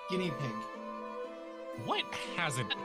Guinea pig. What hasn't?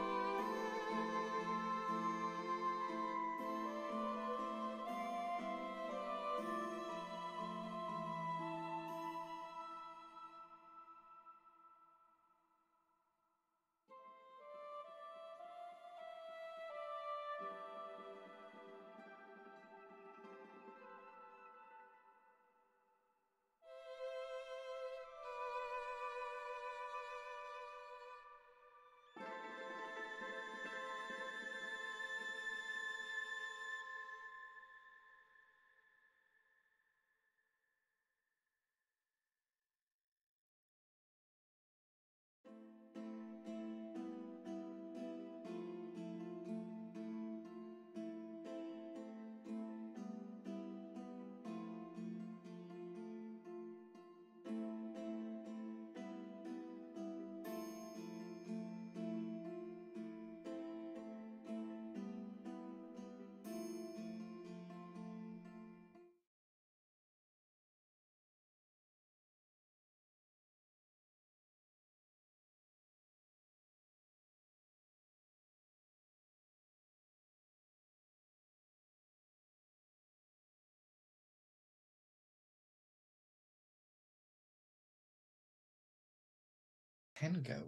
Can go.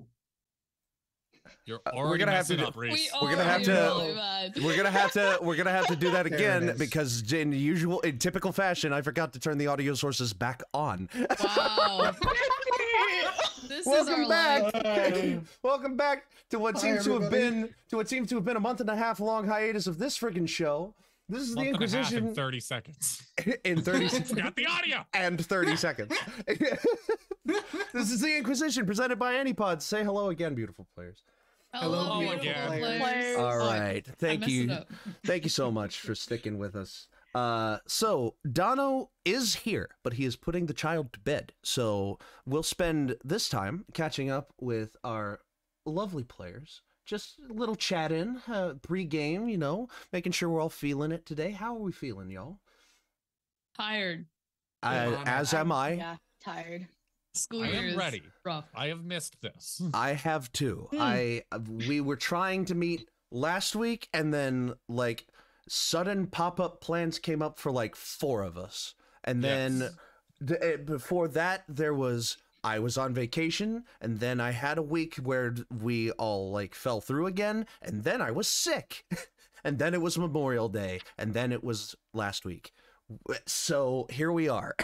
You're already messing up, Rhys. We're gonna have to do that There it again is. because in typical fashion, I forgot to turn the audio sources back on. Wow. This Welcome is our back. life. Welcome back to what Hi, seems to have everybody. been a month and a half long hitus of this friggin' show. This is the Month and a half Inquisition in 30 seconds. in 30 Forgot the audio. and 30 seconds. This is the Inquisition presented by AnyPod. Say hello again, beautiful players. Hello, beautiful again. players. All Oh, right. Thank messed it you. up. Thank you so much for sticking with us. So Dono is here, but he is putting the child to bed. So we'll spend this time catching up with our lovely players. Just a little chat in, pre-game, you know, making sure we're all feeling it today. How are we feeling, y'all? Tired. As am I. Yeah, tired. School I year am is ready. rough. I have missed this. I have too. We were trying to meet last week, and then like sudden pop-up plans came up for like 4 of us, and then before that I was on vacation, and then I had a week where we all like fell through again, and then I was sick, and then it was Memorial Day, and then it was last week. So here we are.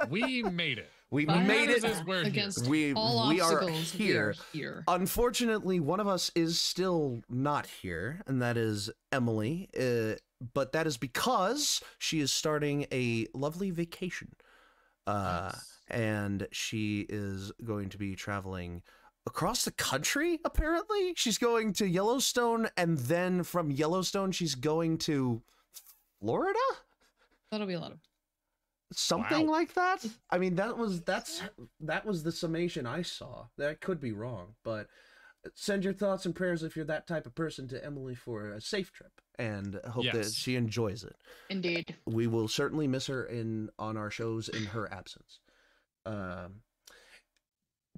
We made it. We What made matters it. is We're here. against We all are obstacles. here. We are here. Unfortunately, one of us is still not here, and that is Emily. But that is because she is starting a lovely vacation. Nice. And she is going to be traveling across the country, apparently. She's going to Yellowstone, and then from Yellowstone, she's going to Florida? That'll be a lot of. Something Wow. like that. I mean, that was the summation I saw. That could be wrong, but send your thoughts and prayers if you're that type of person to Emily for a safe trip, and hope that Yes. she enjoys it. Indeed. We will certainly miss her on our shows in her absence.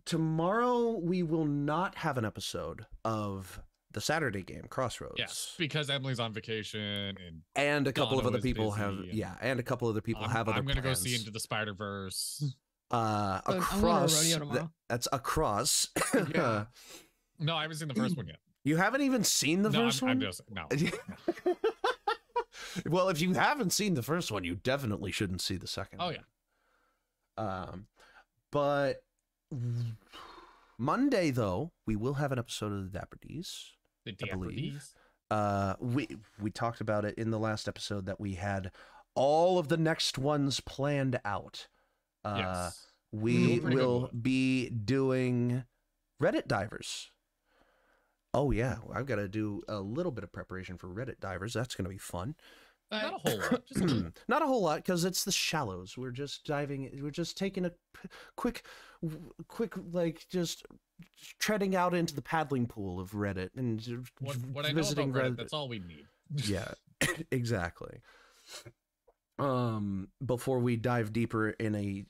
Tomorrow we will not have an episode of the Saturday game, Crossroads. Yes, because Emily's on vacation and a couple of Dono other is people busy, have and and a couple other people have other I'm gonna plans. go see Into the Spider-Verse. I'm going to Across rodeo tomorrow. that's across. Yeah. No, I haven't seen the first one yet. You haven't even seen the No, first I'm one? just no. Well, if you haven't seen the first one, you definitely shouldn't see the second Oh one. yeah. But Monday, though, we will have an episode of the Dapper D's. The I believe. Dapper We talked about it in the last episode that we had all of the next ones planned out. Yes. We Pretty good will one. be doing Reddit divers. Oh yeah, I've got to do a little bit of preparation for Reddit divers. That's going to be fun. Not a whole lot. Just Not a whole lot because it's the shallows. We're just diving. We're just taking a quick, like just treading out into the paddling pool of Reddit and what I know visiting about Reddit, that's all we need. Yeah, exactly. before we dive deeper in a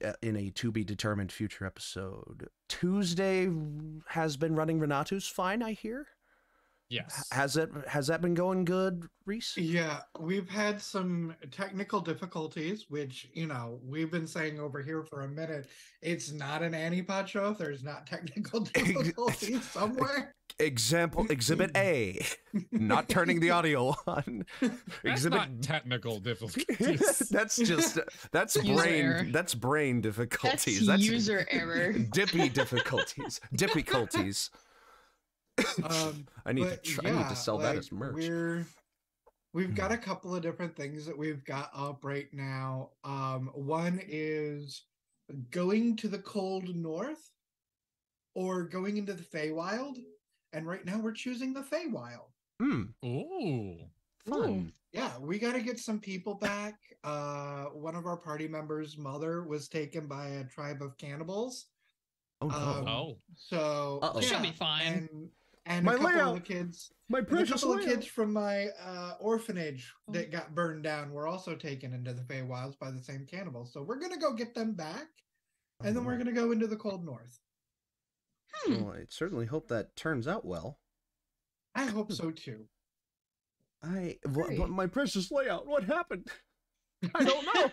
to be determined future episode, Tuesday has been running Renatu's fine, I hear. Yes. Has that been going good, Rhys? Yeah, we've had some technical difficulties, which, you know, we've been saying over here for a minute. It's not an Antipod show if there's not technical difficulties somewhere. Exhibit A, not turning the audio on. That's not technical difficulties. that's brain difficulties. That's user error. Dippy difficulties. Dippyculties. I need to sell that as merch. We've got a couple of different things that we've got up right now. One is going to the cold north or going into the Feywild. And right now we're choosing the Feywild. Ooh. Fun. Yeah, we got to get some people back. One of our party members' mother was taken by a tribe of cannibals. Oh no. So Uh-oh. She'll be fine. And My a couple layout. of kids, My precious a couple of kids from my orphanage that got burned down were also taken into the Feywilds by the same cannibals. So we're gonna go get them back, and then we're gonna go into the cold north. Well, I certainly hope that turns out well. I hope so too. My precious layout. What happened? I don't know.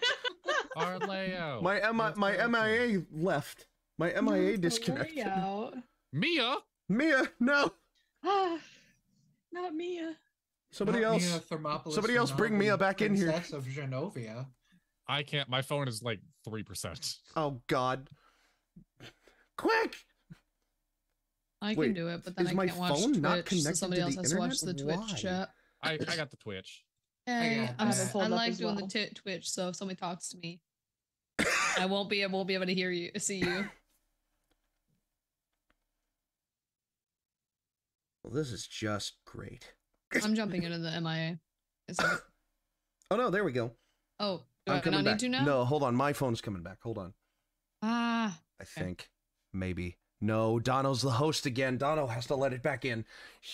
Our layout. My MIA left. My MIA disconnected. Mia, no. Not Mia. Somebody else bring Mia back in here. Princess of Genovia. I can't. My phone is like 3%. Oh God! Quick! I can do it, but then I can't watch Twitch, so somebody else has to watch the Twitch chat. I got the Twitch. Hey, I like doing the Twitch, so if somebody talks to me, I won't be able to see you. Well, this is just great. I'm jumping into the MIA. Oh no, there we go. Oh, do I not need to now? No, hold on. My phone's coming back. Hold on. I think. Maybe. No, Dono's the host again. Dono has to let it back in.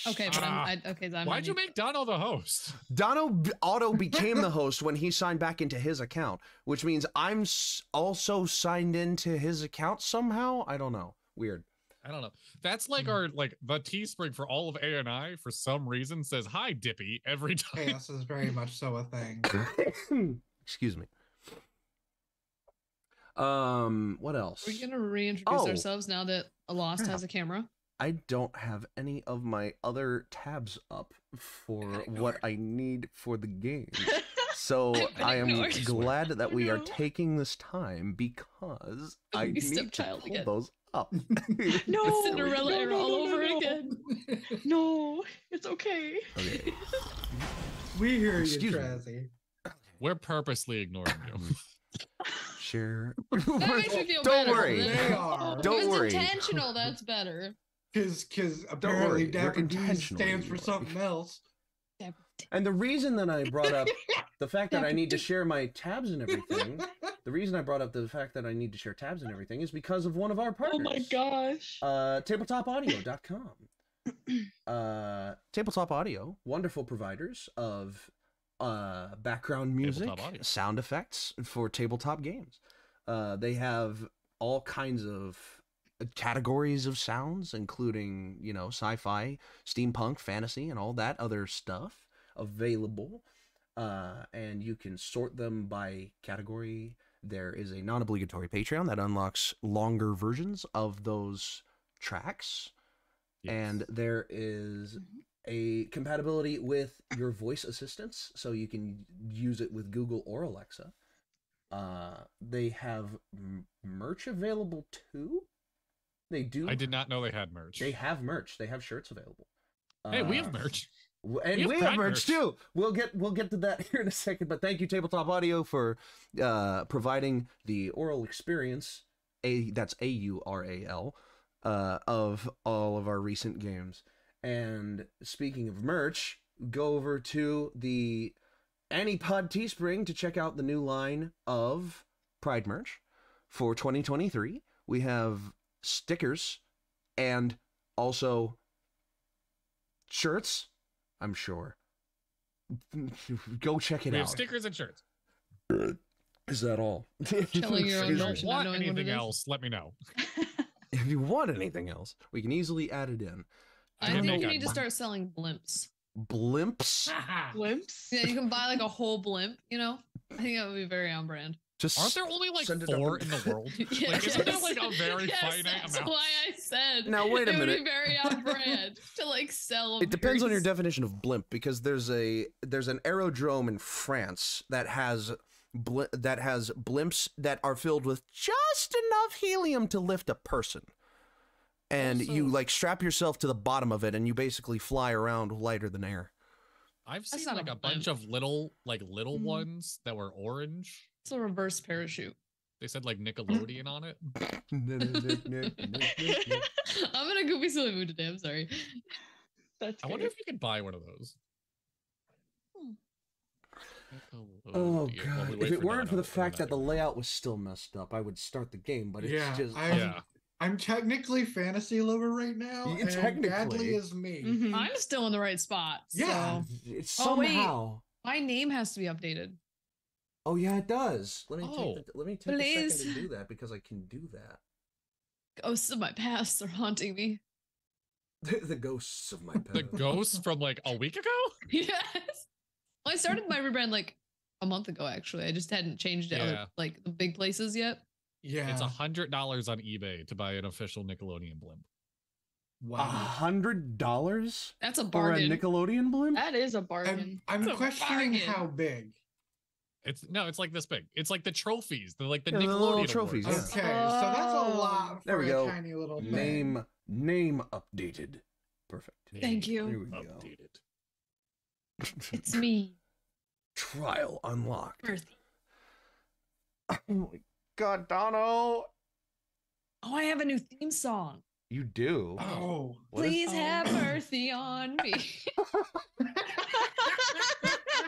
Okay, but why'd you make Dono the host? Dono auto became the host when he signed back into his account, which means I'm also signed into his account somehow. I don't know. Weird. I don't know. That's like the Teespring for all of ANI for some reason says hi Dippy every time. Chaos is very much so a thing. Excuse me. What else? We're gonna reintroduce ourselves now that Lost has a camera. I don't have any of my other tabs up for what I need for the game. So I am glad that we are taking this time because I need to pull those up. No, Cinderella era all over again. No, it's okay. Okay. We hear you, Trazhie. We're purposely ignoring you. Sure. That makes me feel Don't better. worry. They are. Don't worry. If it's intentional, that's better. Because apparently Dapper D stands for something else. And the reason that I brought up the fact that I need to share my tabs and everything, is because of one of our partners. Oh my gosh. TabletopAudio.com. Tabletop Audio, wonderful providers of background music, sound effects for tabletop games. They have all kinds of categories of sounds, including, sci-fi, steampunk, fantasy, and all that other stuff available. And you can sort them by category. There is a non-obligatory Patreon that unlocks longer versions of those tracks. Yes. And there is a compatibility with your voice assistants, so you can use it with Google or Alexa. They have merch available too. They do. I did not know they had merch. They have merch. They have shirts available. Hey, we have merch. And we have merch too. We'll get to that here in a second. But thank you, Tabletop Audio, for providing the oral experience. That's AURAL of all of our recent games. And speaking of merch, go over to the Antipod Teespring to check out the new line of Pride merch for 2023. We have stickers and also shirts, I'm sure. Go check it out. We have stickers and shirts. Is that all? Telling your own If you version, not want knowing what it anything is. else, let me know. If you want anything else, we can easily add it in. I don't think know. you need to start selling blimps. Blimps? Blimps? Yeah, you can buy like a whole blimp, you know? I think that would be very on brand. Just Aren't there only like send it up 4 in- in the world? Yes, Like, isn't there yes, like a very yes, finite that's amount? why I said Now, wait a it would minute. be very on brand to like sell. It depends on your very- definition of blimp, because there's an aerodrome in France that has blimps that are filled with just enough helium to lift a person. And you Also- like strap yourself to the bottom of it and you basically fly around lighter than air. I've That's seen not like a a bunch blimp. of little Mhm. ones that were orange. It's a reverse parachute. They said like Nickelodeon on it. I'm in a goofy silly mood today. I'm sorry. That's I wonder great. if you could buy one of those. Oh Nickelodeon. While we god. wait If it for weren't for Dono, the fact that the Dono. layout was still messed up, I would start the game, but it's Yeah, just Yeah. I'm technically FntasyLover right now, Yeah, and technically. Dadley is me. Mhm. I'm still in the right spot. Yeah. So it's Oh, wait. somehow. my name has to be updated. Oh yeah, it does. Let me Oh. take a Please. second to do that because I can do that. Ghosts of my past are haunting me. The ghosts of my past. The ghosts from like a week ago? Yes. Well, I started my rebrand like a month ago, actually. I just hadn't changed it Yeah. like the big places yet. Yeah. It's $100 on eBay to buy an official Nickelodeon blimp. wow. $100 That's a for a bargain. Nickelodeon blimp? That is a bargain. I'm It's a questioning bargain. how big. It's like this big. It's like the trophies. They're like the Yeah, the Nickelodeon little awards. trophies, yeah. Okay, so that's a Oh. lot There for we a go. tiny little thing. Name updated. Perfect. Thank you. There we go. Updated. It's me, Trial unlocked. Earthy. Oh my god, Dono! Oh, I have a new theme song. You do. Oh. What is- Please have mercy on me.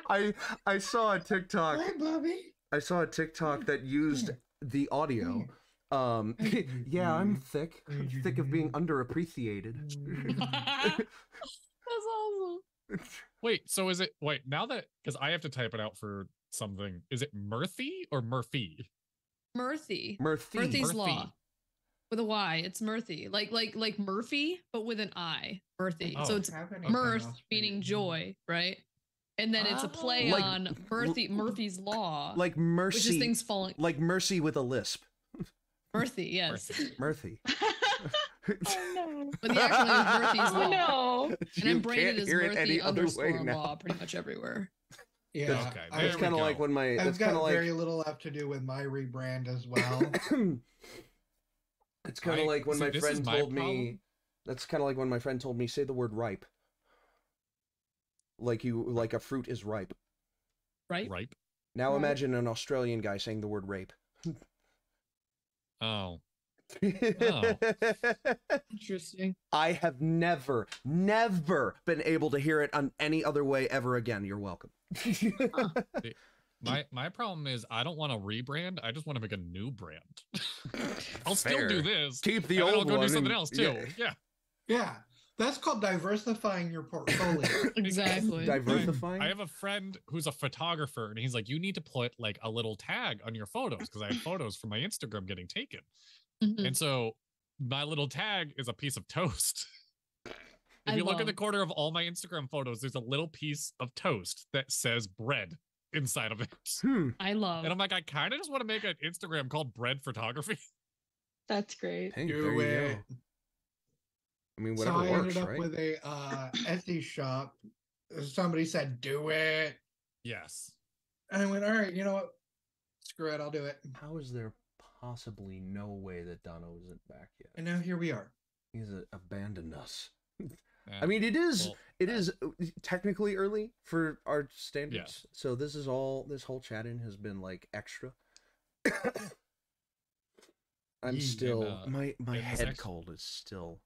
I saw a TikTok. Hi, Bobby. I saw a TikTok that used the audio. Yeah, I'm thick. I'm thick of being underappreciated. That's awesome. Wait, so is it now that because I have to type it out for something, is it Murphy or Murphy? Murphy. Murphy. Murphy's Murphy. Law. With a Y. It's Murphy. Like Murphy, but with an I. Murphy. Oh. So it's Happening mirth, else for meaning you. joy, right? And then it's a play Like- on Murphy's Law. Like which is Mercy. things falling. Like Mercy with a lisp. Murphy, yes. Murphy. Murphy. Oh no. But the actual name is Murphy's Law. Oh no. And I'm You branded can't as hear it Murphy any other way underscore now. law pretty much everywhere. Yeah. Okay, I- there It's we kind of go. like when my. I've It's kind got of like. very little left to do with my rebrand as well. It's kind of I- like when see, my this friend is my told me. problem. That's kind of like when my friend told me, say the word ripe. Like a fruit is ripe. Right? Ripe. Now Right. imagine an Australian guy saying the word rape. Oh. Interesting. I have never been able to hear it on any other way ever again. You're welcome. My problem is I don't want to rebrand. I just want to make a new brand. I'll still do Fair. this. Keep the and then old I'll go one do something and- else too. Yeah. Yeah. That's called diversifying your portfolio. Exactly. Diversifying. I have a friend who's a photographer, and he's like, "You need to put like a little tag on your photos because I have photos from my Instagram getting taken." Mhm. And so my little tag is a piece of toast. If I you look at love- the corner of all my Instagram photos, there's a little piece of toast that says bread inside of it. I love. And I'm like, I kind of just want to make an Instagram called Bread Photography. That's great. Hey, Do there you it. go. I mean, So whatever I works, ended up right? with a Etsy shop. Somebody said, do it. Yes. And I went, all right, you know what? Screw it, I'll do it. How is there possibly no way that Dono isn't back yet? And now here we are. He's abandoned us. Yeah. I mean, it is Well, technically early for our standards. Yes. So this whole chat-in has been like extra. I'm Ye- still and, my and this head ex- cold is still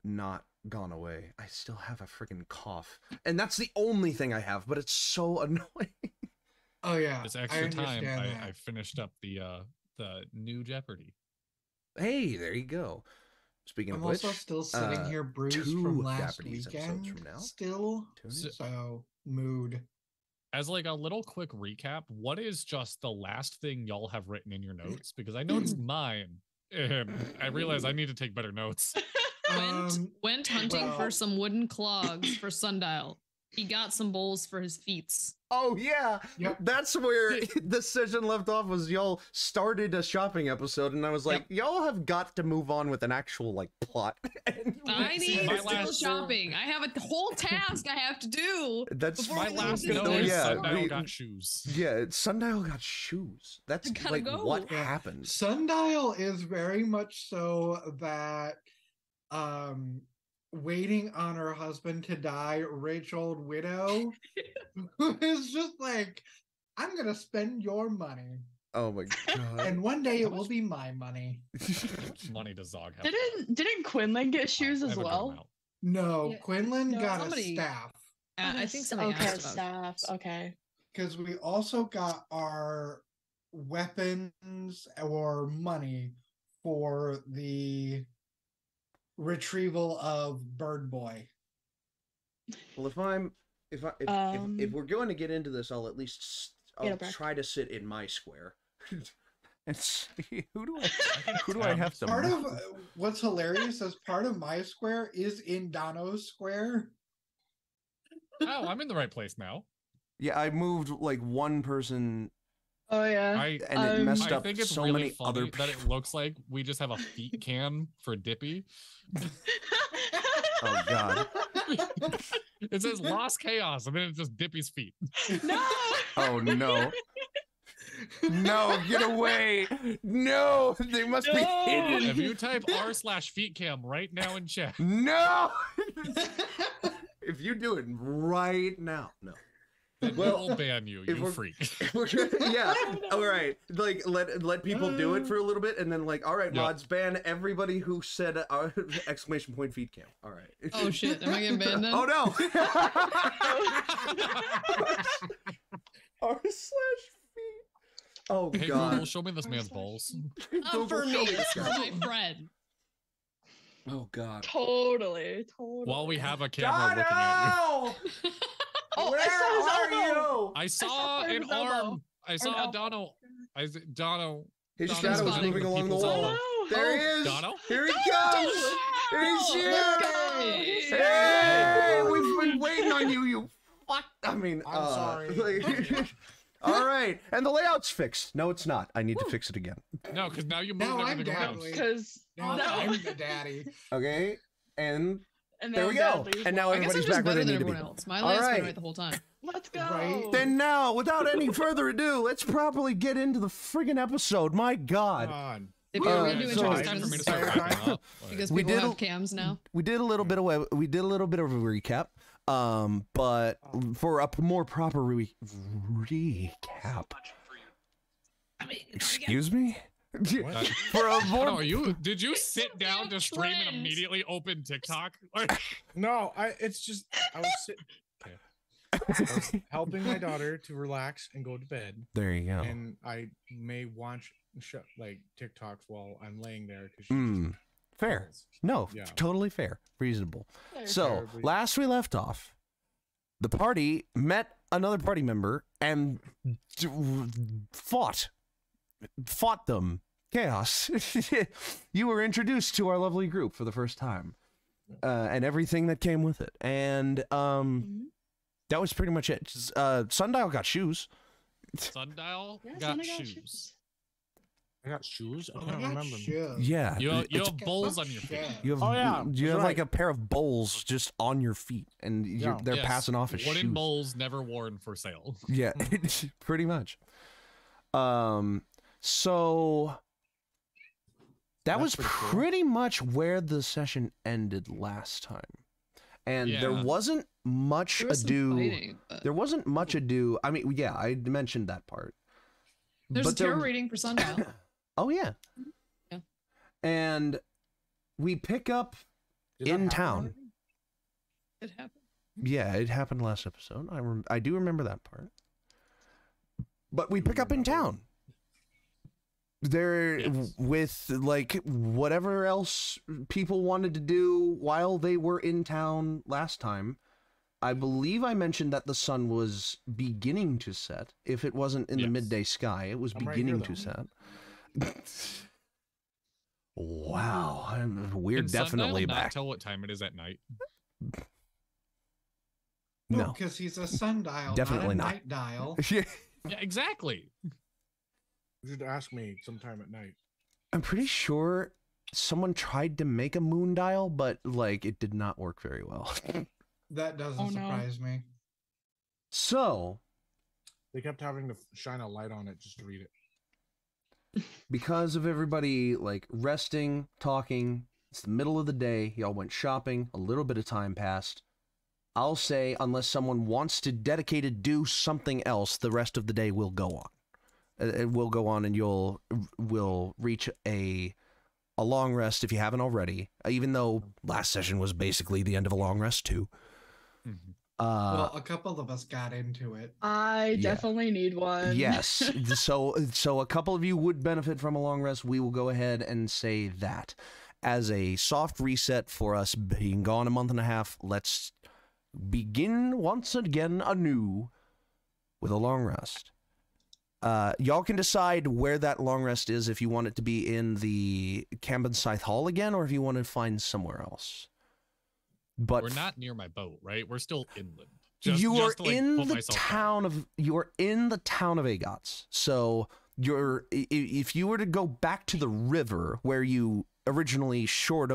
not gone away. I still have a freaking cough. And that's the only thing I have, but it's so annoying. Oh, yeah. this I extra time, understand I that. finished up the new Jeopardy. Hey, there you go. Speaking I'm of which, also still sitting here bruised 2 from last Jeopardy's episodes weekend. from now. Still. Tune in. So, mood. as like a little quick recap, what is just the last thing y'all have written in your notes? Because I noticed mine. I realize I need to take better notes. Went hunting well- for some wooden clogs for Sundial. He got some bowls for his feet. Oh yeah, Yep. that's where the session left off. Was y'all started a shopping episode, and I was like, y'all have got to move on with an actual like plot. And I See, need my still last- shopping. I have a whole task I have to do. that's Before My we last leave note this is yeah, Sundial we- got shoes. Yeah, Sundial got shoes. That's I gotta like go. what Yeah. happened. Sundial is very much so that waiting on her husband to die, rich old widow, who is just like, I'm gonna spend your money. Oh my god. And one day it will be my money. Money does Zog have? Didn't Quinlan get shoes I as have a good well? amount. No, Yeah, Quinlan no, got somebody- a staff. I think somebody okay, asked about staff. Okay. Because we also got our weapons or money for the retrieval of Bird Boy. Well, if we're going to get into this, I'll at least I'll Burk. try to sit in my square. And see who do I have to Part move? of what's hilarious is part of my square is in Dono's square. Oh, I'm in the right place now. Yeah, I moved like one person, Oh yeah. and it messed I up think it's so really many funny other that it looks like we just have a feet cam for Dippy. Oh god. It says LostChaos, and then it's just Dippy's feet. No. Oh no. No, get away! No, they must be No. hidden. If you type r/feetcam right now in chat, No. If you do it right now, no. then Well, we'll ban you, if you we're- freak. Yeah, all right. Like let people do it for a little bit, and then like, all right, Yeah. mods, ban everybody who said exclamation point feed cam. All right. Oh shit, am I getting banned then? Oh no. R/feed. Oh Hey god. Google, show me this man's balls. Not for Google, me, show it's for this my friend. Oh god. Totally. While we have a camera looking at you. Dono! Oh, Where I saw his are elbow. you? I saw part of an his elbow. arm. I saw elbow. Dono. Dono. His Dono's shadow is spotting moving the along the people's wall. elbow. There he is. Dono? Here he comes. He's here. Hey. Hey, we've been waiting on you. You fuck. I mean, I'm sorry. like- all right, and the layout's fixed. No, it's not. I need to fix it again. No, because now you moved Now I'm everything around. Dadley. Because Now no. I'm the daddy. Okay, and And there now we go. Dadley's And now one. I guess I'm everybody's just back where better they than need to be. everyone else. My All life's been right. right the whole time. Let's go. Right. Then now, without any further ado, let's properly get into the friggin' episode. My God. on. If you're gonna do so- It's time for me to introductions, start wrapping up. because We people did have cams now. We did a little bit of a recap. But for a more proper recap. Excuse me? For a more No, did you sit down to stream and trend. immediately open TikTok? No, it's just I was sitting. Okay. I was helping my daughter to relax and go to bed, There you go. and I may watch like TikToks while I'm laying there because Fair. No, Yeah. totally fair. Reasonable. There. So, Terribly. last we left off, the party met another party member and fought them. Chaos. You were introduced to our lovely group for the first time, and everything that came with it. And that was pretty much it. Sundial got shoes. Sundial Yes, got and I shoes. I got shoes. I I don't got remember. shoes. Yeah. You it's- have bowls on your feet. you have, Oh, yeah, you have that's like right. a pair of bowls just on your feet, and Yeah. they're Yes, passing off as wooden shoes. bowls never worn for sale. Yeah, pretty much. So that That's was pretty cool. pretty much where the session ended last time, and there Yeah. wasn't much There was some ado. fighting, but There wasn't much ado. I mean, yeah, I mentioned that part. there's a but there- tarot reading for Sundial. Oh yeah. Yeah. And we pick up Did that in happen town. already? It happened. Yeah, it happened last episode. I do remember that part. But we pick up in town. There, Yes. with like whatever else people wanted to do while they were in town last time. I believe I mentioned that the sun was beginning to set. If it wasn't in the midday sky, it was I'm right beginning here, to set. Wow, we're Can definitely Sundial not back. tell what time it is at night? No, because he's a sundial, Definitely not a not. night dial. Yeah, exactly. You should ask me sometime at night. I'm pretty sure someone tried to make a moon dial, but like it did not work very well. That doesn't surprise me. So, They kept having to shine a light on it just to read it. because of everybody like resting, talking, it's the middle of the day, y'all went shopping, a little bit of time passed. I'll say, unless someone wants to dedicate to do something else, the rest of the day will go on. It will go on, and will reach a long rest if you haven't already. Even though last session was basically the end of a long rest too. Mm-hmm. Well, a couple of us got into it. I definitely need one. Yes. So a couple of you would benefit from a long rest. We will go ahead and say that as a soft reset for us being gone a month and a half. Let's begin once again anew with a long rest. Y'all can decide where that long rest is, if you want it to be in the Camden Scythe Hall again, or if you want to find somewhere else. But we're not near my boat, right? We're still inland. You are to, like, in put the myself town of Agots. So if you were to go back to the river where you originally shored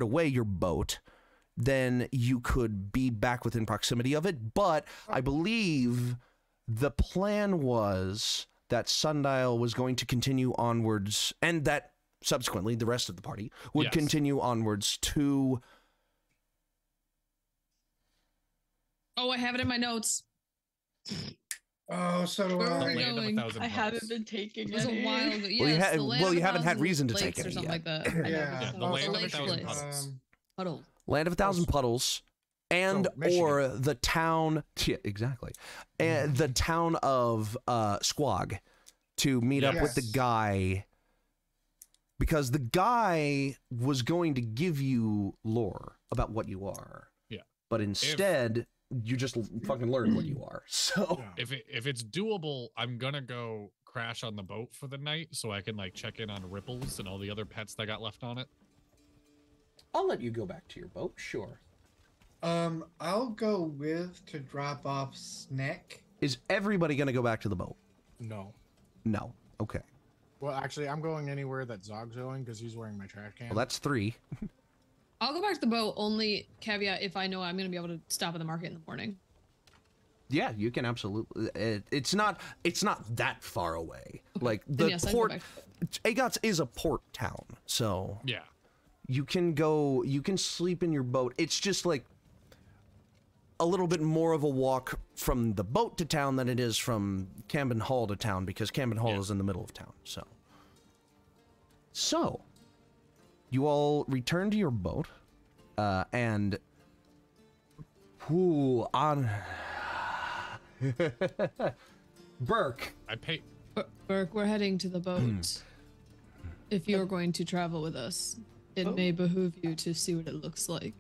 away your boat, then you could be back within proximity of it. But I believe the plan was that Sundial was going to continue onwards, and that subsequently the rest of the party would continue onwards to... Oh, I have it in my notes. Oh, so do Where I. are we going? I haven't been taking It was a any. while ago. Well, you, Yes, the land of you a haven't had thousand reason to lakes take or any something yet. like that. Yeah, the land of a lake thousand place. puddles. Puddle. Land of a Thousand Puddles, and So, or the town, yeah, exactly, and the town of Squog, to meet up with the Yes. guy, because the guy was going to give you lore about what you are. Yeah. But instead, you just fucking learn what you are. So If it's doable, I'm gonna go crash on the boat for the night so I can like check in on Ripples and all the other pets that got left on it. I'll let you go back to your boat, sure. I'll go with to drop off Snick. Is everybody going to go back to the boat? No. No. Okay. Well, actually, I'm going anywhere that Zog's going because he's wearing my trash can. Well, that's 3. I'll go back to the boat, only caveat if I know I'm going to be able to stop at the market in the morning. Yeah, you can absolutely. It's not that far away. Okay. Like Then the yes, I can go port, back Agots is a port town, so Yeah. you can sleep in your boat. It's just like a little bit more of a walk from the boat to town than it is from Camden Hall to town, because Camden Hall is in the middle of town. So you all return to your boat, and on Burk. I pay. Burk, we're heading to the boat. If you're going to travel with us, it may behoove you to see what it looks like.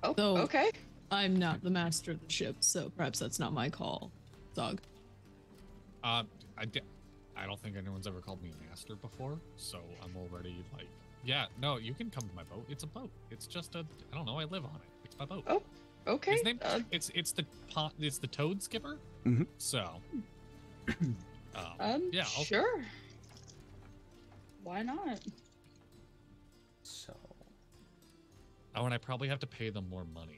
Oh, Though okay. I'm not the master of the ship, so perhaps that's not my call. Zog. I don't think anyone's ever called me a master before, so I'm already like, yeah, no, you can come to my boat. It's a boat. It's just I don't know. I live on it. It's my boat. Oh, okay. His name, it's the Toad Skipper. Mm-hmm. So, yeah, sure. Why not? So. Oh, and I probably have to pay them more money.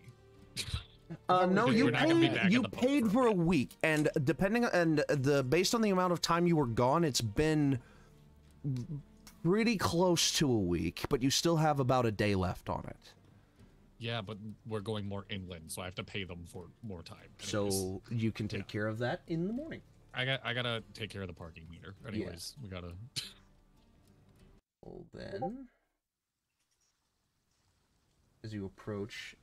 No, We're you not gonna be back paid in the boat paid for for a week, and based on the amount of time you were gone, it's been pretty close to a week, but you still have about a day left on it. Yeah, but we're going more inland, so I have to pay them for more time. So you can take care of that in the morning. I gotta take care of the parking meter. Anyways, we gotta. Well, then, as you approach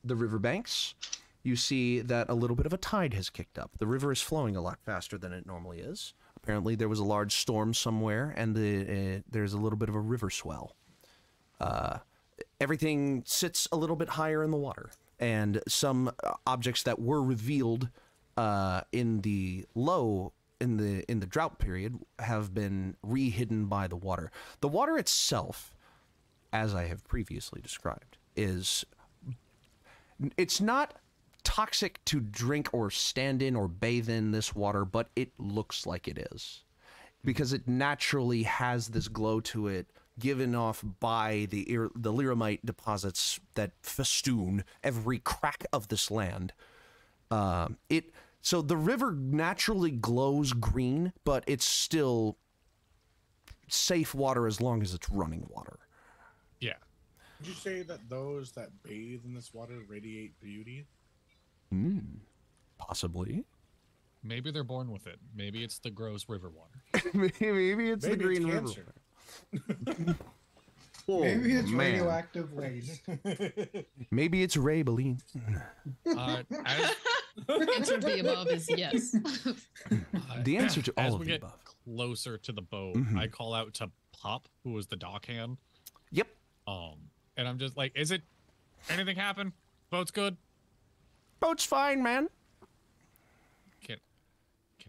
the riverbanks, you see that a little bit of a tide has kicked up. The river is flowing a lot faster than it normally is. Apparently, there was a large storm somewhere, and there's a little bit of a river swell. Everything sits a little bit higher in the water. and some objects that were revealed in the drought period have been re-hidden by the water. The water itself, as I have previously described, it's not toxic to drink or stand in or bathe in this water, but it looks like it is, because it naturally has this glow to it given off by the Lyramite deposits that festoon every crack of this land. So the river naturally glows green, but it's still safe water as long as it's running water. Yeah. Would you say that those that bathe in this water radiate beauty? Possibly. Maybe they're born with it. Maybe it's the gross river water. Maybe it's the green river. cancer. Oh, Maybe it's man. radioactive waste. Maybe it's Raybelline. Answer to the above is yes. The answer to all as of we the get above. closer to the boat, I call out to Pop, who was the dockhand. Yep. And I'm just like, is it anything happen? Boat's good? Boat's fine, man. Can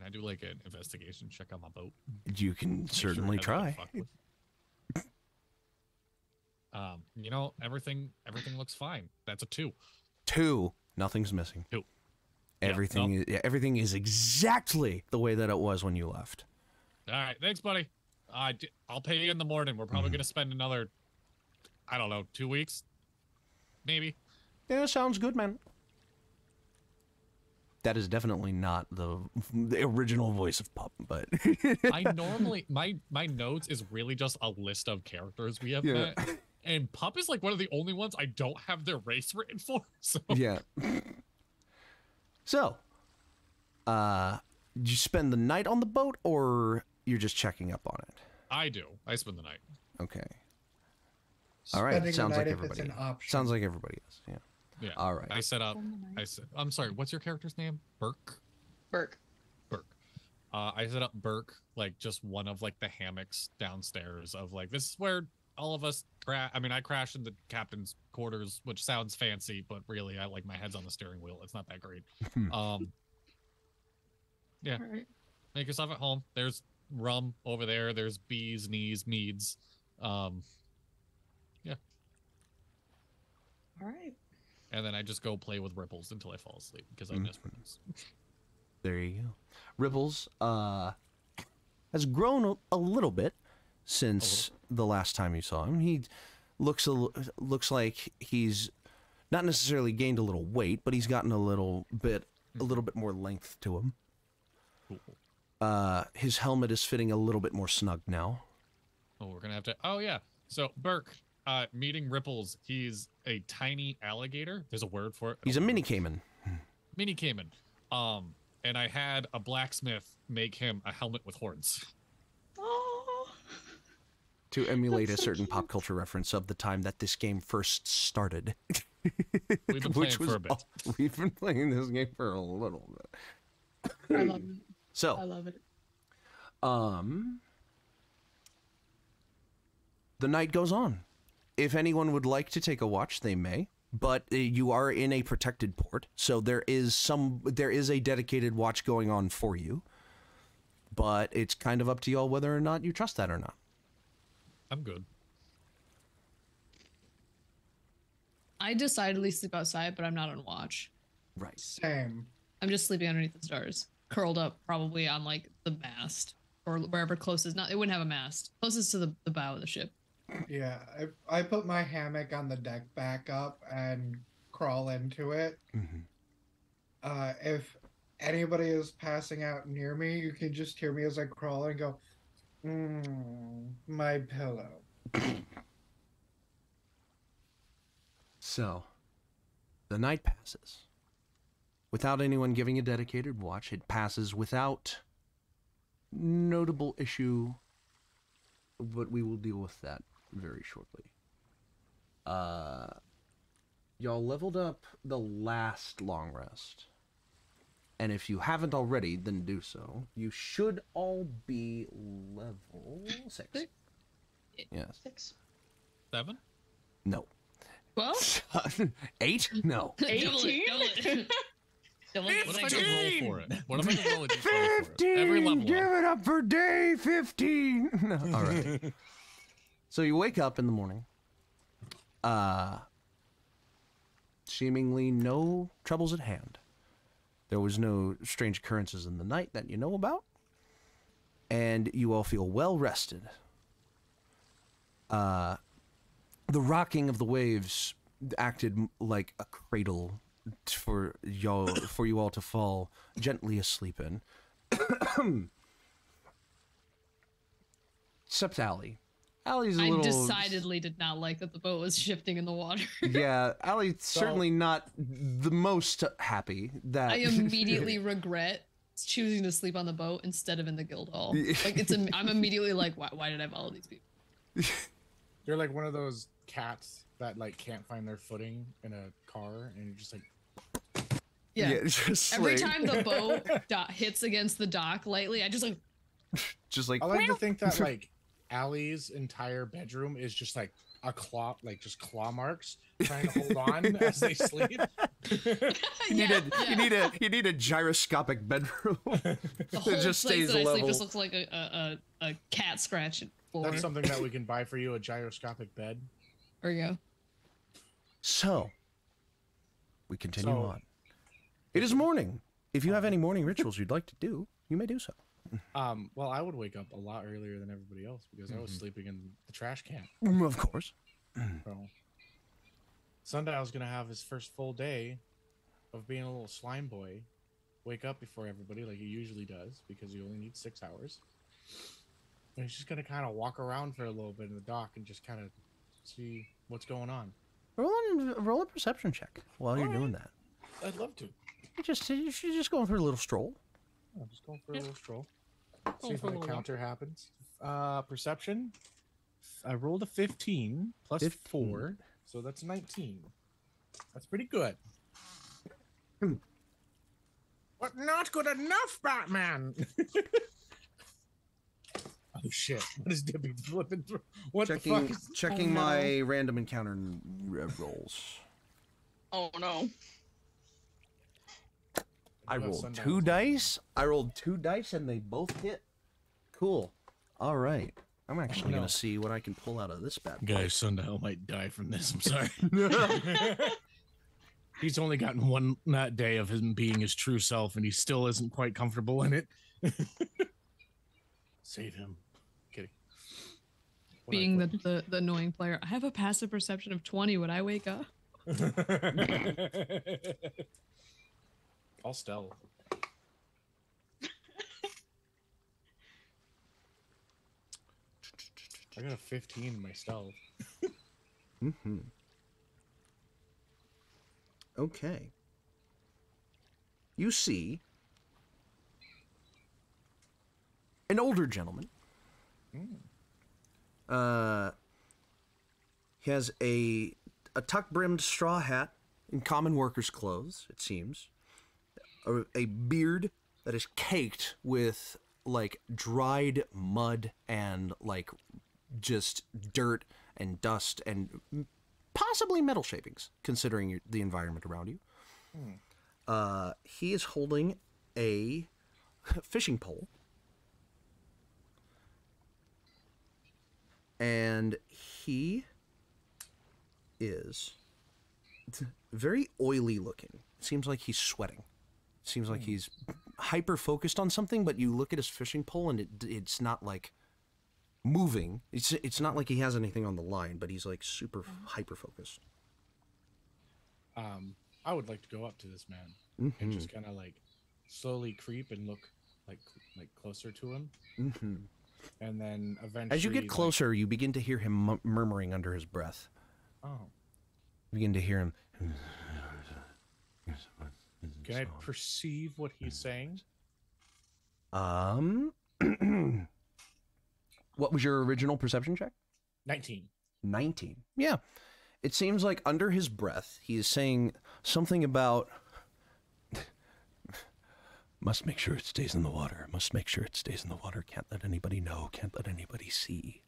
I do like an investigation check on my boat? You can Make sure certainly it hasn't been try. fucked with? You know, everything looks fine. That's a 2. 2. Nothing's missing. 2. Everything is exactly the way that it was when you left. All right, thanks, buddy. I'll pay you in the morning. We're probably gonna spend another, I don't know, 2 weeks, maybe. Yeah, sounds good, man. That is definitely not the original voice of Pup, but I normally my notes is really just a list of characters we have met, and Pup is like one of the only ones I don't have their race written for. So yeah. So, did you spend the night on the boat, or you're just checking up on it? I do. I spend the night. Okay. All right. Spending the Sounds like night if it's everybody. an option. Sounds like everybody is. Yeah. Yeah. All right. I set up. I'm sorry. What's your character's name? Burk. Burk. Burk. I set up Burk, like just one of like the hammocks downstairs of like, this is where all of us I crashed in the captain's quarters, which sounds fancy, but really I like my head's on the steering wheel. It's not that great. Yeah. All right. Make yourself at home. There's rum over there. There's bees, knees, meads. Yeah. All right. And then I just go play with Ripples until I fall asleep because I miss Ripples. There you go. Ripples has grown a little bit since the last time you saw him. He looks like he's not necessarily gained a little weight, but he's gotten a little bit more length to him. Cool. His helmet is fitting a little bit more snug now. Oh, we're gonna have to. Oh yeah. So Burke, meeting Ripples. He's a tiny alligator. There's a word for it. He's a mini caiman. Mini caiman. And I had a blacksmith make him a helmet with horns. Oh. To emulate a That's so certain pop cute. culture reference of the time that this game first started. We've been playing for a bit. We've been playing this game for a little bit. I love it. So, I love it. the night goes on. If anyone would like to take a watch, they may. But you are in a protected port, so there is a dedicated watch going on for you. But it's kind of up to y'all whether or not you trust that or not. I'm good. I decidedly sleep outside, but I'm not on watch. Right. Same. I'm just sleeping underneath the stars, curled up probably on like the mast or wherever closest. Not, it wouldn't have a mast. Closest to the bow of the ship. Yeah, I put my hammock on the deck back up and crawl into it. Mm-hmm. If anybody is passing out near me, you can just hear me as I crawl and go, my pillow. So, the night passes. Without anyone giving a dedicated watch, it passes without notable issue, but we will deal with that very shortly. Y'all leveled up the last long rest. And if you haven't already, then do so. You should all be level 6. Yes. 6. 7? No. Well, 8? No. double it. Double it. What if I could roll for it? What if I could roll a d20 for it? Every level Give up. it up for day 15. No, all right. So you wake up in the morning. Seemingly no troubles at hand. There was no strange occurrences in the night that you know about. And you all feel well rested. The rocking of the waves acted like a cradle for you all to fall gently asleep in. Except Allie. Allie's a I little... decidedly did not like that the boat was shifting in the water. Yeah, Allie's certainly not the most happy that... I immediately regret choosing to sleep on the boat instead of in the guild hall. Like, I'm immediately like, why did I follow these people? You're like one of those cats that like can't find their footing in a car, and you're just like... Yeah, just every like... time the boat hits against the dock lightly, I just like... Just like... I like to think that like Allie's entire bedroom is just like a claw, like just claw marks trying to hold on as they sleep. You need a gyroscopic bedroom. The whole It just place stays that I level. sleep just looks like a cat scratch floor. That's something that we can buy for you, a gyroscopic bed. There you go. So, we continue So- on. It is morning. If you have any morning rituals you'd like to do, you may do so. Well, I would wake up a lot earlier than everybody else because I was sleeping in the trash can. Of course. So Sundial's gonna have his first full day of being a little slime boy. Wake up before everybody like he usually does because he only needs 6 hours. And he's just gonna kind of walk around for a little bit in the dock and just kind of see what's going on. Roll a perception check while you're doing that. I'd love to. You're just going for a little stroll. I'm just going for a little stroll. See if an encounter happens. Perception. I rolled a 15 plus 4, so that's 19. That's pretty good. But not good enough, Batman. Oh shit! What is Dippy flipping through? What the fuck? Checking my random encounter rolls. Oh no. I rolled 2 dice. I rolled 2 dice and they both hit. Cool. All right. I'm actually gonna see what I can pull out of this bad boy. Guys, Sundial might die from this. I'm sorry. He's only gotten one day of him being his true self, and he still isn't quite comfortable in it. Save him. Kidding. Being the annoying player, I have a passive perception of 20. Would I wake up? I'll stealth. I got a 15 in my stealth. Okay. You see an older gentleman. He has a tuck-brimmed straw hat in common workers' clothes, it seems. A beard that is caked with, like, dried mud and, like, just dirt and dust and possibly metal shavings, considering the environment around you. He is holding a fishing pole. And he is very oily looking. Seems like he's sweating. Seems like he's hyper focused on something, but you look at his fishing pole and it's not like moving. It's not like he has anything on the line, but he's like super hyper focused. I would like to go up to this man and just kind of like slowly creep and look like closer to him. And then eventually, as you get closer, you begin to hear him murmuring under his breath. Oh. You begin to hear him. Can I perceive what he's saying? What was your original perception check? 19. 19. Yeah. It seems like under his breath, he is saying something about must make sure it stays in the water. Must make sure it stays in the water. Can't let anybody know. Can't let anybody see.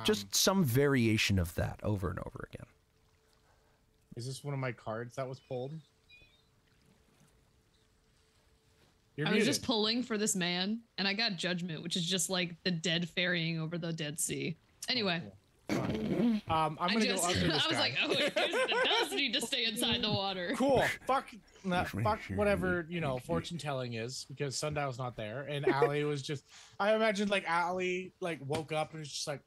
Just some variation of that over and over again. Is this one of my cards that was pulled? You're I was muted. just pulling for this man, and I got Judgment, which is just like the dead ferrying over the Dead Sea. Anyway. I'm gonna go under this I was guy. like, oh, it does need to stay inside the water. Cool. Fuck whatever, fortune telling is, because Sundial's not there. And Allie was just, I imagine like Allie like woke up and was just like,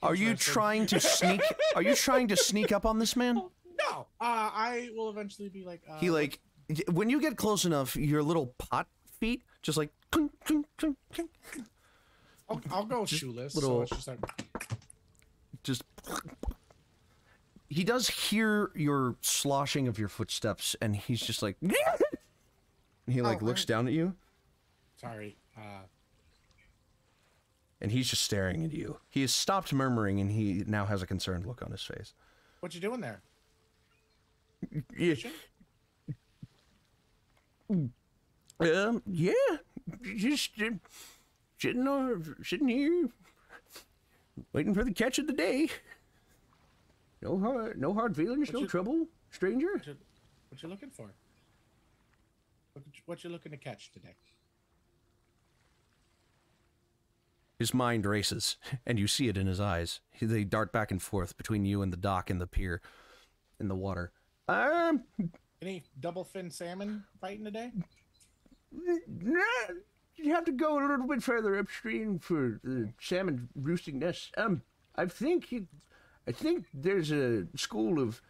Are you trying to sneak? Are you trying to sneak up on this man? No. I will eventually be like, He like, when you get close enough, your little pot feet just like. I'll go shoeless. little- So it's just like, Just. He does hear your sloshing of your footsteps, and he's just like. And he like looks down at you, sorry. and he's just staring at you. He has stopped murmuring, and he now has a concerned look on his face. What you doing there? Yeah. Yeah. Just sitting here, waiting for the catch of the day. No hard feelings, no trouble, stranger. What you looking for? What you looking to catch today? His mind races, and you see it in his eyes. They dart back and forth between you and the dock and the pier in the water. Any double fin salmon fighting today? Nah, you have to go a little bit further upstream for the salmon roosting nests. I think there's a school of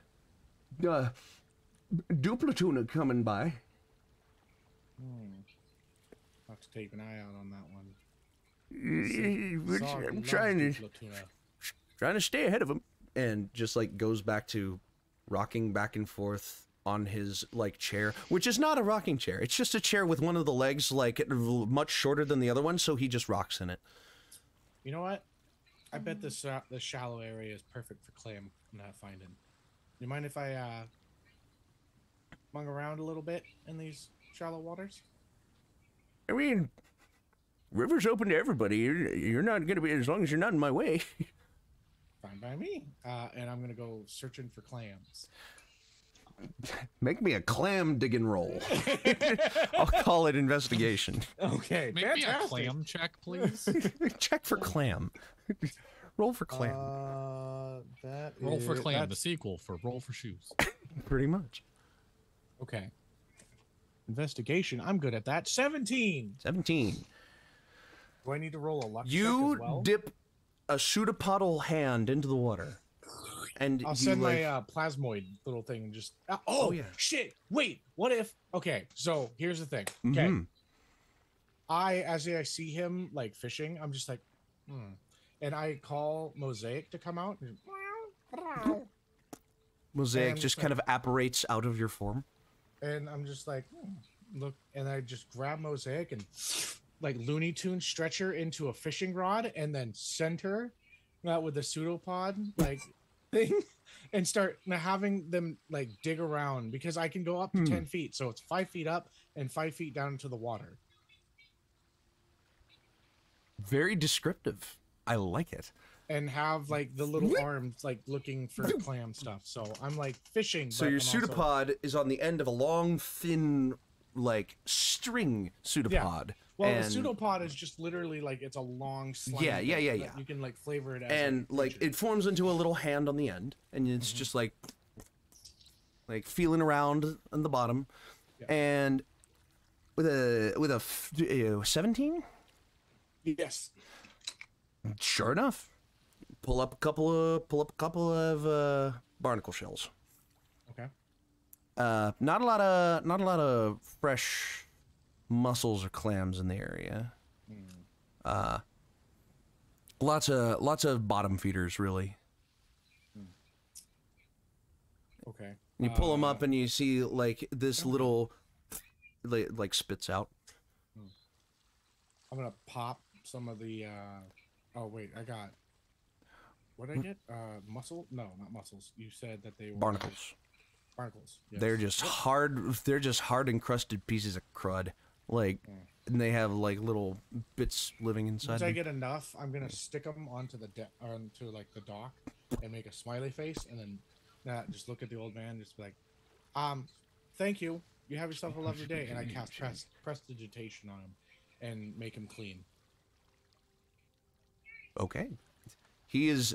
dupla tuna coming by. I'll have to take an eye out on that one. I'm trying to stay ahead of him, and just like goes back to rocking back and forth on his like chair, which is not a rocking chair. It's just a chair with one of the legs like much shorter than the other one, so he just rocks in it. You know what? I bet this shallow area is perfect for clam. I'm not finding. You mind if I mung around a little bit in these shallow waters? I mean, river's open to everybody. You're not gonna be, as long as you're not in my way. Fine by me. And I'm gonna go searching for clams. Make me a clam digging roll. I'll call it investigation. Okay. Make me a clam check, please. Check for clam. Roll for clam. Roll for Clam, the sequel for Roll for Shoes. Pretty much. Okay. Investigation. I'm good at that. 17. 17. Do I need to roll a luck check You as well? dip a pseudopodal hand into the water. And I'll you send like, my plasmoid little thing and just. yeah. Shit! Wait. What if? Okay. So here's the thing. Okay. As I see him like fishing, I'm just like, and I call Mosaic to come out. Mosaic and just kind of apparates out of your form. And I'm just like, look, and I just grab Mosaic and like Looney Tunes stretch her into a fishing rod, and then send her with the pseudopod like thing, and start having them like dig around, because I can go up to 10 feet, so it's 5 feet up and 5 feet down into the water. Very descriptive. I like it. And have like the little arms like looking for clam stuff. So I'm like fishing. So but your I'm also- pseudopod is on the end of a long, thin, like string pseudopod. Well, and, the pseudopod is just literally like it's a long slime. Yeah. that You can like flavor it as and like creature. it forms into a little hand on the end, and it's just like feeling around on the bottom, and with a 17. Yes. Sure enough, pull up a couple of barnacle shells. Okay. Not a lot of fresh mussels or clams in the area. Lots of bottom feeders, really. Okay. You pull them up and you see like this little like spits out. I'm gonna pop some of the. Oh wait, I got. What did I get? Mussel? No, not mussels. You said that they were Barnacles. Barnacles. Yes. They're just hard. They're just hard encrusted pieces of crud. Like and they have like little bits living inside. Once I them. get enough, I'm gonna stick them onto the onto like the dock and make a smiley face, and then just look at the old man, and just be like, thank you. You have yourself a lovely day. And I cast prestidigitation on him and make him clean. Okay. He's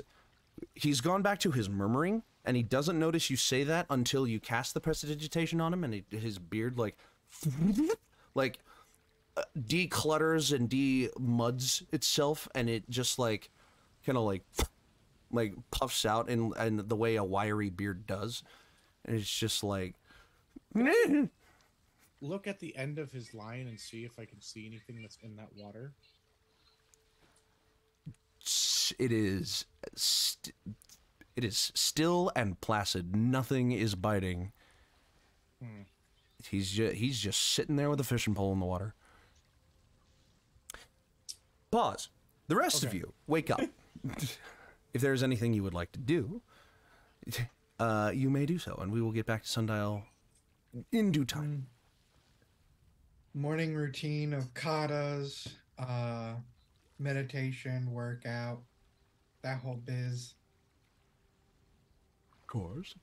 gone back to his murmuring, and he doesn't notice you say that until you cast the prestidigitation on him, and his beard like declutters and de-muds itself, and it just like kind of like puffs out in the way a wiry beard does, and it's just like Look at the end of his line and see if I can see anything that's in that water. it is still and placid. Nothing is biting. He's just sitting there with a fishing pole in the water. Pause. The rest of you, wake up. If there's anything you would like to do, you may do so, and we will get back to Sundial in due time. Morning routine of katas, meditation, workout, that whole biz. Of course.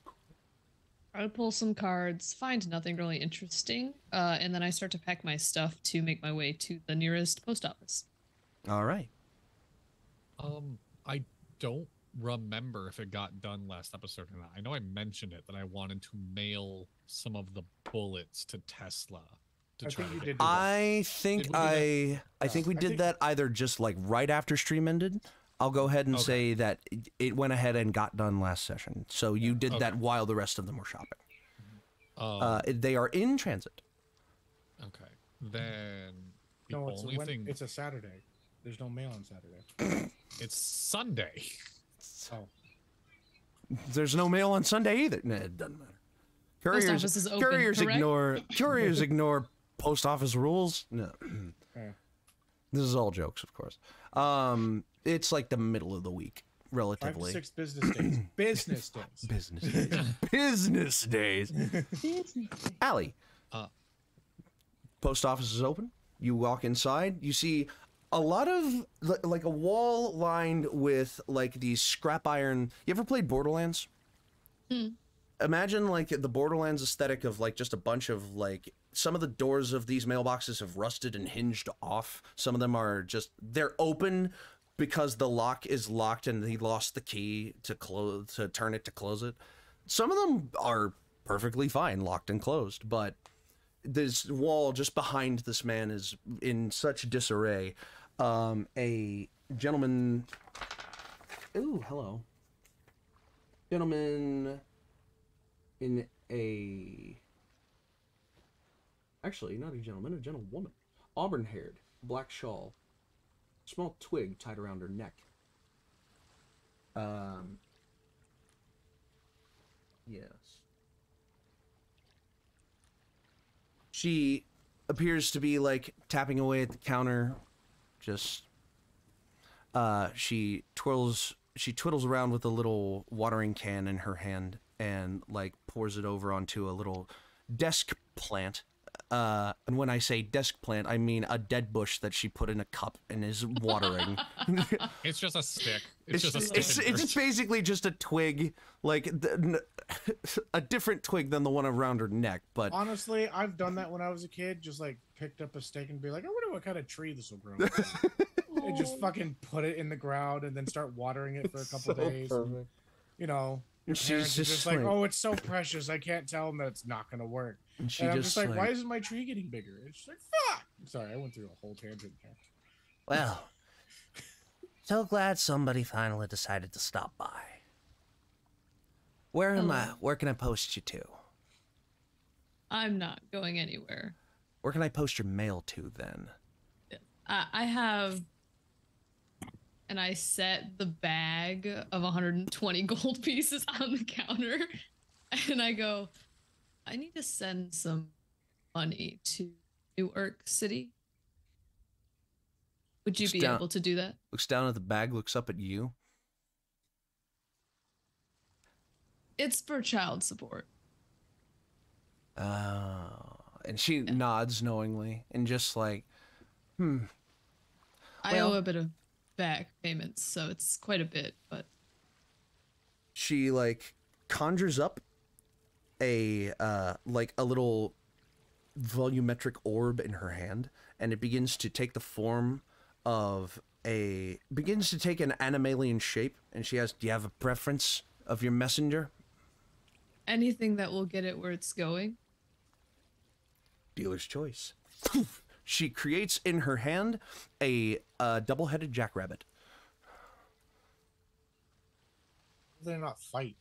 I would pull some cards, find nothing really interesting, and then I start to pack my stuff to make my way to the nearest post office. All right. I don't remember if it got done last episode or not. I know I mentioned it, that I wanted to mail some of the bullets to Tesla. I think you did. I think we did that either just like right after stream ended. I'll go ahead and say that it went ahead and got done last session. So you did that while the rest of them were shopping. They are in transit. Okay. Then the No, only thing it's a Saturday. There's no mail on Saturday. it's Sunday. Oh. There's no mail on Sunday either. Nah, it doesn't matter. Post office is open, Couriers ignore post office rules. No. This is all jokes, of course. It's like the middle of the week, relatively. 5 to 6 business days. Business days. Business days. Business days. Allie. Post office is open. You walk inside. You see a lot of like a wall lined with like these scrap iron. You ever played Borderlands? Imagine like the Borderlands aesthetic of like just a bunch of like, some of the doors of these mailboxes have rusted and hinged off. Some of them are just, they're open because the lock is locked and he lost the key to turn it to close it. Some of them are perfectly fine, locked and closed, but this wall just behind this man is in such disarray. A gentleman, ooh, hello. Gentleman in a, actually not a gentleman, a gentlewoman, auburn-haired, black shawl, small twig tied around her neck. Yes. She appears to be like tapping away at the counter. Just she twiddles around with a little watering can in her hand and like pours it over onto a little desk plant. And when I say desk plant, I mean a dead bush that she put in a cup and is watering. It's just a stick. It's basically just a twig, like a different twig than the one around her neck. But honestly, I've done that when I was a kid. Just like picked up a stick and be like, I wonder what kind of tree this will grow. And just fucking put it in the ground and then start watering it for a couple days. And, you know, your parents are just like, oh, it's so precious. I can't tell them that it's not gonna work. And I'm just like, why isn't my tree getting bigger? It's just like, fuck. Sorry, I went through a whole tangent there. Well, so glad somebody finally decided to stop by. Where am I? Where can I post you to? I'm not going anywhere. Where can I post your mail to then? I have, and I set the bag of 120 gold pieces on the counter, and I go, I need to send some money to Newark City. Would you be able to do that? Looks down at the bag, looks up at you. It's for child support. And she nods knowingly and just like, I owe a bit of back payments, so it's quite a bit, but she like conjures up a like a little volumetric orb in her hand, and it begins to take the form of an animalian shape, and she asks, do you have a preference of your messenger? anything that will get it where it's going. Dealer's choice. She creates in her hand a double-headed jackrabbit. They're not fight.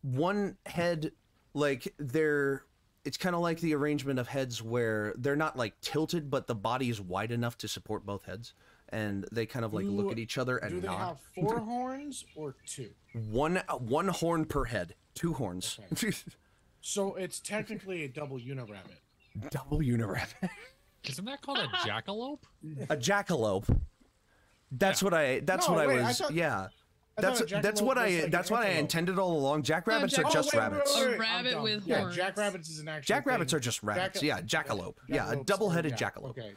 One head, like it's kind of like the arrangement of heads where they're not like tilted, but the body is wide enough to support both heads, and they kind of like look at each other and do they nod. have 4 horns or 2? One horn per head, 2 horns. Okay. So it's technically a double unirabbit. Double unirabbit. Isn't that called a jackalope? A jackalope. That's what I. That's No, what wait, I I was. thought- Yeah. I That's thought a that's jackalope what was I. like That's an what I antelope. intended all along. Jackrabbits are just rabbits. A rabbit I'm with dumb. horns. Yeah, jackrabbits is an actual Jackrabbits thing. are just rabbits. Yeah, jackalope. Yeah, a Jackalopes double-headed are- jackalope. Okay.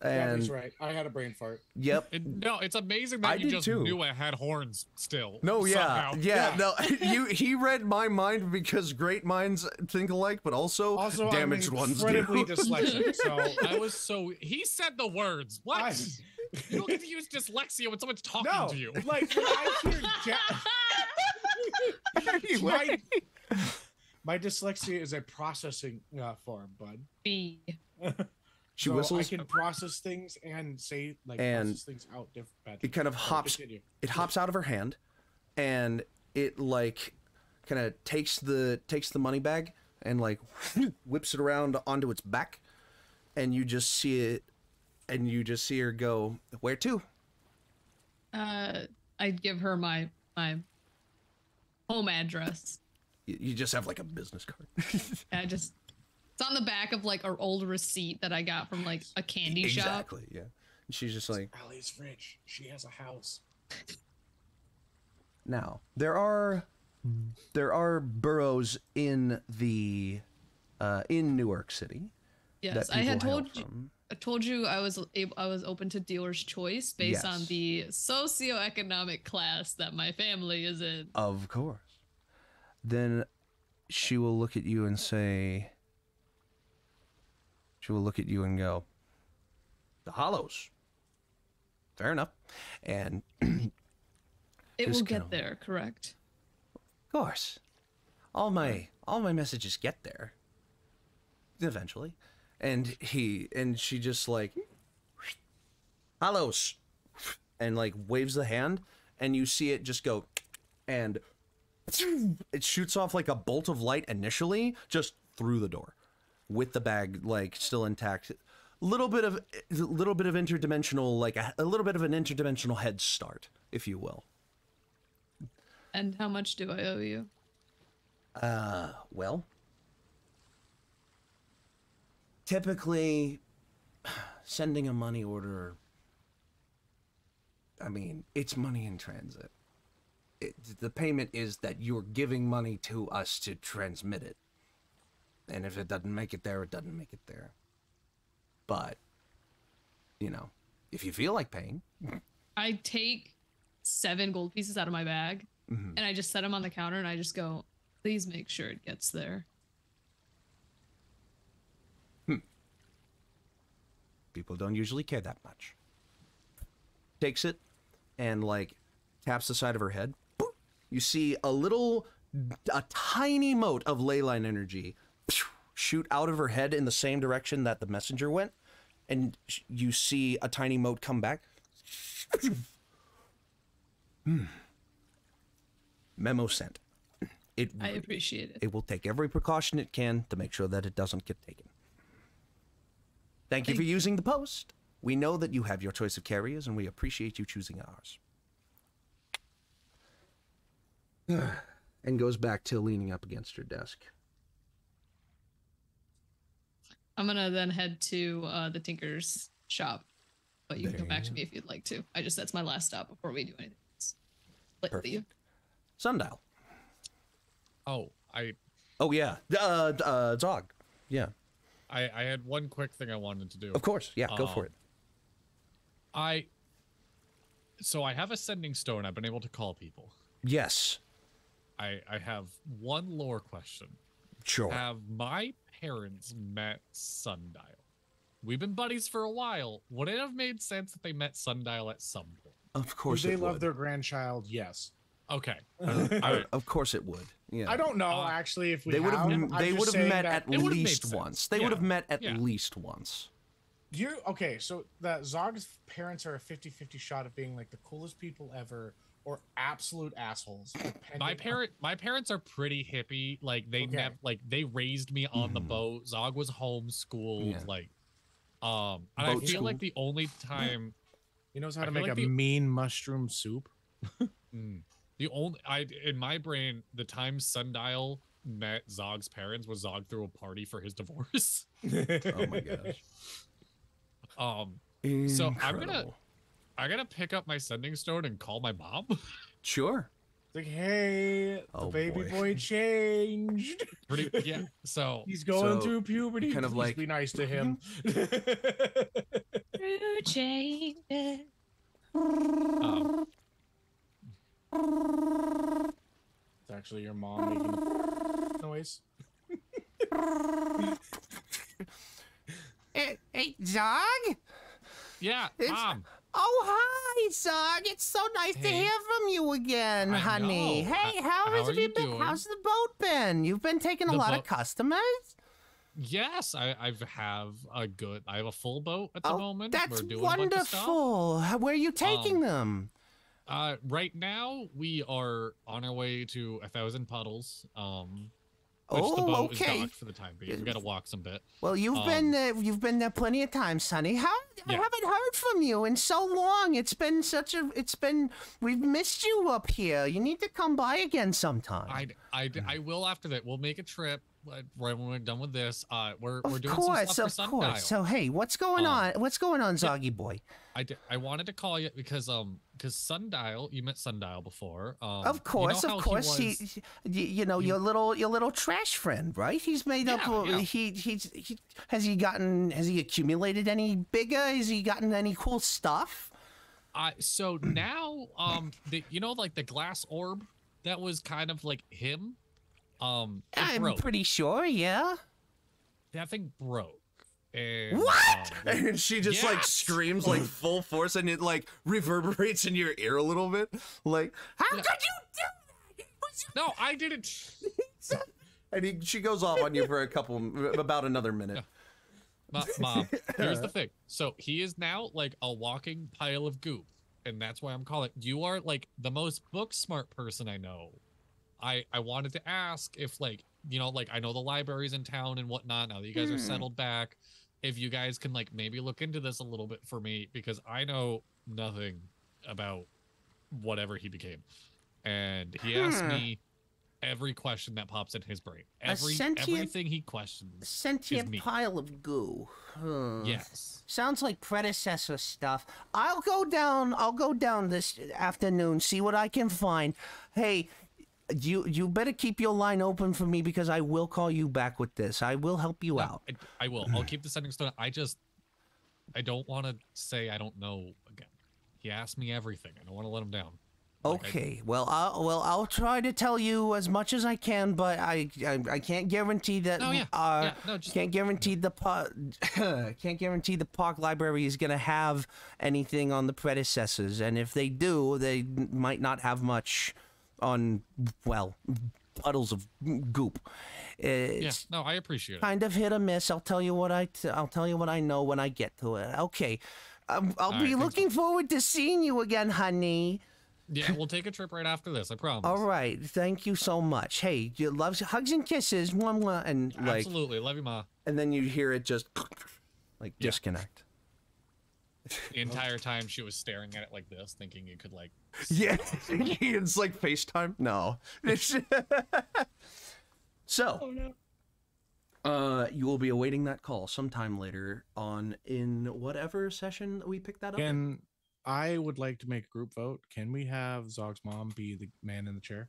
And That's right. I had a brain fart. yep. No, it's amazing I that you did just too. knew it had horns still. No, yeah, somehow. yeah, no. He read my mind because great minds think alike, but also, Also, damaged I'm ones incredibly do. dyslexic, so He said the words. What? You don't get to use dyslexia when someone's talking no, to you. like when I hear Anyway. my dyslexia is a processing form, bud. B. She So whistles. I can process things and say like And process things out different. It kind of hops. It hops out of her hand, and it like kind of takes the money bag and like whips it around onto its back, and you just see it, and you just see her go, where to? I'd give her my home address. You just have like a business card. It's on the back of like our old receipt that I got from like a candy shop. Exactly, yeah. And she's just like, Allie's rich. She has a house. now there are boroughs in the in Newark City. Yes, that I had people hail told you. from. I told you I was open to dealer's choice based on Yes. the socioeconomic class that my family is in. Of course. Then she will look at you and say, she will look at you and go, the Hollows. Fair enough. And It Just will get kinda- there, correct? of course, all my messages get there eventually. And she just like, Hollows, and like waves the hand, and you see it just go, and it shoots off like a bolt of light initially just through the door with the bag like still intact. A little bit of interdimensional, like a little bit of an interdimensional head start, if you will. And how much do I owe you? Well, typically sending a money order, I mean, it's money in transit. The payment is that you're giving money to us to transmit it. And if it doesn't make it there, it doesn't make it there. But, you know, if you feel like paying. I take 7 gold pieces out of my bag Mhm. and I just set them on the counter and I just go, please make sure it gets there. People don't usually care that much. Takes it and like taps the side of her head. Boop. You see a tiny mote of ley line energy shoot out of her head in the same direction that the messenger went, and you see a tiny mote come back. Memo sent. I appreciate it. It will take every precaution it can to make sure that it doesn't get taken. Thank you for using the post. We know that you have your choice of carriers, and we appreciate you choosing ours. And goes back to leaning up against her desk. I'm gonna then head to the Tinker's shop, but you can There come back you to me if you'd like to. That's my last stop before we do anything else. Perfect. Sundial. Oh, Oh yeah, Zog. Yeah. I had one quick thing I wanted to do. Of course, yeah, go for it. So I have a sending stone. I've been able to call people. Yes. I have one lore question. Sure. Have my parents met Sundial? We've been buddies for a while. Would it have made sense that they met Sundial at some point? Of course, they love their grandchild. Yes. Okay. Of course it would. Yeah. I don't know actually if we they would have met at least once. They would have met at least once. Okay, so that Zog's parents are a 50-50 shot of being like the coolest people ever or absolute assholes. My parents are pretty hippie. Like they they raised me on the boat. Zog was homeschooled. Like and I feel like the only time he knows how to make a mean mushroom soup. The only in my brain, the time Sundial met Zog's parents was Zog threw a party for his divorce. Oh my gosh. So I'm gonna pick up my sending stone and call my mom. Sure. Like, hey, the baby boy changed. So he's going through puberty. Kind of like, be nice to him. Changes. It's actually your mom making noise. Hey, Zog? Yeah, Mom. Oh, hi, Zog. It's so nice to hear from you again, honey. Know. Hey, how have you been? doing? How's the boat been? You've been taking a lot of customers? Yes, I have a full boat at the moment. That's We're doing wonderful. Where are you taking them? Right now we are on our way to 1,000 Puddles. Which the boat is docked for the time being. We got to walk some bit. Well, you've been there plenty of times, honey. I haven't heard from you in so long. We've missed you up here. You need to come by again sometime. I will after that. We'll make a trip right when we're done with this. We're doing some stuff for Sundial. Of course. So hey, what's going on? What's going on, Zoggy boy? I wanted to call you because Sundial, you met Sundial before. Of course, he you know your little trash friend, right? He's made up. Has he accumulated any bigger? Has he gotten any cool stuff? So now like the glass orb that was kind of like him. I'm broke. pretty sure, yeah. That thing broke. And, what? And she just like screams like full force, and it like reverberates in your ear a little bit. Like, how could you do that? No, I didn't. And she goes off on you for about another minute. Yeah. Mom, here's the thing. So he is now like a walking pile of goop, and that's why I'm calling. You are like the most book smart person I know. I wanted to ask if like I know the library's in town and whatnot now that you guys are settled back. If you guys can like maybe look into this a little bit for me, because I know nothing about whatever he became. And he asked me every question that pops in his brain. Everything he questions. Sentient pile of goo. Yes. Sounds like predecessor stuff. I'll go down this afternoon, see what I can find. Hey, you better keep your line open for me, because I will call you back with this. I will help you out. I will. I'll keep the sending stone. I don't want to say I don't know again. He asked me everything. I don't want to let him down. Okay. I'll try to tell you as much as I can, but I can't guarantee that. Can't guarantee the park library is gonna have anything on the predecessors, and if they do, they might not have much on, puddles of goop. I appreciate it. Kind of hit or miss. I'll tell you what I know when I get to it. Okay. I'll be looking forward to seeing you again, honey. Yeah, we'll take a trip right after this. I promise. All right. Thank you so much. Hey, you love hugs and kisses. Mwah, and like, absolutely. Love you, Ma. And then you hear it just like disconnect. The entire time she was staring at it like this, thinking you could like. Yeah, it's like FaceTime. No. So, you will be awaiting that call sometime later on in whatever session that we pick that up. I would like to make a group vote. Can we have Zog's mom be the man in the chair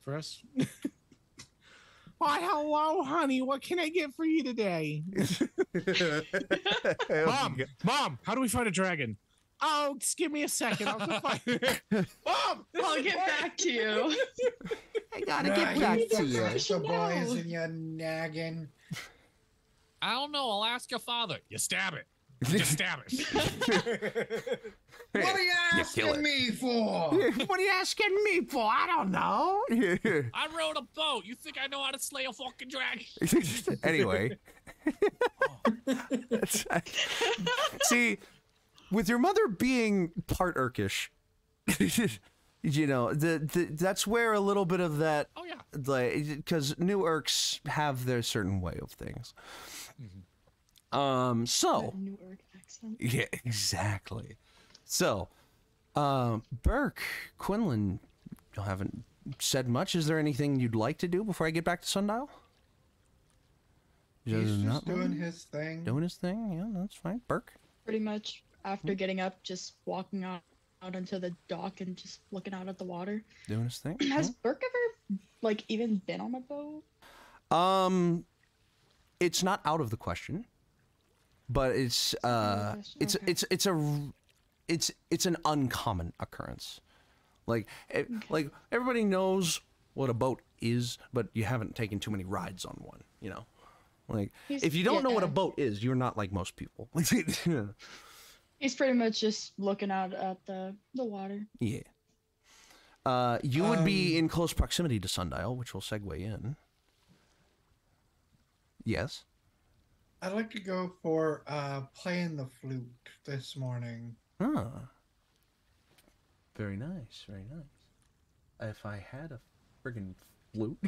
for us? Why, hello, honey. What can I get for you today? Mom, how do we find a dragon? Oh, just give me a second. I'll go find it. Mom, I'll get back to you. I gotta get back to you. The boys and your nagging. I don't know. I'll ask your father. You stab it. Just stab it. What are you asking me for? What are you asking me for? I don't know. I rode a boat. You think I know how to slay a fucking dragon? Anyway. See, with your mother being part Urkish, you know, that's where a little bit of that. Oh yeah. Like, because New Urks have their certain way of things. So. New York accent. Yeah, exactly. So, Burk, Quinlan, you haven't said much. Is there anything you'd like to do before I get back to Sundial? He's just doing his thing. Doing his thing? Yeah, that's fine. Burk? Pretty much after getting up, just walking out onto the dock and just looking out at the water. Doing his thing? Has Burk ever, like, even been on a boat? It's not out of the question, but it's an uncommon occurrence. Like like everybody knows what a boat is, but you haven't taken too many rides on one, you know. Like if you don't know what a boat is, you're not like most people. He's pretty much just looking out at the water. Yeah. You would be in close proximity to Sundial, which will segue in. Yes. I'd like to go for playing the flute this morning. Ah. Very nice, very nice. If I had a friggin' flute,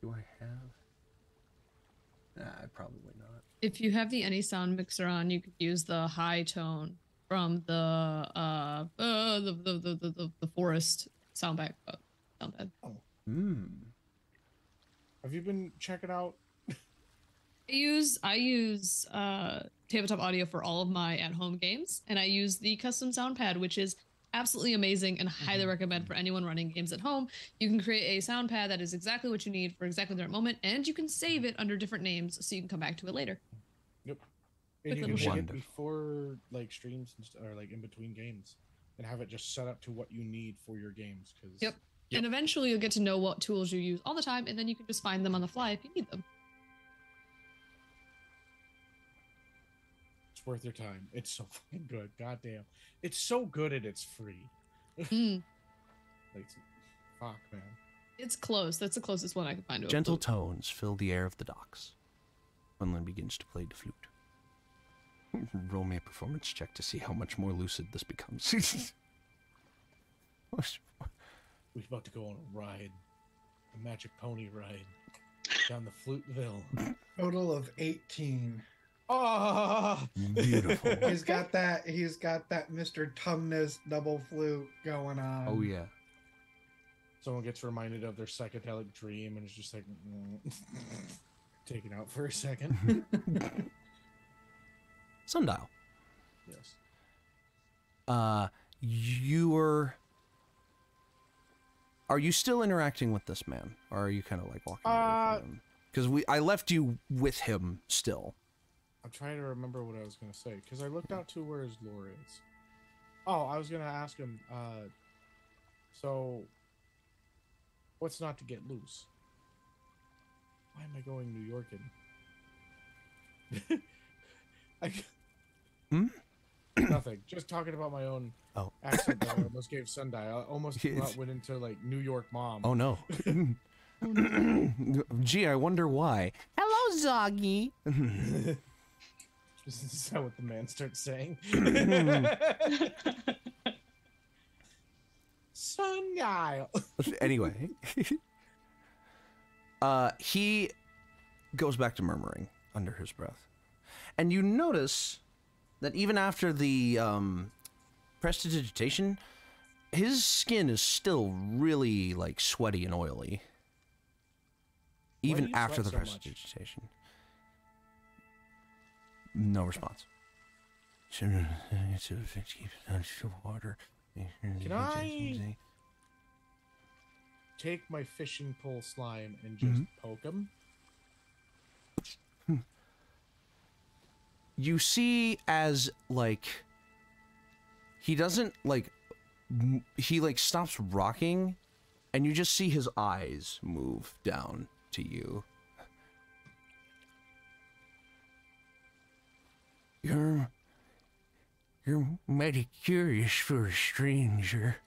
do I have? Nah, probably not. If you have the any sound mixer on, you could use the high tone from the forest soundpad. Oh. Have you been checking out? I use tabletop audio for all of my at-home games, and I use the custom sound pad, which is absolutely amazing and highly recommend for anyone running games at home. You can create a sound pad that is exactly what you need for exactly the right moment, and you can save it under different names so you can come back to it later. Yep. And you Quick can little make it before like streams or like in between games, and have it just set up to what you need for your games. Yep. And eventually you'll get to know what tools you use all the time, and then you can just find them on the fly if you need them. It's worth your time. It's so fucking good. Goddamn. It's so good and it's free. Like, fuck, man. It's close. That's the closest one I can find to Gentle a flute. tones fill the air of the docks. Quinlan begins to play the flute. Roll me a performance check to see how much more lucid this becomes. We're about to go on a ride. A magic pony ride. Down the Fluteville. Total of 18. Oh, beautiful. He's got that Mr. Tumnus double flute going on. Oh yeah. Someone gets reminded of their psychedelic dream and is just like taken out for a second. Sundial. Yes. Are you still interacting with this man, or are you kind of like walking away from him? Because I left you with him still. I'm trying to remember what I was gonna say because I looked out to where his lure is. Oh, I was gonna ask him. So, what's not to get loose? Why am I going New Yorkin? Nothing. Just talking about my own accent that I almost gave Sundial. I almost went into like New York mom. Oh no. Gee, I wonder why. Hello, Zoggy. Is that what the man starts saying? Sundial. Anyway, he goes back to murmuring under his breath, and you notice that even after the prestidigitation, his skin is still really like sweaty and oily. Even after the prestidigitation. No response. Can I take my fishing pole slime and just poke him? You see as, like, he doesn't, like, he, like, stops rocking, and you just see his eyes move down to you. You're mighty curious for a stranger.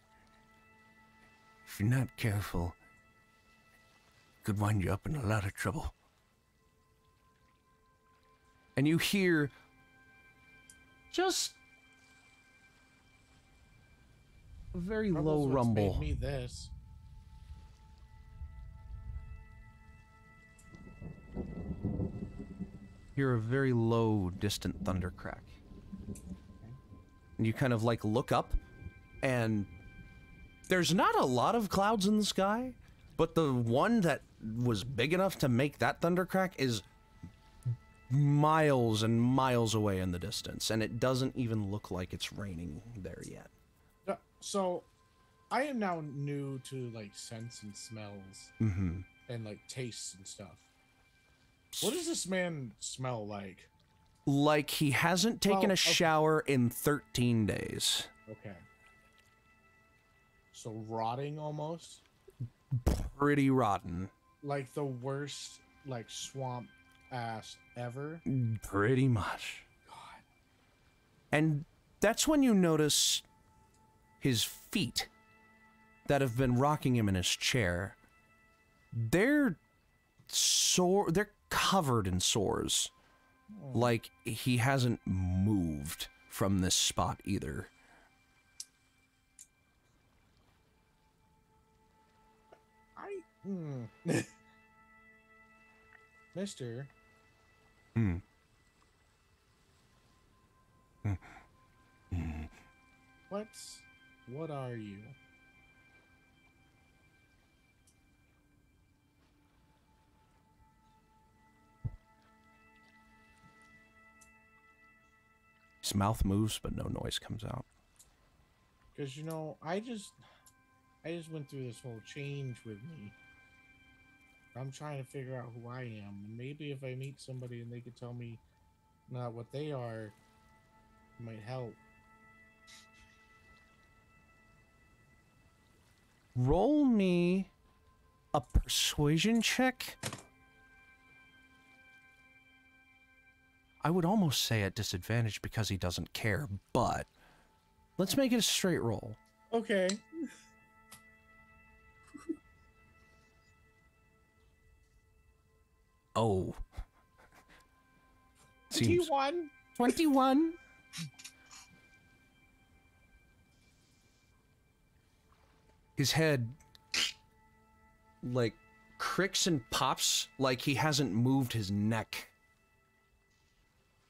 If you're not careful, could wind you up in a lot of trouble. And you hear just a very low rumble. Made me this. Hear a very low, distant thunder crack. And you kind of like look up, and there's not a lot of clouds in the sky, but the one that was big enough to make that thunder crack is miles and miles away in the distance, and it doesn't even look like it's raining there yet. So, I am now new to like scents and smells and like tastes and stuff. What does this man smell like? Like he hasn't taken a shower in 13 days. Okay. So rotting almost? Pretty rotten. Like the worst, like swamp ass ever? Pretty much. God. And that's when you notice his feet that have been rocking him in his chair. They're sore. They're covered in sores. Like he hasn't moved from this spot either. Mister. What are you? His mouth moves, but no noise comes out. Because, you know, I just went through this whole change with me. I'm trying to figure out who I am. And maybe if I meet somebody and they could tell me not what they are, it might help. Roll me a persuasion check. I would almost say at disadvantage because he doesn't care, but let's make it a straight roll. Okay. Oh. 21. 21. His head, like, cricks and pops like he hasn't moved his neck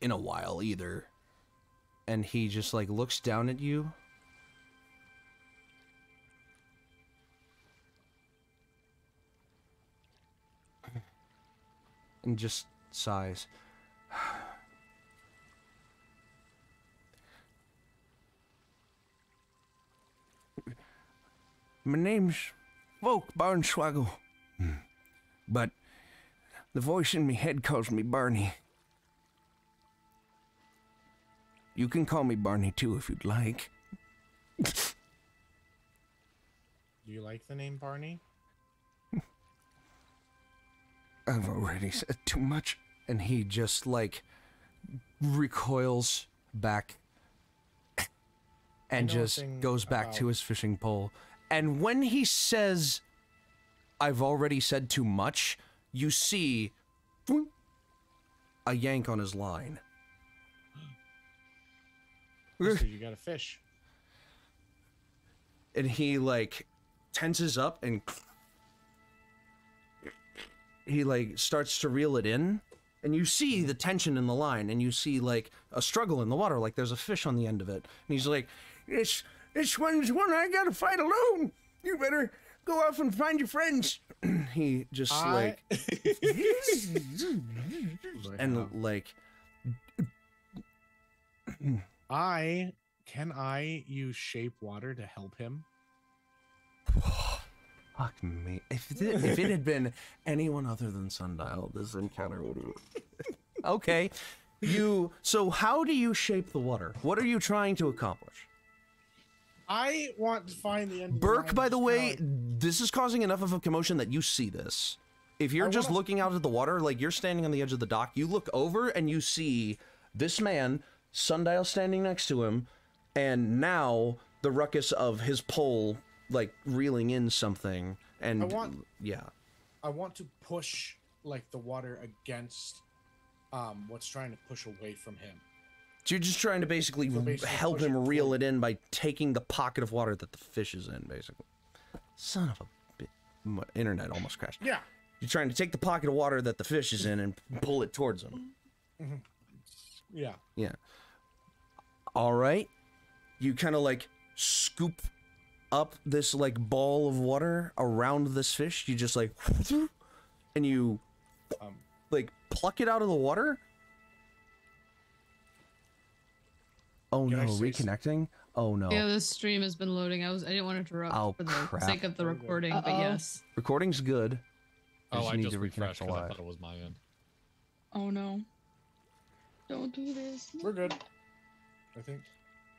in a while either. And he just, like, looks down at you. And just sighs. My name's Volk Barnswaggle, but the voice in me head calls me Barney. You can call me Barney too if you'd like. Do you like the name Barney? I've already said too much. And he just, like, recoils back and just goes back to his fishing pole. And when he says, I've already said too much, you see a yank on his line. So you got a fish. And he, like, tenses up and he, like, starts to reel it in. And you see the tension in the line, and you see, like, a struggle in the water, like there's a fish on the end of it. And he's like, This one's one I gotta fight alone. You better go off and find your friends. He just like and like Can I use shape water to help him? Fuck me. If it had been anyone other than Sundial, this encounter would have Okay. So how do you shape the water? What are you trying to accomplish? I want to find the end. Of Burk, the by the way, line. this is causing enough of a commotion that you see this. If you're just looking out at the water, like you're standing on the edge of the dock, you look over and you see this man, Sundial standing next to him, and now the ruckus of his pole, like reeling in something. And yeah. I want to push like the water against what's trying to push away from him. So you're just trying to basically help him reel it in by taking the pocket of water that the fish is in, basically. Son of a bit. My internet almost crashed. Yeah. You're trying to take the pocket of water that the fish is in and pull it towards him. Mm-hmm. Yeah. Yeah. All right. You kind of like scoop up this like ball of water around this fish. You just like, and you like pluck it out of the water. Oh no, reconnecting? Oh no. Yeah, this stream has been loading. I didn't want to interrupt for the sake of the recording, but yes. Recording's good. I just refreshed because I thought it was my end. Oh no. Don't do this. We're good. I think.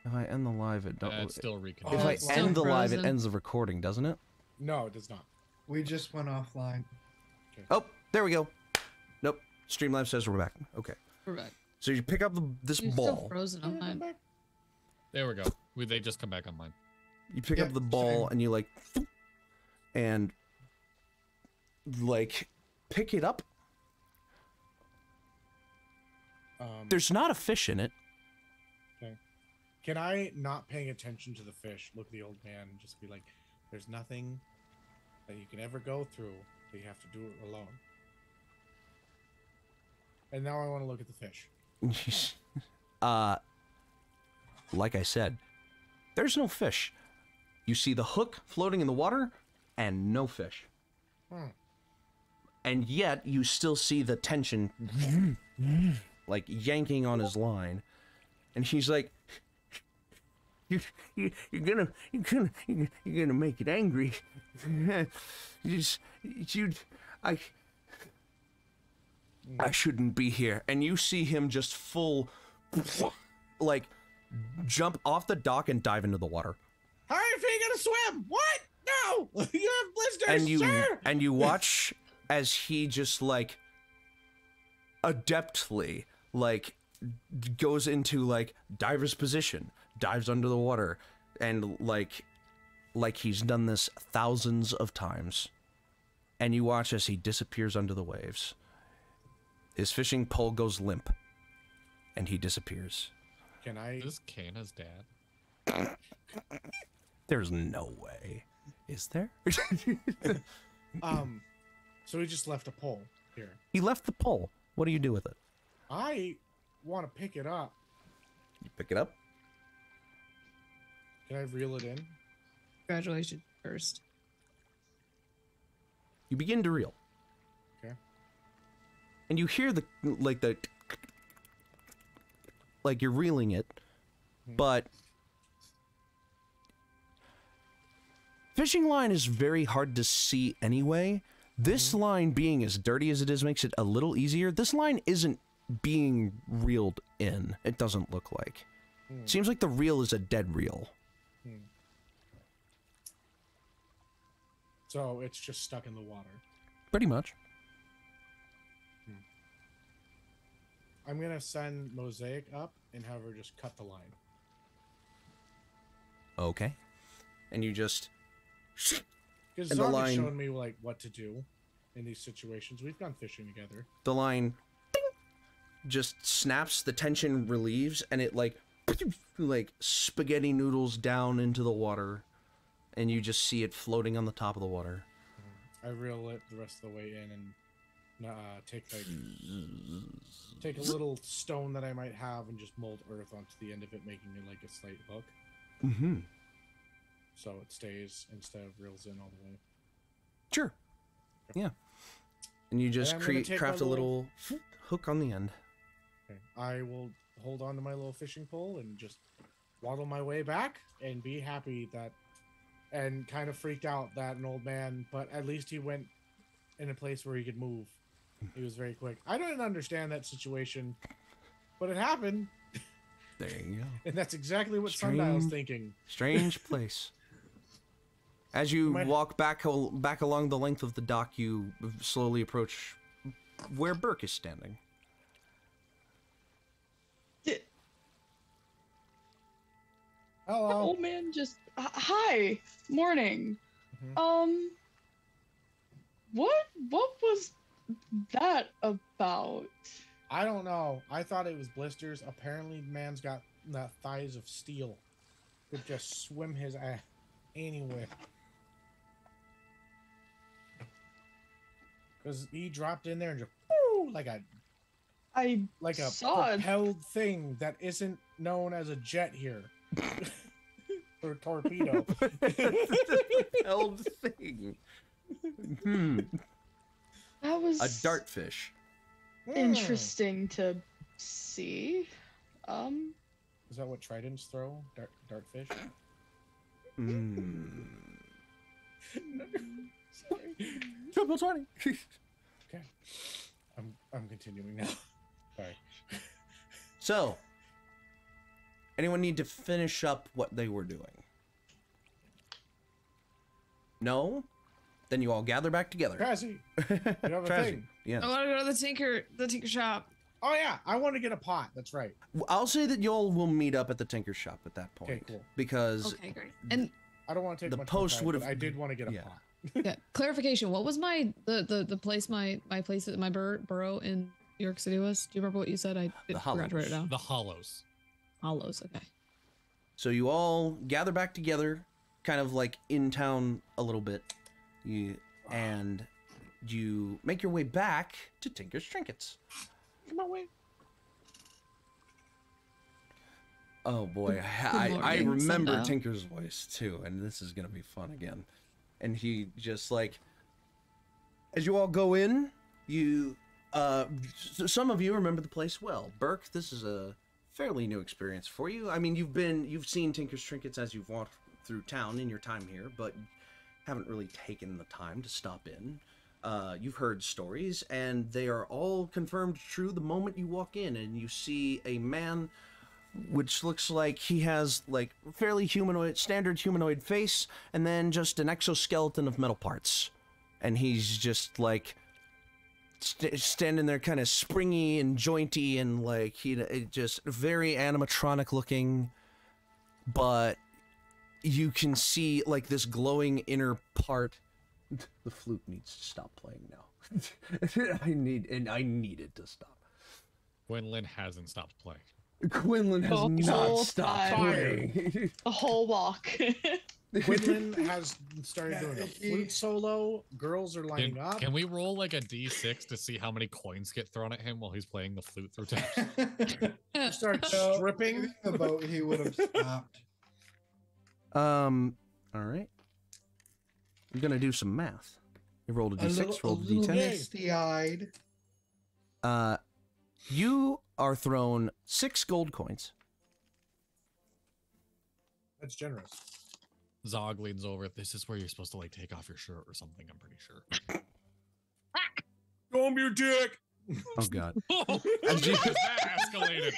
If I end the live, it don't. It's still reconnected. If I end the live, it ends the recording, doesn't it? No, it does not. We just went offline. Okay. Oh, there we go. Nope. Streamlabs says we're back. Okay. We're back. So you pick up this You're ball. still frozen on mine. There we go. They just come back online. You pick up the ball and you like, and like pick it up. There's not a fish in it. Okay. Can I, not paying attention to the fish, look at the old man and just be like, there's nothing that you can ever go through, but you have to do it alone. And now I want to look at the fish. Like I said, there's no fish. You see the hook floating in the water and no fish. And yet you still see the tension like yanking on his line. And he's like, you're gonna make it angry. I shouldn't be here. And you see him just full, like, jump off the dock and dive into the water. How are you gonna swim? What? No! You have blisters, sir! And you watch as he just, like, adeptly, like, goes into, like, diver's position, dives under the water, and, like he's done this thousands of times. And you watch as he disappears under the waves. His fishing pole goes limp, and he disappears. Can I? Is Kana's dad? There's no way. Is there? So he just left a pole here. He left the pole. What do you do with it? I want to pick it up. You pick it up? Can I reel it in? Congratulations first. You begin to reel. Okay. And you hear like you're reeling it, but fishing line is very hard to see anyway. This line being as dirty as it is makes it a little easier. This line isn't being reeled in. It doesn't look like. Seems like the reel is a dead reel. So it's just stuck in the water. Pretty much. I'm gonna send Mosaic up and have her just cut the line. Okay. And you just... Because and the Zombie line showed me like what to do in these situations. We've gone fishing together. The line ding, just snaps, the tension relieves, and it like spaghetti noodles down into the water, and you just see it floating on the top of the water. I reel it the rest of the way in and take a little stone that I might have and just mold earth onto the end of it, making it like a slight hook. Mm-hmm. So it stays instead of reels in all the way. Sure. Yeah. And you just craft a little hook on the end. Okay. I will hold on to my little fishing pole and just waddle my way back and be happy that, and kind of freaked out that an old man, but at least he went in a place where he could move He was very quick. I didn't understand that situation, but it happened. There you go. And that's exactly what Sundial's thinking. Strange place. As you walk back along the length of the dock, you slowly approach where Burk is standing. Hello. Old man just hi, morning. What was that about? I don't know. I thought it was blisters. Apparently, man's got the thighs of steel. Could just swim his ass anywhere. Because he dropped in there and just woo, like a propelled thing that isn't known as a jet here. Or torpedo. Propelled thing. That was a dartfish. Interesting to see. Is that what tridents throw? Dartfish? Sorry. Triple 20. Okay. I'm continuing now. Sorry. So, anyone need to finish up what they were doing? No? Then you all gather back together. Trazhie, you have a thing. Yes. I want to go to the tinker shop. Oh yeah, I want to get a pot. That's right. I'll say that y'all will meet up at the tinker shop at that point. Okay, cool. Because okay, great. And I don't want to take the much post time, would have. I did want to get a pot. Yeah. Clarification. What was the place my place at my burrow in New York City was? Do you remember what you said? I forgot to write it down. The Hollows. Hollows. Okay. So you all gather back together, kind of like in town a little bit, and you make your way back to Tinker's Trinkets. Come on, way. Oh boy, I remember Tinker's voice too, and this is gonna be fun again. And he just like, as you all go in, you, some of you remember the place well. Burk, this is a fairly new experience for you. I mean, you've seen Tinker's Trinkets as you've walked through town in your time here, but haven't really taken the time to stop in. You've heard stories, and they are all confirmed true the moment you walk in and you see a man which looks like he has like fairly standard humanoid face, and then just an exoskeleton of metal parts. And he's just like standing there kind of springy and jointy, and like just very animatronic looking, but you can see like this glowing inner part. The flute needs to stop playing now. I need it to stop. Quinlan hasn't stopped playing. Quinlan has not stopped playing. The whole walk. Quinlan has started doing a flute solo. Girls are lining up. Can we roll like a D6 to see how many coins get thrown at him while he's playing the flute through town? Start stripping. The boat, he would have stopped. All right. I'm gonna do some math. You rolled a D6, rolled a D10. Misty-eyed. You are thrown 6 gold coins. That's generous. Zog leans over. This is where you're supposed to like take off your shirt or something. I'm pretty sure. Comb your dick. Oh God. That escalated.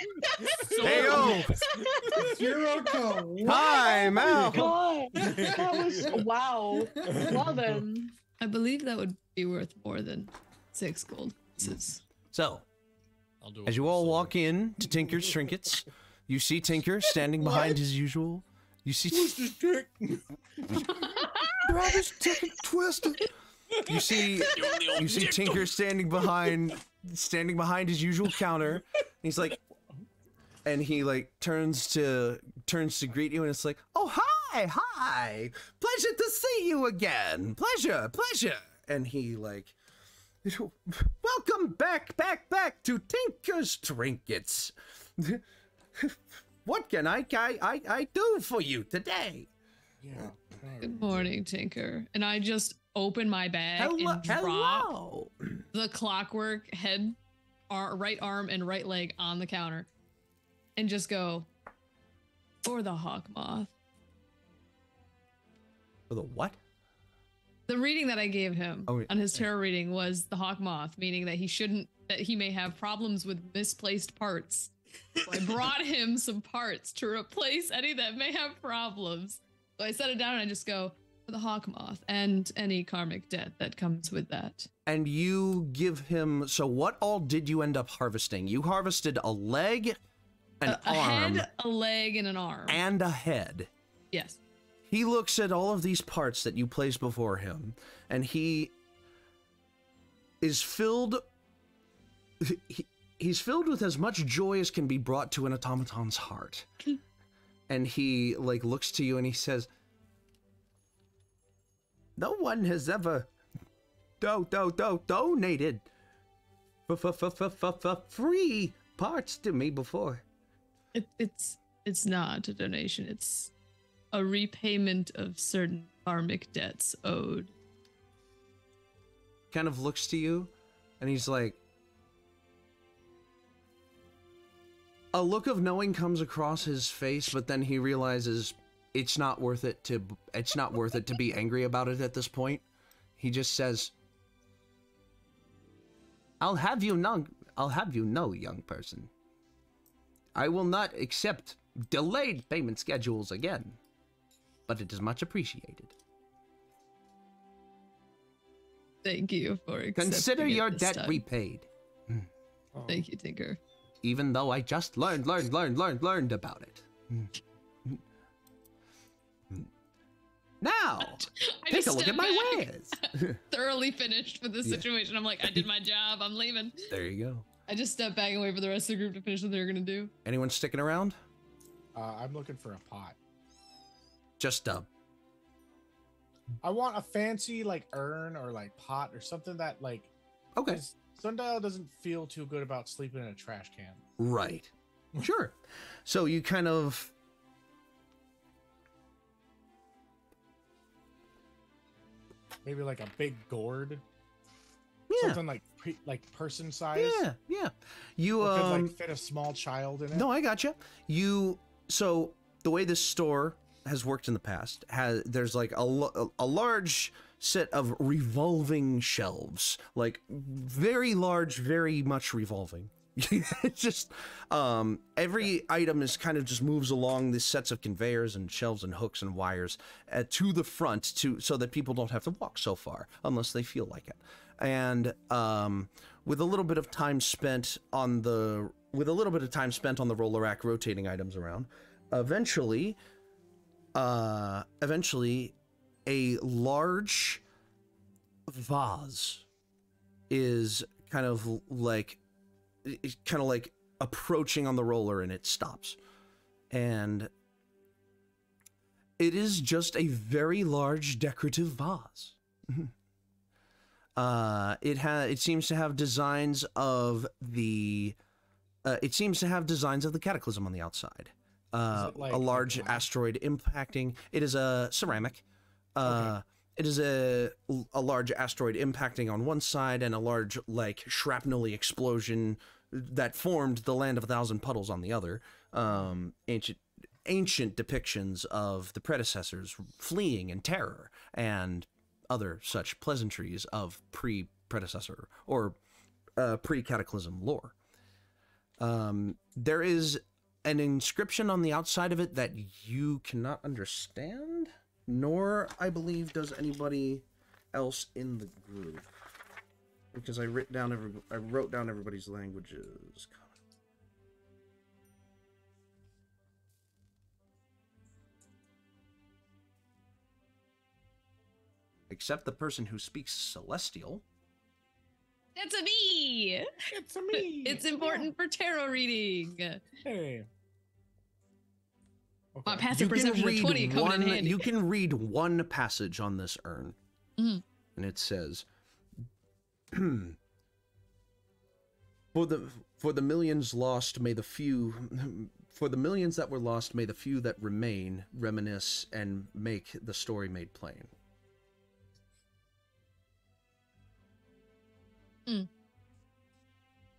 Heyo! Zero to Time out. God, that was wow. Well then, I believe that would be worth more than 6 gold pieces. So, I'll do as you all walk in to Tinker's Trinkets, you see Tinker standing behind his usual. You see. Grab his dick and twist it. You see Tinker standing behind his usual counter. And he's like, and he like turns to greet you, and it's like, oh hi, pleasure to see you again, pleasure. And he like, welcome back to Tinker's Trinkets. What can I do for you today? Yeah. Good morning, Tinker. And I just open my bag and drop Hello. the clockwork head, right arm and right leg on the counter, and just go for the hawk moth. For the what? The reading that I gave him Oh, on his tarot reading was the hawk moth, meaning that he may have problems with misplaced parts. So I brought him some parts to replace any that may have problems. So I set it down and I just go for the hawk moth and any karmic debt that comes with that. And you give him, so what all did you end up harvesting? You harvested a leg, an a arm, head, a leg, and an arm. and a head. Yes. He looks at all of these parts that you place before him, and he is filled. He's filled with as much joy as can be brought to an automaton's heart. And he looks to you and he says, "No one has ever donated free parts to me before." It's not a donation. It's a repayment of certain karmic debts owed. Kind of looks to you, and he's like, a look of knowing comes across his face, but then he realizes it's not worth it to be angry about it at this point. He just says, I'll have you know, young person, I will not accept delayed payment schedules again, but it is much appreciated. Thank you for accepting Consider your this debt time. repaid. Thank you, Tinker. Even though I just learned about it. Now, take a look at my wares. Thoroughly finished with this situation. I'm like, I did my job. I'm leaving. There you go. I just stepped back and wait for the rest of the group to finish what they're gonna do. Anyone sticking around? I'm looking for a pot. Just I want a fancy urn or pot or something that okay. 'cause Sundial doesn't feel too good about sleeping in a trash can. Right. Sure. So you kind of Maybe a big gourd. Yeah. Something person size. Yeah. You Or could fit a small child in it. No, I gotcha. So the way this store has worked in the past, there's a large set of revolving shelves, very large, very much revolving. It's just every item is kind of just moves along these sets of conveyors and shelves and hooks and wires to the front so that people don't have to walk so far unless they feel like it. And with a little bit of time spent on the roller rack rotating items around, eventually a large vase is kind of approaching on the roller, and it stops. And it is just a very large decorative vase. It seems to have designs of the cataclysm on the outside. A large asteroid impacting. It is a ceramic. Okay. It is a large asteroid impacting on one side and a large shrapnel-y explosion that formed the Land of a Thousand Puddles on the other. Ancient depictions of the predecessors fleeing in terror and other such pleasantries of pre-predecessor or pre-cataclysm lore. There is an inscription on the outside of it that you cannot understand, nor, I believe, does anybody else in the group, because I wrote down everybody's languages. Except the person who speaks Celestial. That's a me. It's a me. It's important for tarot reading. Hey. Okay. My passive perception of 20 coming in handy. You can read one passage on this urn, Mhm. and it says, For the millions lost, may the few. For the millions that were lost, may the few that remain reminisce and make the story made plain.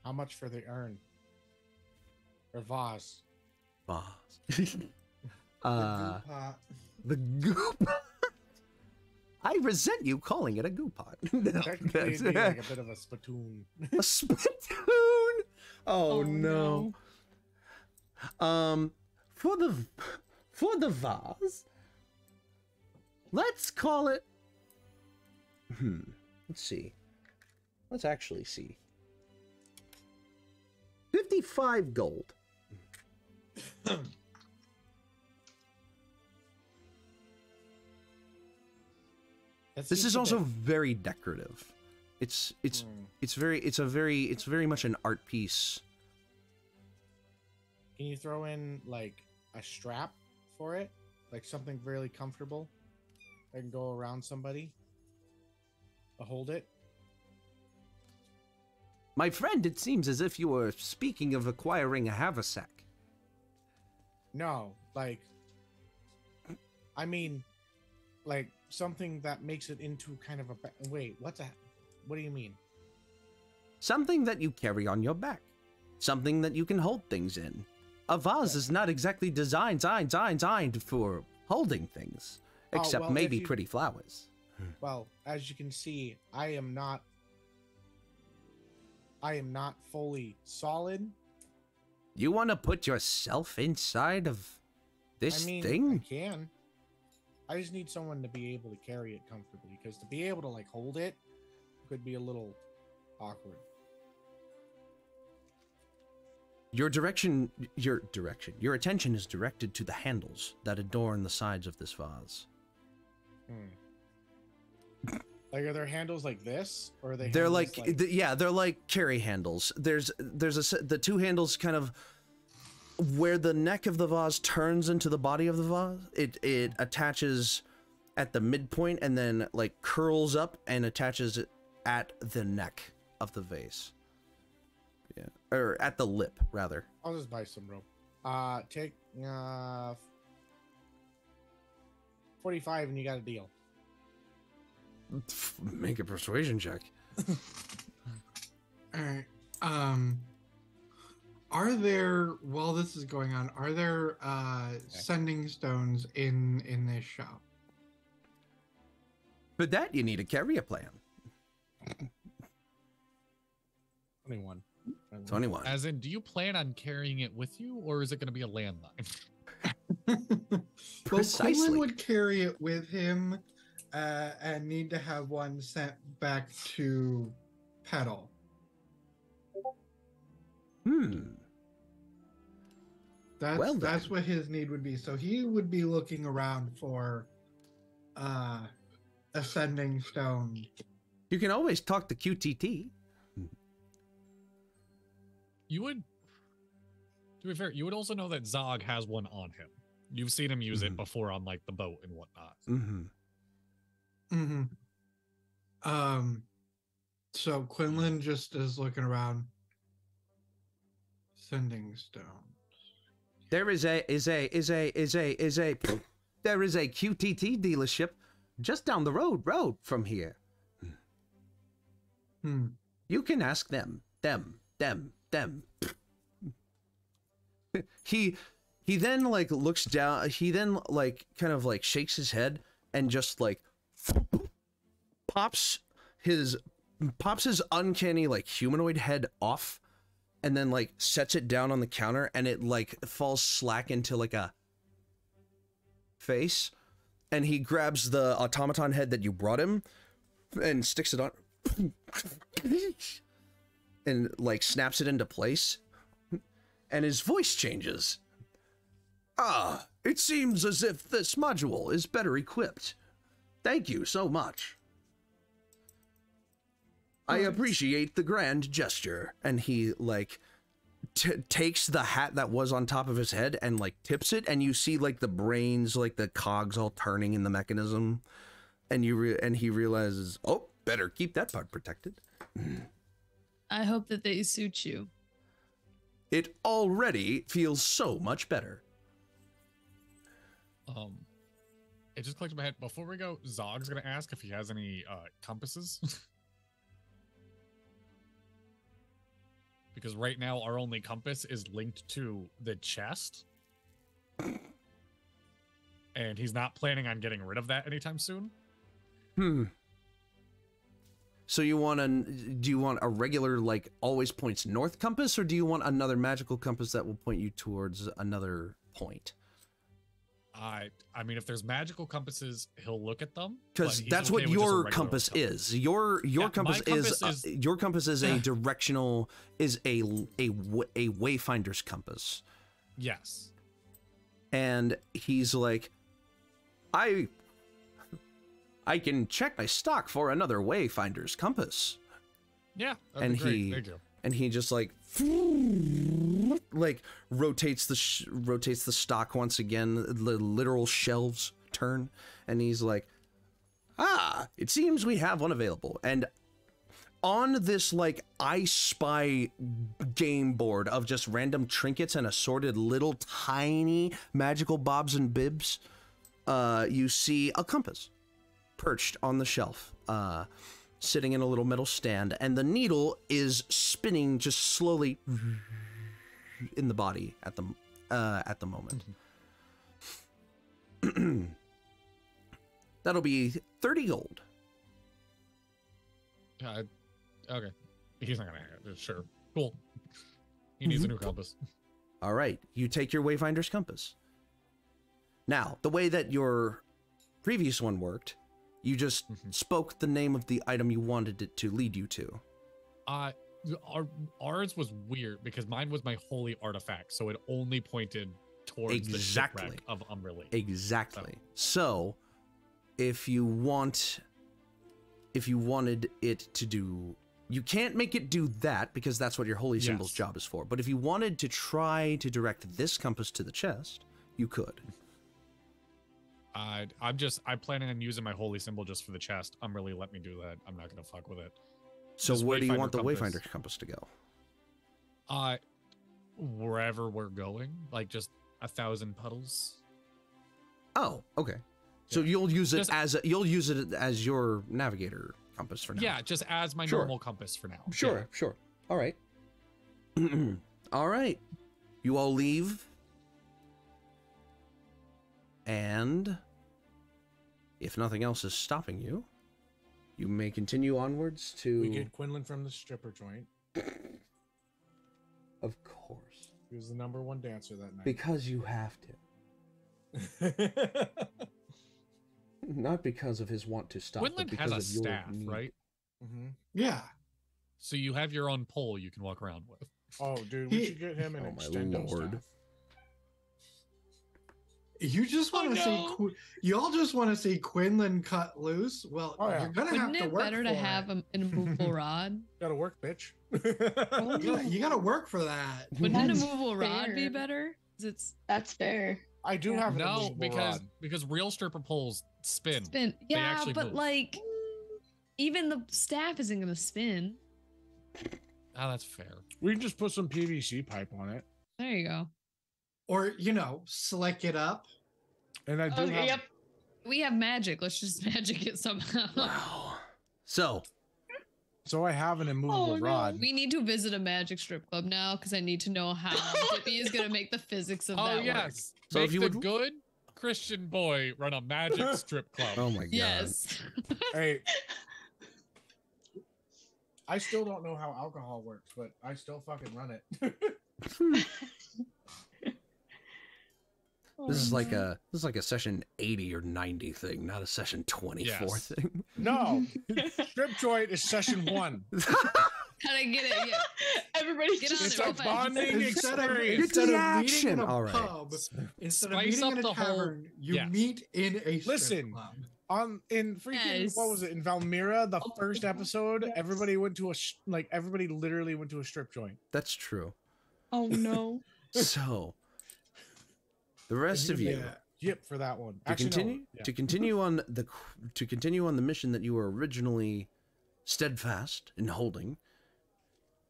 How much for the urn? Or vase? Vase. The goo pot. The goop. I resent you calling it a goo pot. Technically, it'd be like a bit of a spittoon. A spittoon? Oh, Oh, no. For the vase, let's call it. Let's see. Let's actually see. 55 gold. This is also very decorative. It's very much an art piece. Can you throw in like a strap for it, like something really comfortable that can go around somebody to hold it? My friend, it seems as if you were speaking of acquiring a haversack. No, like, I mean, like something that makes it into kind of a wait. What's that? What do you mean? Something that you carry on your back. Something that you can hold things in. A vase is not exactly designed for holding things, except well, maybe pretty flowers. Well, as you can see, I am not fully solid. You want to put yourself inside of this thing? I can. I just need someone to be able to carry it comfortably, because to be able to like hold it could be a little awkward. Your attention is directed to the handles that adorn the sides of this vase. Like, are there handles like this, or are they? They're like they're like carry handles. There's the two handles kind of where the neck of the vase turns into the body of the vase. It attaches at the midpoint and then like curls up and attaches it at the neck of the vase. Yeah, or at the lip rather. I'll just buy some rope. Take 45 and you got a deal. Make a persuasion check. All right. Are there, while this is going on, are there sending stones in this shop? For that, you need a carrier plan. 21. 21. As in, do you plan on carrying it with you, or is it going to be a landline? Well, Quinlan would carry it with him and need to have one sent back to Petal. That's what his need would be. So he would be looking around for a sending stone. You can always talk to QTT. You would, to be fair, you would also know that Zog has one on him. You've seen him use it before on like the boat and whatnot. So Quinlan just is looking around. Sending stone. There is a QTT dealership just down the road from here. You can ask them. He then like looks down. He then like kind of like shakes his head and just like pops his uncanny like humanoid head off, and then like sets it down on the counter, and it like falls slack into like a face, and he grabs the automaton head that you brought him and sticks it on and like snaps it into place, and his voice changes. Ah, it seems as if this module is better equipped. Thank you so much. I appreciate the grand gesture. And he like takes the hat that was on top of his head and like tips it, and you see like the brains, like the cogs all turning in the mechanism, and he realizes, oh, better keep that part protected. I hope that they suit you. It already feels so much better. It just clicked in my head. Before we go, Zog's gonna ask if he has any compasses. Because right now our only compass is linked to the chest. And he's not planning on getting rid of that anytime soon. So do you want a regular, like, always points north compass, or do you want another magical compass that will point you towards another point? I mean, if there's magical compasses, he'll look at them. Because that's what your compass is. Your compass is your compass is a directional, is a wayfinder's compass. Yes. And he's like, I can check my stock for another wayfinder's compass. Yeah. And he just like rotates the stock once again. The literal shelves turn, and he's like, it seems we have one available. And on this, like, I Spy game board of just random trinkets and assorted little tiny magical bobs and bibs, you see a compass perched on the shelf, sitting in a little metal stand, and the needle is spinning just slowly in the body at the moment. That'll be 30 gold. Okay. He's not gonna. Sure. Cool. He needs a new compass. All right. You take your Wayfinder's compass. Now, the way that your previous one worked, you just spoke the name of the item you wanted it to lead you to. Ours was weird because mine was my holy artifact, so it only pointed towards the shipwreck of Umberlee. Exactly. So, if you wanted it to do, you can't make it do that because that's what your holy symbol's job is for. But if you wanted to try to direct this compass to the chest, you could. I'm planning on using my holy symbol just for the chest. Umberlee let me do that. I'm not gonna fuck with it. So just where do you want the Wayfinder compass to go? Wherever we're going, like just 1,000 puddles. Oh, okay. So you'll use it as your navigator compass for now. Yeah, just as my normal compass for now. Sure. All right. All right. You all leave. And if nothing else is stopping you, you may continue onwards to... We get Quinlan from the stripper joint. Of course. He was the #1 dancer that night. Because you have to. Not because of his want to stop, Quinlan but because has a of your staff, need. right? Mm-hmm. Yeah. So you have your own pole you can walk around with. Oh, dude, we should get him an extendo staff. You just want to see, you all just want to see Quinlan cut loose. Well, you're gonna have to work. Wouldn't it better to have an immovable rod? Gotta work, bitch. You gotta work for that. Wouldn't an immovable rod be better? That's fair. I do have an because real stripper poles spin. Yeah, but move. Like even the staff isn't gonna spin. Oh, that's fair. We can just put some PVC pipe on it. There you go. Or, slick it up. And I do have... Yep. We have magic. Let's just magic it somehow. Wow. So I have an immovable rod. We need to visit a magic strip club now because I need to know how Dippy is going to make the physics of that work. So if you would good Christian boy run a magic strip club. Oh my god. Yes. Hey. I still don't know how alcohol works, but I still fucking run it. This is like a session 80 or 90 thing, not a session 24 thing. No, strip joint is session 1. How to get it? Yeah. Everybody get just on it. It's a bonding experience. Instead of action. meeting in a All right. pub, instead of Spice meeting in up a the whole- tavern, you meet in a strip club. In freaking what was it in Valmira, the first episode, everybody went to everybody literally went to a strip joint. That's true. Oh no. So the rest of you, yep, for that one. To continue on the mission that you were originally steadfast in holding,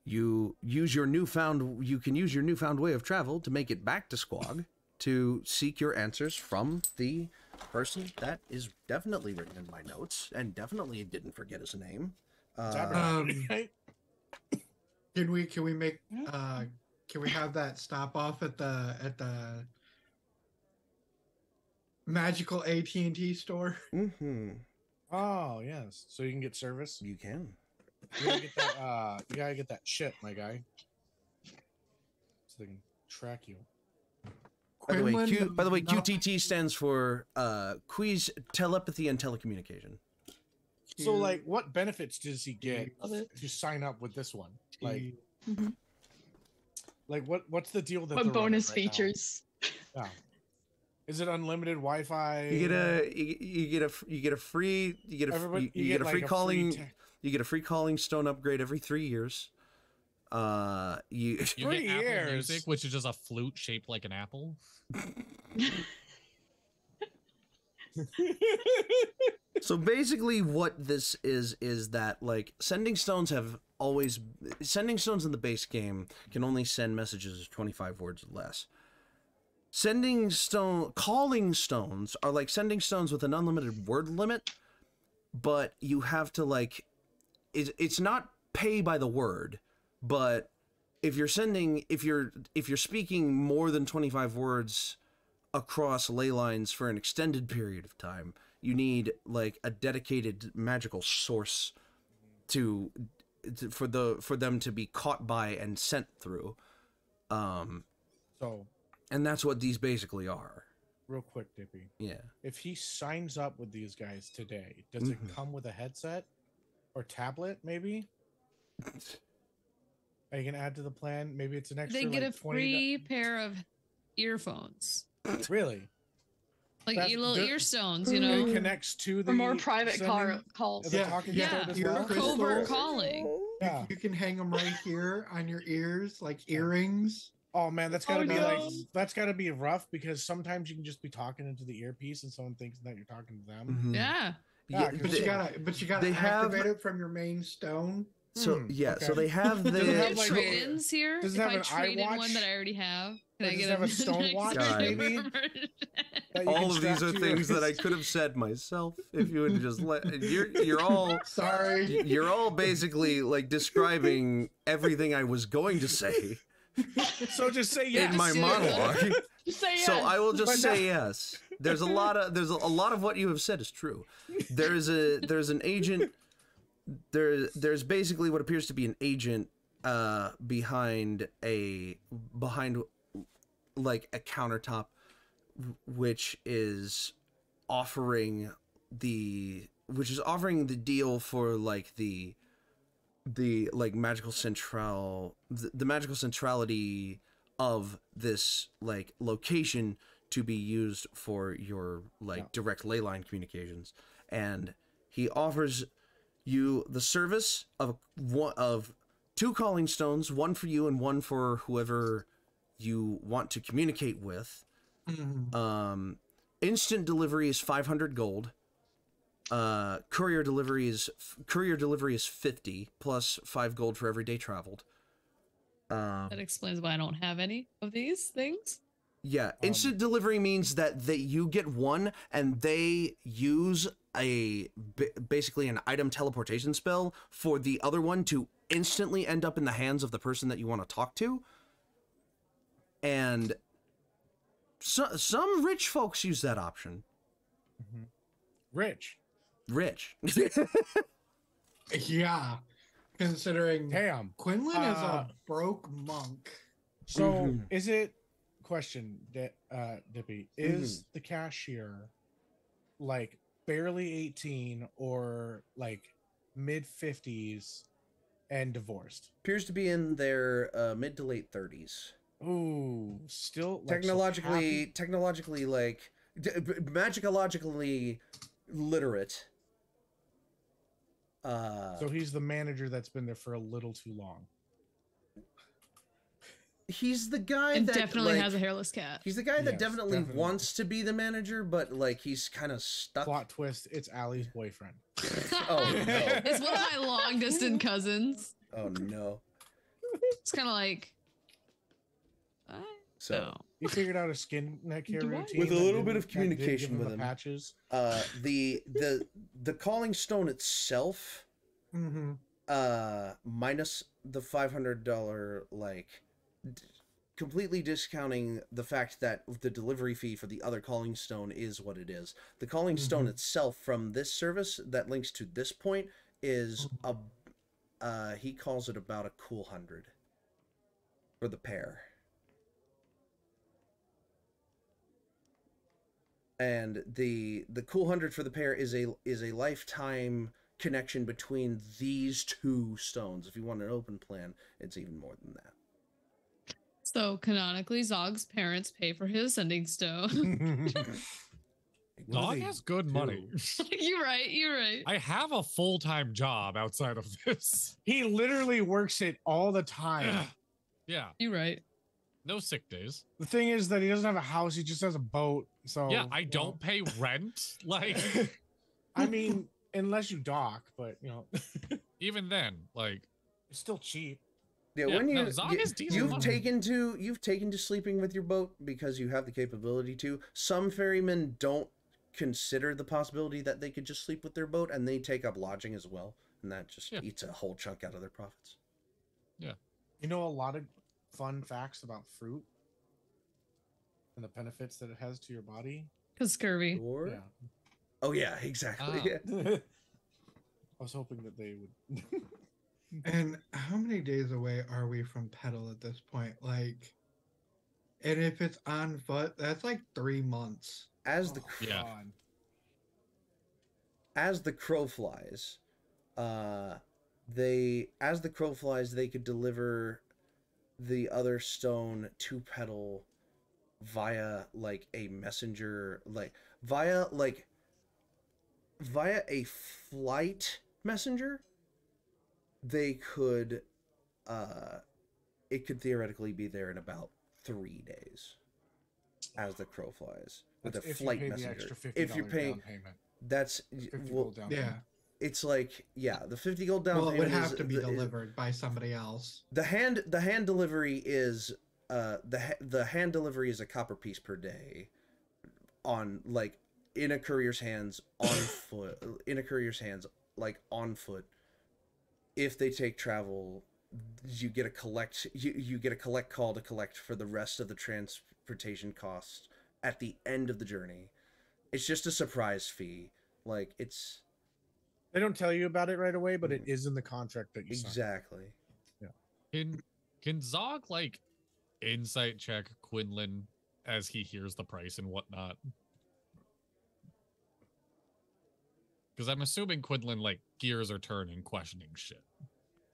you can use your newfound way of travel to make it back to Squog to seek your answers from the person that is definitely written in my notes and definitely didn't forget his name. Can we make can we have that stop off at the magical AT&T store? Mm-hmm. Oh yes, so you can get service. You can. You gotta get that. You gotta get that shit, my guy. So they can track you. By the way, Quinlan does not- QTT stands for Quiz Telepathy and Telecommunication. So, like, what benefits does he get Love it. to sign up with this one? Like, Mhm. what's the deal that What they're running bonus right now? features? Yeah. Is it unlimited Wi-Fi? You get a free Everybody- you get a like free a calling te- you get a free calling stone upgrade every 3 years. You You 3 get Apple years. Music, which is just a flute shaped like an apple. So basically what this is that like sending stones in the base game can only send messages of 25 words or less. Calling stones are like sending stones with an unlimited word limit, but you have to like it's not pay by the word, but if you're speaking more than 25 words across ley lines for an extended period of time, you need like a dedicated magical source for them to be caught by and sent through. So, And that's what these basically are. real quick, Dippy. Yeah. If he signs up with these guys today, does it come with a headset or tablet, maybe? Are you can add to the plan? Maybe it's an extra. They get like, a free pair of earphones, Really? like That's- little they're- earstones, you And know, it connects to the For more private sending- calls. the Yeah, talking yeah, stone as ear well? crystals. covert calling. Yeah. You can hang them right here on your ears, like earrings. Oh man, that's gotta Oh, be no. like that's gotta be rough because sometimes you can just be talking into the earpiece and someone thinks that you're talking to them. Mhm. Yeah, Yeah, But you gotta they have- activate it from your main stone. So Hmm, yeah, so okay. they have the Does it have, Have like, trade-ins here. does it If have I an traded iWatch? one that I already have, Or can I does it get have a stone watch, maybe? That you all can of these strap are to your things that I wrist? could have said myself if you would just let you're all Sorry. you're all basically like describing everything I was going to say So just say yes. in my yeah. monologue. Just say yes. So I will just But say yes. There's a lot of what you have said is true. There's an agent. There's basically what appears to be an agent behind like a countertop, which is offering the deal for like the like magical magical centrality of this like location to be used for your like direct ley line communications, and he offers you the service of 2 calling stones, one for you and one for whoever you want to communicate with. Instant delivery is 500 gold. Courier delivery is 50 plus 5 gold for every day traveled. That explains why I don't have any of these things. Yeah, instant delivery means that you get one and they use basically an item teleportation spell for the other one to instantly end up in the hands of the person that you want to talk to. And some rich folks use that option. Rich. Rich. Yeah. Considering Damn. Quinlan is a broke monk. So is it Dippy, is the cashier like barely 18 or like mid 50s and divorced? Appears to be in their mid to late 30s. Ooh, still like, Technologically like magicalogically literate. So he's the manager that's been there for a little too long. He's the guy And that definitely like, has a hairless cat. He's the guy that Yes, definitely definitely. wants to be the manager, but like he's kind of stuck. Plot twist, it's Allie's boyfriend. Oh no! It's one of my long distance cousins. Oh no! It's kind of like. So No. You figured out a skin care Do I? routine With a that little bit didn't- of that didn't communication give with the him. patches. the calling stone itself, minus the $500 like completely discounting the fact that the delivery fee for the other calling stone is what it is. The calling stone itself from this service that links to this point is he calls it about a cool 100 for the pair. And the cool 100 for the pair is a lifetime connection between these two stones. If you want an open plan, it's even more than that. So canonically, Zog's parents pay for his sending stone. Zog has good money. You're right. You're right. I have a full-time job outside of this. He literally works it all the time. Yeah. You're right. No sick days. The thing is that he doesn't have a house. He just has a boat. So yeah, I don't pay rent. Like, I mean, unless you dock, but you know, even then, like, it's still cheap. Yeah, Yeah, when no, Zog is decent you've money. taken to sleeping with your boat because you have the capability to. Some ferrymen don't consider the possibility that they could just sleep with their boat, and they take up lodging as well, and that just eats a whole chunk out of their profits. Yeah. You know a lot of fun facts about fruit and the benefits that it has to your body. Because scurvy. Or Yeah. oh yeah, exactly. Ah. Yeah. I was hoping that they would. And how many days away are we from Petal at this point? Like, and if it's on foot, that's like 3 months. As the Yeah. God. as the crow flies, they could deliver the other stone to Petal via like a messenger, via a flight messenger. They could it could theoretically be there in about 3 days as the crow flies with That's a if flight you pay the messenger. extra $50 If you're paying, down payment. that's 50 well, gold down Yeah. payment. it's like the 50 gold down Well, it would payment have is to be the- delivered by somebody else. The hand delivery is the hand delivery is a copper piece per day on like in a courier's hands on foot, like on foot. If they take travel, you get a collect call to collect for the rest of the transportation costs at the end of the journey. It's just a surprise fee. Like it's They don't tell you about it right away, but it is in the contract that you sign. exactly. Can Zog like insight check Quinlan as he hears the price and whatnot? Because I'm assuming Quinlan like gears are turning, questioning shit.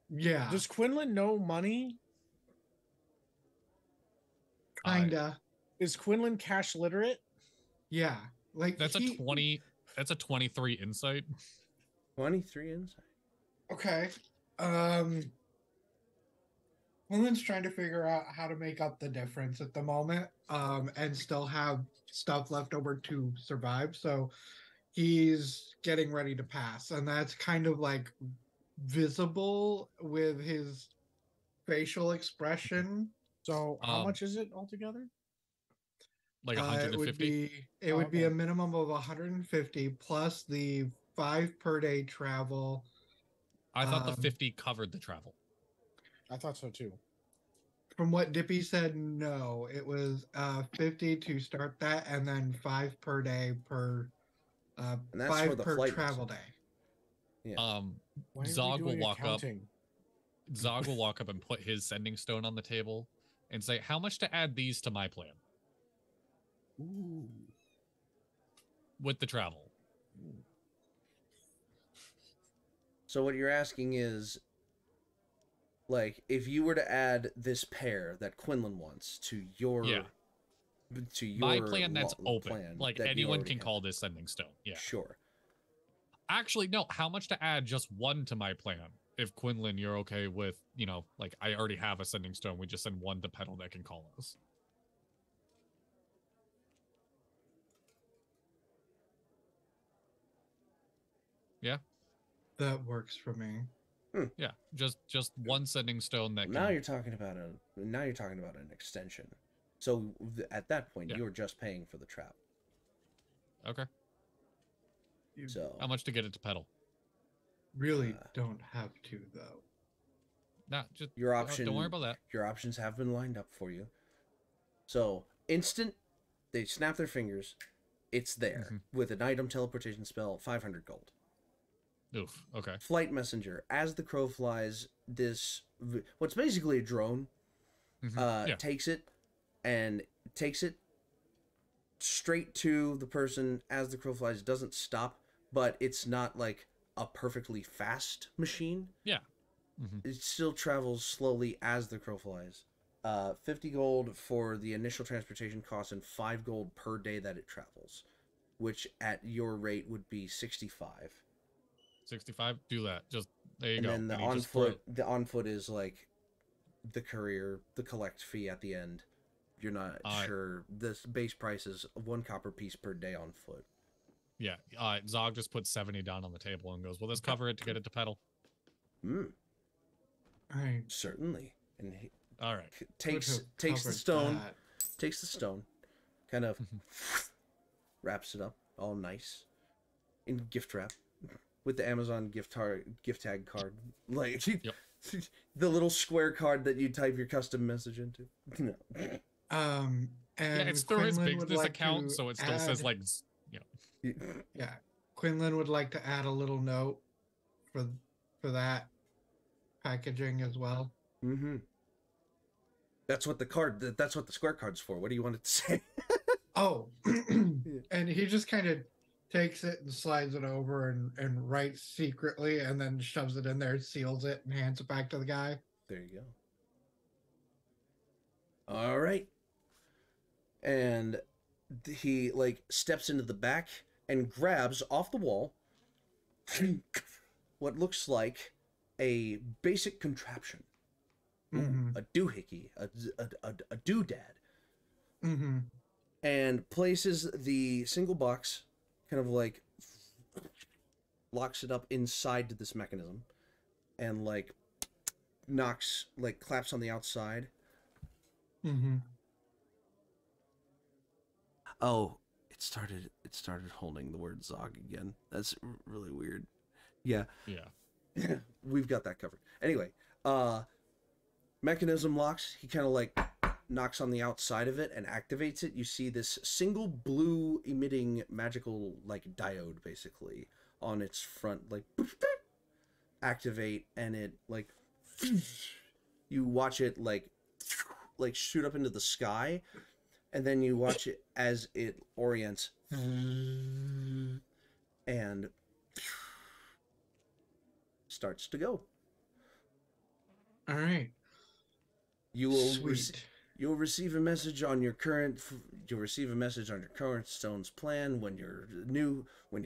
Yeah, Does Quinlan know money? kinda. Is Quinlan cash literate? Yeah, like That's a 20. That's a 23 insight. 23 insight. Okay. Quinlan's trying to figure out how to make up the difference at the moment, and still have stuff left over to survive. So he's getting ready to pass, and that's kind of like visible with his facial expression. So how Um, much is it altogether? Like It 150. would be a Okay. minimum of 150 plus the 5 per day travel. I thought the um, 50 covered the travel. I thought so too. From what Dippy said, no, it was 50 to start that, and then 5 per day per And that's 5 for the per flight travel messenger. day. Why are we Zog will doing walk accounting? Zog will walk up and put his sending stone on the table and say, "How much to add these to my plan Ooh. with the travel?" So what you're asking is, like, if you were to add this pair that Quinlan wants to your Yeah. My plan that's open. Like that you anyone already can have. call this sending stone. Yeah. Sure. Actually, no. How much to add just one to my plan? If Quinlan, you're okay with, like I already have a sending stone. We just send one to Petal that can call us. Yeah. That works for me. Yeah. Just one sending stone that Now can. you're talking about an extension. So at that point, Yeah. you're just paying for the travel. Okay. So How much to get it to Petal? Really don't have to, though. Nah, just your option. Don't worry about that. Your options have been lined up for you. So instant, they snap their fingers, it's there with an item teleportation spell, 500 gold. Oof. Okay. Flight messenger, as the crow flies, this what's basically a drone, takes it straight to the person as the crow flies. Doesn't stop, but it's not like a perfectly fast machine. Yeah. It still travels slowly as the crow flies. 50 gold for the initial transportation cost and 5 gold per day that it travels, which at your rate would be 65. 65. Do that. Just there you and go. And then the on foot is like the courier, the collect fee at the end. You're not sure. The base price is 1 copper piece per day on foot. Yeah. Zog just puts 70 down on the table and goes, "Will this cover it to get it to pedal?" All right. Certainly. And he all right. takes the stone, kind of wraps it up all nice in gift wrap with the Amazon gift tag card, like the little square card that you type your custom message into. And it's through his business account, so it still says like, yeah. Quinlan would like to add a little note for that packaging as well. That's what the square card's for. What do you want it to say? Oh, and he just kind of takes it and slides it over and writes secretly, and then shoves it in there, seals it, and hands it back to the guy. There you go. All right. And he like steps into the back and grabs off the wall what looks like a basic contraption. A doohickey, a doodad. And places the single box, kind of like locks it up inside this mechanism, and like claps on the outside. Oh, it started holding the word Zog again. That's really weird. Yeah. We've got that covered. Anyway, mechanism locks. He kind of like knocks on the outside of it and activates it. You see this single blue emitting magical like diode basically on its front, like activate, and it like you watch it like shoot up into the sky, and then you watch it as it orients and starts to go. All right. You'll receive a message on your current stone's plan when your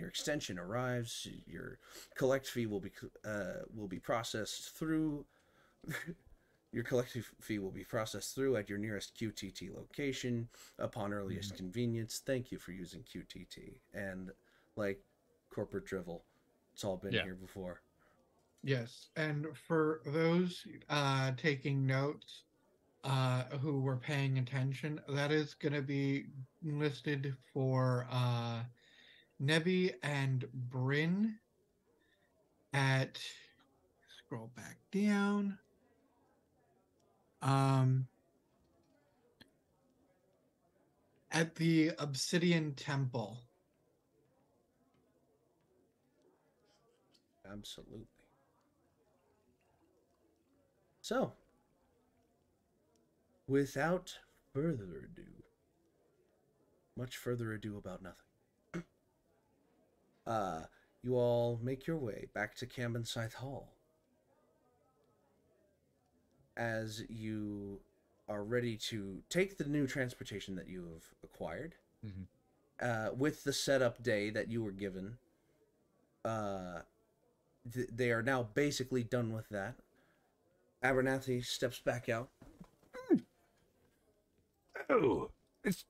extension arrives. Your collect fee will be processed through. Your collective fee will be processed through at your nearest QTT location upon earliest convenience. Thank you for using QTT and like corporate drivel. It's all been here before. Yes, and for those taking notes, who were paying attention, that is going to be listed for Nebby and Bryn at, scroll back down, at the Obsidian Temple. Absolutely. So, without further ado, much further ado about nothing, you all make your way back to Camden Scythe Hall. As you are ready to take the new transportation that you have acquired, with the setup day that you were given, they are now basically done with that. Abernathy steps back out. Oh, it's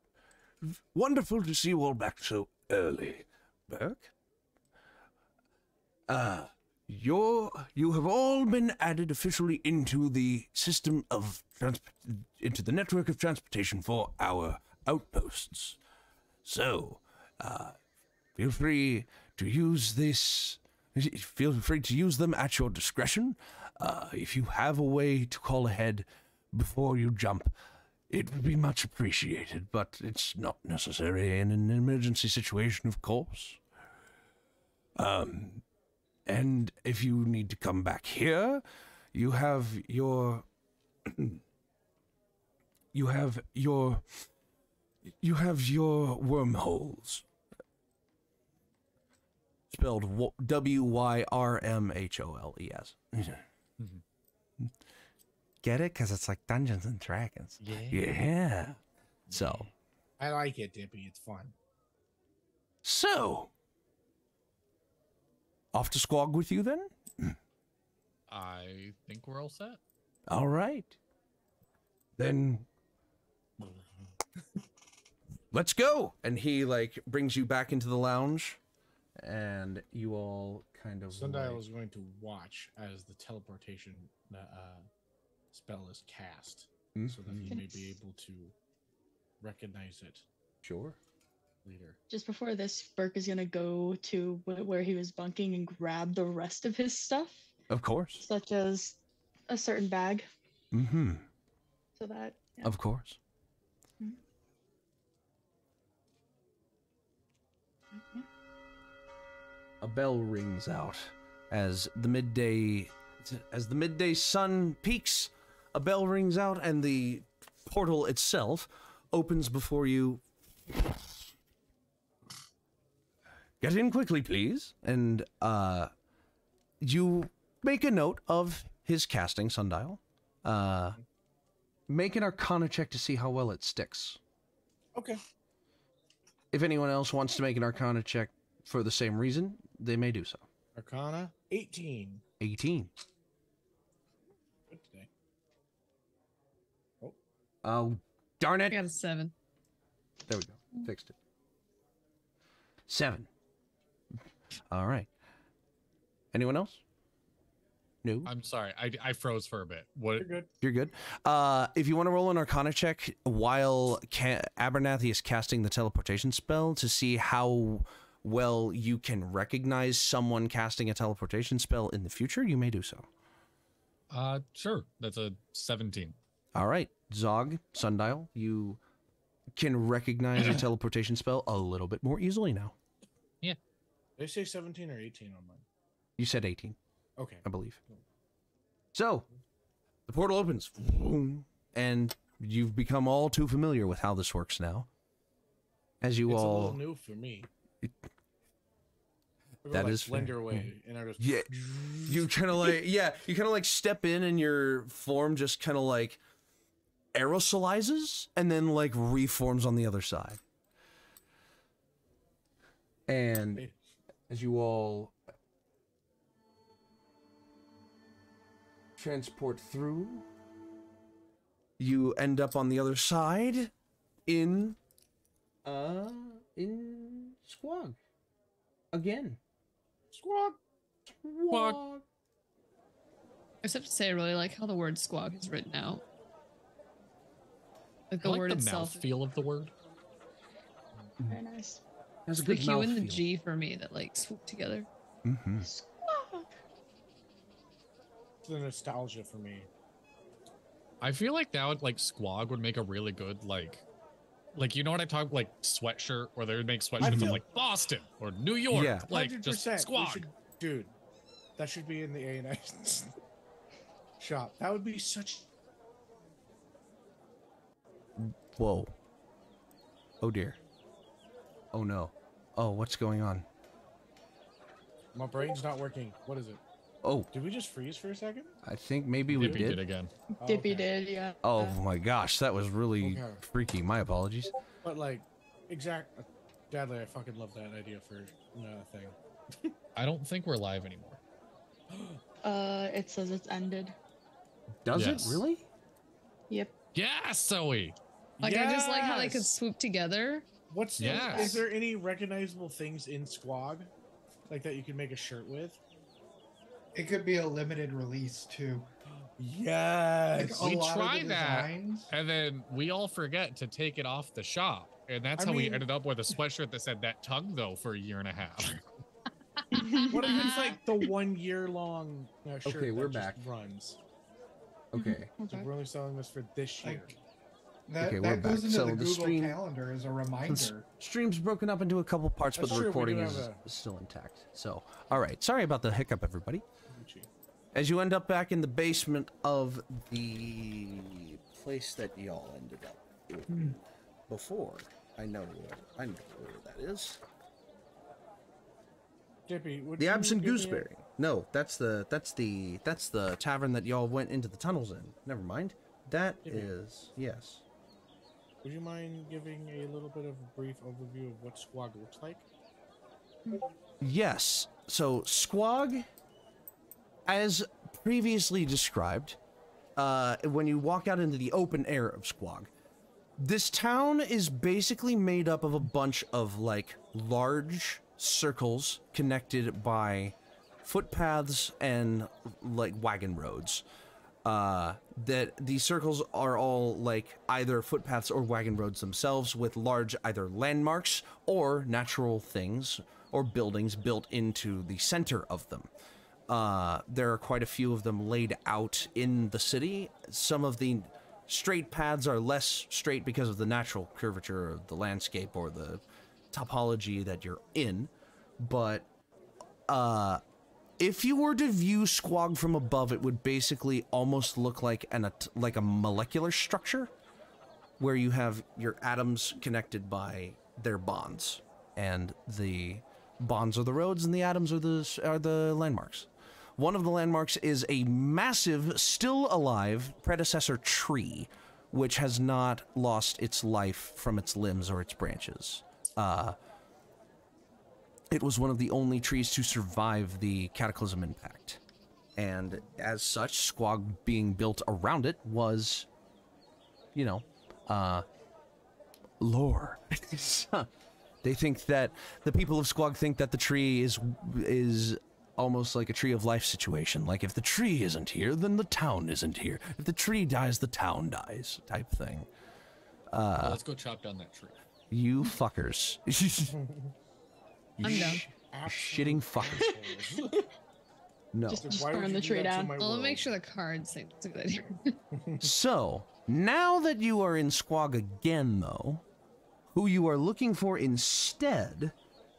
wonderful to see you all back so early, Burk. You have all been added officially into the system of into the network of transportation for our outposts. So, feel free to use this. Feel free to use them at your discretion. If you have a way to call ahead before you jump, It would be much appreciated, but it's not necessary in an emergency situation, of course. And if you need to come back here, you have your wormholes. Spelled Wyrmholes. Get it? Because it's like Dungeons and Dragons. Yeah. So. I like it, Dippy. It's fun. So. Off to Squog with you then? I think we're all set. All right. Then. Let's go. And he like brings you back into the lounge. And you all kind of. Sundial is going to watch as the teleportation spell is cast, so that he may be able to recognize it. Sure. Later. Just before this, Burk is gonna go to where he was bunking and grab the rest of his stuff. Of course. Such as a certain bag. Mm-hmm. So that. Yeah. Of course. A bell rings out as the midday sun peaks. A bell rings out and the portal itself opens before you. Get in quickly, please. And you make a note of his casting, Sundial. Make an Arcana check to see how well it sticks. Okay. If anyone else wants to make an Arcana check for the same reason, they may do so. Arcana 18. 18. Good today. Oh, darn I it. got a 7. There we go. Fixed it. 7. All right. Anyone else? No. I'm sorry, I froze for a bit. What? You're good. You're good. If you want to roll an Arcana check while Abernathy is casting the teleportation spell to see how well you can recognize someone casting a teleportation spell in the future, you may do so. Sure. That's a 17. All right. Zog, Sundial, you can recognize a teleportation spell a little bit more easily now. Yeah. Did I say 17 or 18 on mine? You said 18. Okay. I believe. So, the portal opens, and you've become all too familiar with how this works now. As you It's all, a little new for me. That is fair. blender away, and I just yeah, you kind of like, you kind of like step in, and your form just kind of like aerosolizes, and then like reforms on the other side. And as you all transport through, you end up on the other side in Squog again. Squawk. Squawk. I just have to say, I really like how the word squog is written out. Like I the like word the itself. mouthfeel of the word. Very nice. Has a The good Q and the mouthfeel. G for me that like swoop together. Mm-hmm. Squawk. It's the nostalgia for me. I feel like that would like Squog would make a really good like you know what I talk like sweatshirt where they would make sweatshirts from like Boston or New York. Yeah. Like just 100%. Squog. Dude, that should be in the A&I shop. That would be such. Whoa. Oh dear. Oh no. Oh, what's going on? My brain's not working. What is it? Oh, Did we just freeze for a second? I think maybe we Dippy did. did again. Oh, Dippy okay. did, yeah. Oh my gosh, that was really Okay. freaky. My apologies. But like, Dadley, I fucking love that idea for a thing. I don't think we're live anymore. It says it's ended. Does Yes. it really? Yep. Yes, Zoe. Like I just like how they could Yes! swoop together. What's Yes. Is there any recognizable things in Squog, like that you could make a shirt with? It could be a limited release too. Yes. Like, We a lot of try the that. designs- And then we all forget to take it off the shop. And that's I how we mean- ended up with a sweatshirt that said that tongue though for a year and a half. What if it's like the 1 year long shirt Okay, we're that just back. runs? Okay. So we're only selling this for this year. Like, That, Okay, we're that goes back. into So the the Google stream- Calendar as a reminder. Stream's broken up into a couple parts, but That's the true, we recording do is have still intact. So, all right. Sorry about the hiccup, everybody. Gucci. As you end up back in the basement of the place that y'all ended up in before, I know where that is. Dippy, would The you Absent give me a- Gooseberry. No, that's the tavern that y'all went into the tunnels in. Never mind. That is yes. Would you mind giving a little bit of a brief overview of what Squog looks like? Yes. So Squog, as previously described, when you walk out into the open air of Squog, this town is basically made up of a bunch of like large circles connected by footpaths and like wagon roads. That these circles are all like either footpaths or wagon roads themselves, with large either landmarks or natural things or buildings built into the center of them. There are quite a few of them laid out in the city. Some of the straight paths are less straight because of the natural curvature of the landscape or the topology that you're in, but if you were to view Squog from above, it would basically almost look like a molecular structure, where you have your atoms connected by their bonds, and the bonds are the roads, and the atoms are the landmarks. One of the landmarks is a massive, still alive predecessor tree, which has not lost its life from its limbs or its branches. It was one of the only trees to survive the Cataclysm impact. And as such, Squog being built around it was, lore. They think that, the people of Squog think that the tree is almost like a tree of life situation. Like, if the tree isn't here, then the town isn't here. If the tree dies, the town dies, type thing. Well, let's go chop down that tree. You fuckers. I'm done. Shitting fuckers. No. Just Why would burn you the do tree that to down. my Well, world? make sure the cards say it's a good idea. So, now that you are in Squog again, though, who you are looking for instead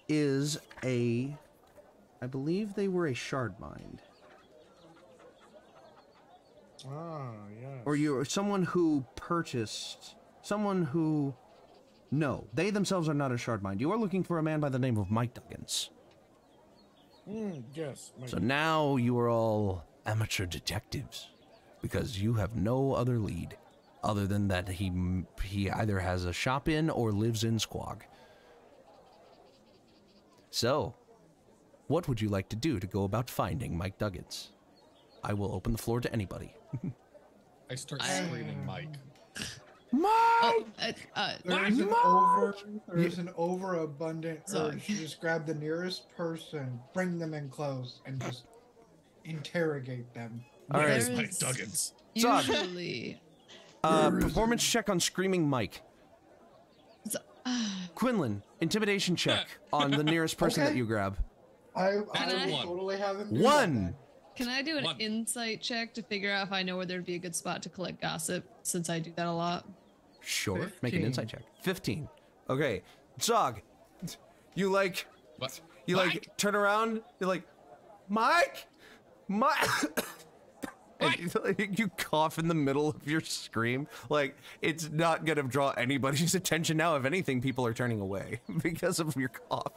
is I believe they were a shard mind. Ah, yes. Or you're someone who purchased, no, they themselves are not a shard mind. You are looking for a man by the name of Mike Duggins. Yes. So now you are all amateur detectives, because you have no other lead other than that he either has a shop in or lives in Squog. So, what would you like to do to go about finding Mike Duggins? I will open the floor to anybody. I start screaming, Mike. Mike! There's an overabundant Sorry. urge to just grab the nearest person, bring them in close, and just interrogate them. All right. Where's There Mike is- Duggins? Usually, Performance check on Screaming Mike. So- Quinlan, intimidation check on the nearest person Okay. that you grab. I Can I- will totally have them do One. that. can I do an One. insight check to figure out if I know where there'd be a good spot to collect gossip, since I do that a lot? Sure. Make an 15. insight check. 15. Okay. Zog, you like What? You Mike? like turn around. You're like, Mike, Mike. And you cough in the middle of your scream. Like, it's not gonna draw anybody's attention now. If anything, people are turning away because of your cough.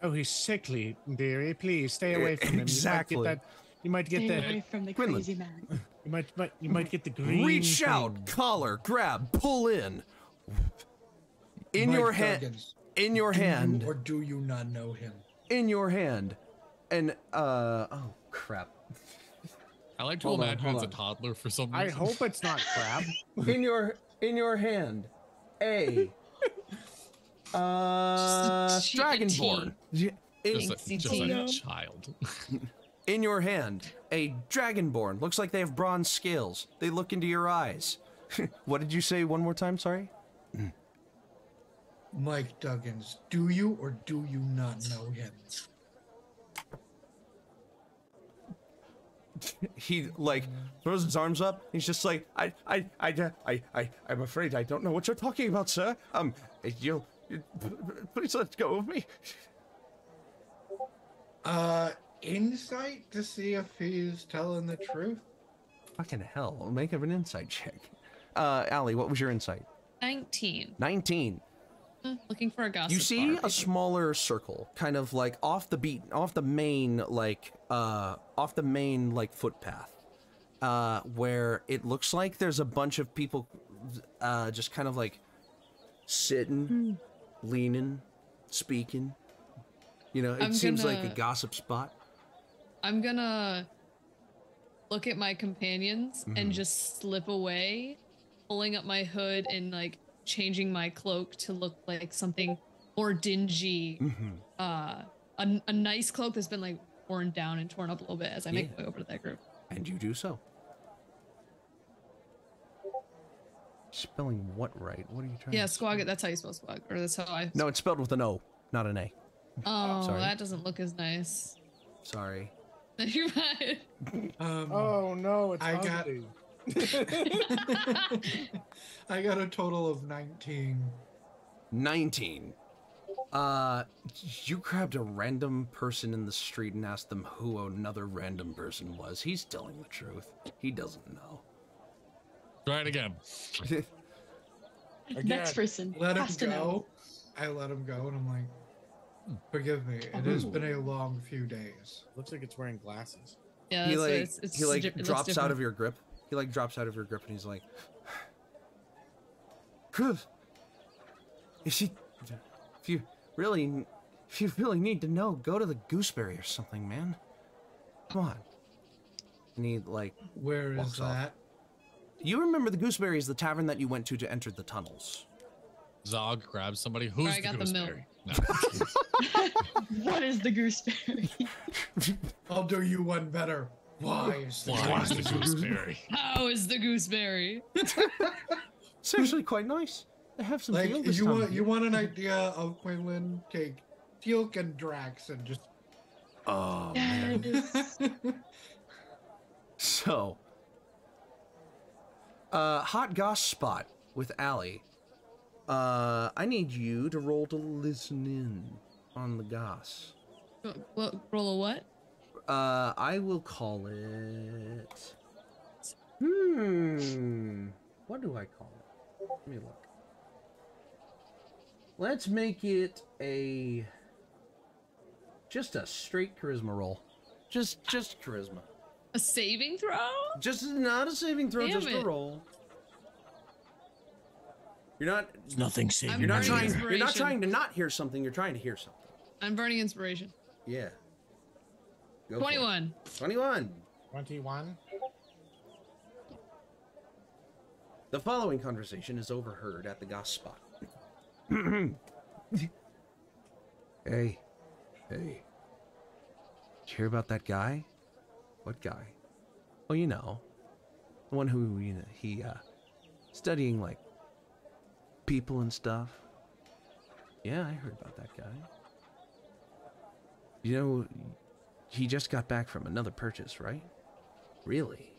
Oh, he's sickly, dearie. Please stay away from him. Exactly. You might get Stay that. away from the Quinlan. crazy man. You might get the green. Reach thing. out, collar, grab, pull in. In Mike your hand. Duggins, In your do you hand. or do you not know him? In your hand. And oh crap. I like to Hold on, imagine hold it's a on. toddler for some I reason. hope it's not crab. In your hand. A Just a Dragonborn. Just a No. child. In your hand, a Dragonborn. Looks like they have bronze scales. They look into your eyes. What did you say one more time? Sorry? Mike Duggins, do you or do you not know him? He like throws his arms up. He's just like, I'm afraid I don't know what you're talking about, sir. Please let go of me. Insight to see if he's telling the truth. Fucking hell, make an insight check. Allie, what was your insight? 19. 19. Looking for a gossip You see bar, a smaller circle, kind of like off the main footpath, where it looks like there's a bunch of people, just kind of like sitting, leaning, speaking. You know, it seems like a gossip spot. I'm gonna look at my companions and just slip away, pulling up my hood and like changing my cloak to look like something more dingy. A nice cloak that's been like worn down and torn up a little bit as I make my way over to that group. And you do so. Spelling what right? What are you trying to Squog, that's how you spell Squog. Or that's how I... No, it's spelled with an O, not an A. Oh, sorry. that doesn't look as nice. Sorry. You're fine. Oh no, it's ugly. I got a total of 19. 19. You grabbed a random person in the street and asked them who another random person was. He's telling the truth. He doesn't know. Try it again. Next person. Let him has to go. know. I let him go, and I'm like, forgive me. It has been a long few days. Looks like it's wearing glasses. Yeah, He so like it's he like it looks drops out different. of your grip. He like drops out of your grip and he's like, if you really need to know, go to the Gooseberry or something, man. Come on. And he like Where is walks off. that? You remember the Gooseberry is the tavern that you went to enter the tunnels. Zog grabs somebody. Who's I got the milk. gooseberry? No. What is the gooseberry? I'll do you one better. Why is the Why is the gooseberry? How is the gooseberry? It's actually quite nice. They have some Like veal this you time want of you year. want an idea of Quinlan? Take Teal'c and Drax and just Oh man. Yes. So, hot goss spot with Allie. I need you to roll to listen in on the goss. What, roll a what? I will call it. What do I call it? Let me look. Let's make it just a straight charisma roll. Just charisma. A saving throw? Just not a saving throw, Damn just it. a roll. You're not. There's nothing saving. You're not burning trying. You're not inspiration. trying to not hear something. You're trying to hear something. I'm burning inspiration. Yeah. Go for it. 21. 21. 21. The following conversation is overheard at the goss spot. Hey. Did you hear about that guy? What guy? Well, you know. The one who, he, studying, like, people and stuff. Yeah, I heard about that guy. You know, he just got back from another purchase, right? Really?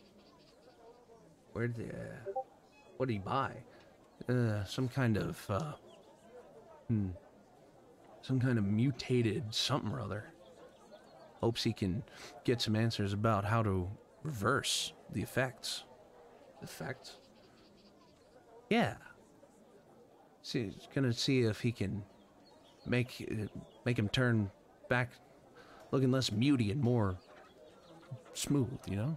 What did he buy? Some kind of, some kind of mutated something or other. Hopes he can get some answers about how to reverse the effects. Effects? Yeah. See, he's gonna see if he can make him turn back, looking less muty and more smooth, you know?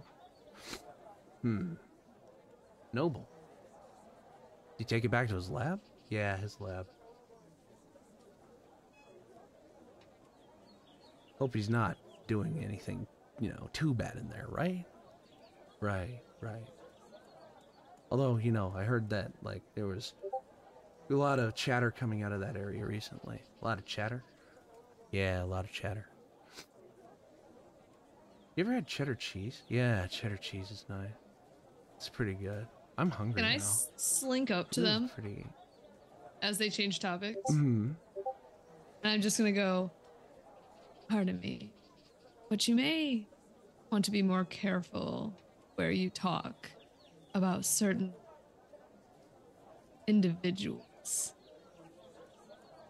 Noble. Did he take it back to his lab? Yeah, his lab. Hope he's not doing anything, too bad in there, right? Right. Although, I heard that, like, there was a lot of chatter coming out of that area recently. A lot of chatter? Yeah, a lot of chatter. You ever had cheddar cheese? Yeah, cheddar cheese is nice. It's pretty good. I'm hungry Can I now. slink up to Ooh, them Pretty. as they change topics? Mm-hmm. And I'm just gonna go, pardon me, but you may want to be more careful where you talk about certain individuals.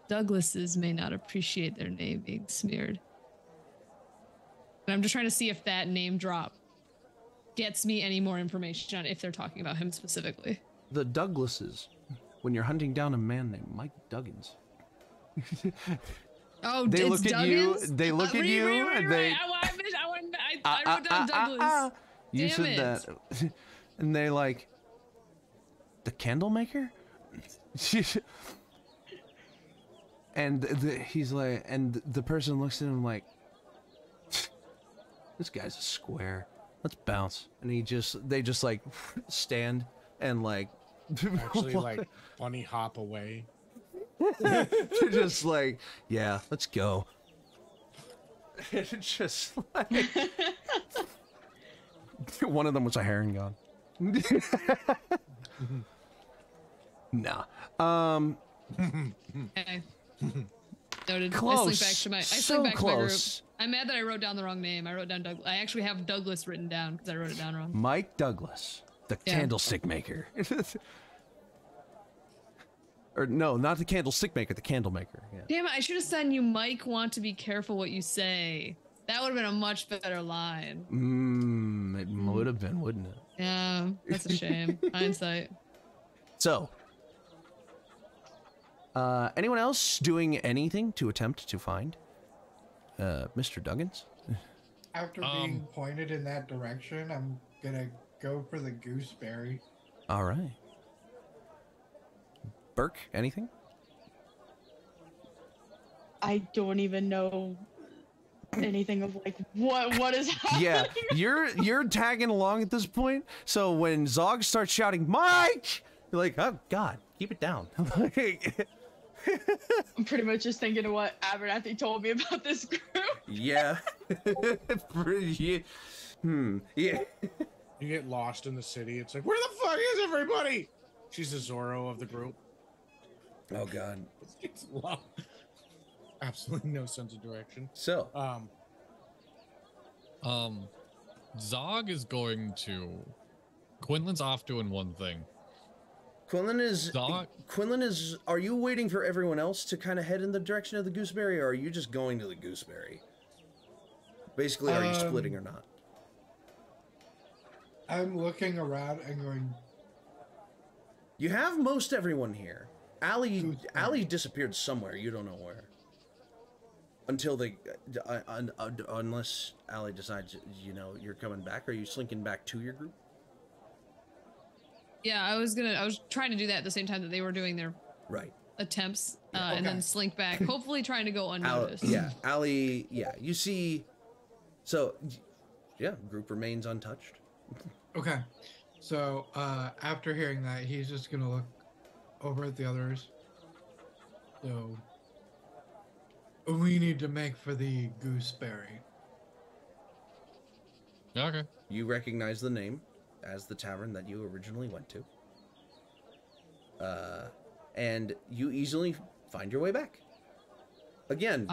Douglases may not appreciate their name being smeared. And I'm just trying to see if that name drop gets me any more information on if they're talking about him specifically. The Douglases, when you're hunting down a man named Mike Duggins. Oh, They it's look at you. Duggins? They look at you, and they. I wrote down Douglas. You Damn said it. that, and they like the candle maker. And he's like, and the person looks at him like, this guy's a square. Let's bounce. And they just like stand and like Actually, like bunny hop away. They're just like, yeah, let's go. It's just like one of them was a herring god. Nah. Okay. Noted. Close. I slink back to my. I So slink back to my group. close. I'm mad that I wrote down the wrong name. I wrote down Doug. I actually have Douglas written down because I wrote it down wrong. Mike Douglas, the Yeah. candlestick maker. Or no, not the candlestick maker, the candle maker. Yeah. Damn it! I should have said you might want to be careful what you say. That would have been a much better line. It would have been, wouldn't it? Yeah, that's a shame. Hindsight. So, anyone else doing anything to attempt to find Mr. Duggins? After being pointed in that direction, I'm gonna go for the gooseberry. All right. Burk, anything? I don't even know anything of like what is happening. Yeah, you're tagging along at this point. So when Zog starts shouting, "Mike!" you're like, "Oh God, keep it down." Like, I'm pretty much just thinking of what Abernathy told me about this group. yeah. Pretty. Yeah. You get lost in the city. It's like, where the fuck is everybody? She's the Zorro of the group. Oh God. It's lost. Absolutely no sense of direction. So, Zog is going to. Quinlan's off doing one thing. Quinlan is. Zog. Quinlan is. Are you waiting for everyone else to kind of head in the direction of the gooseberry, or are you just going to the gooseberry? Basically, are you splitting or not? I'm looking around and going, You have most everyone here. Allie disappeared somewhere. You don't know where. Until they, unless Allie decides, you know, you're coming back. Are you slinking back to your group? Yeah, I was trying to do that at the same time that they were doing their Right. attempts, and then slink back, hopefully trying to go unnoticed. Yeah, Allie. Yeah, you see. So, yeah, group remains untouched. okay. So after hearing that, he's just gonna look over at the others. So we need to make for the gooseberry. Okay. You recognize the name as the tavern that you originally went to. And you easily find your way back. Again,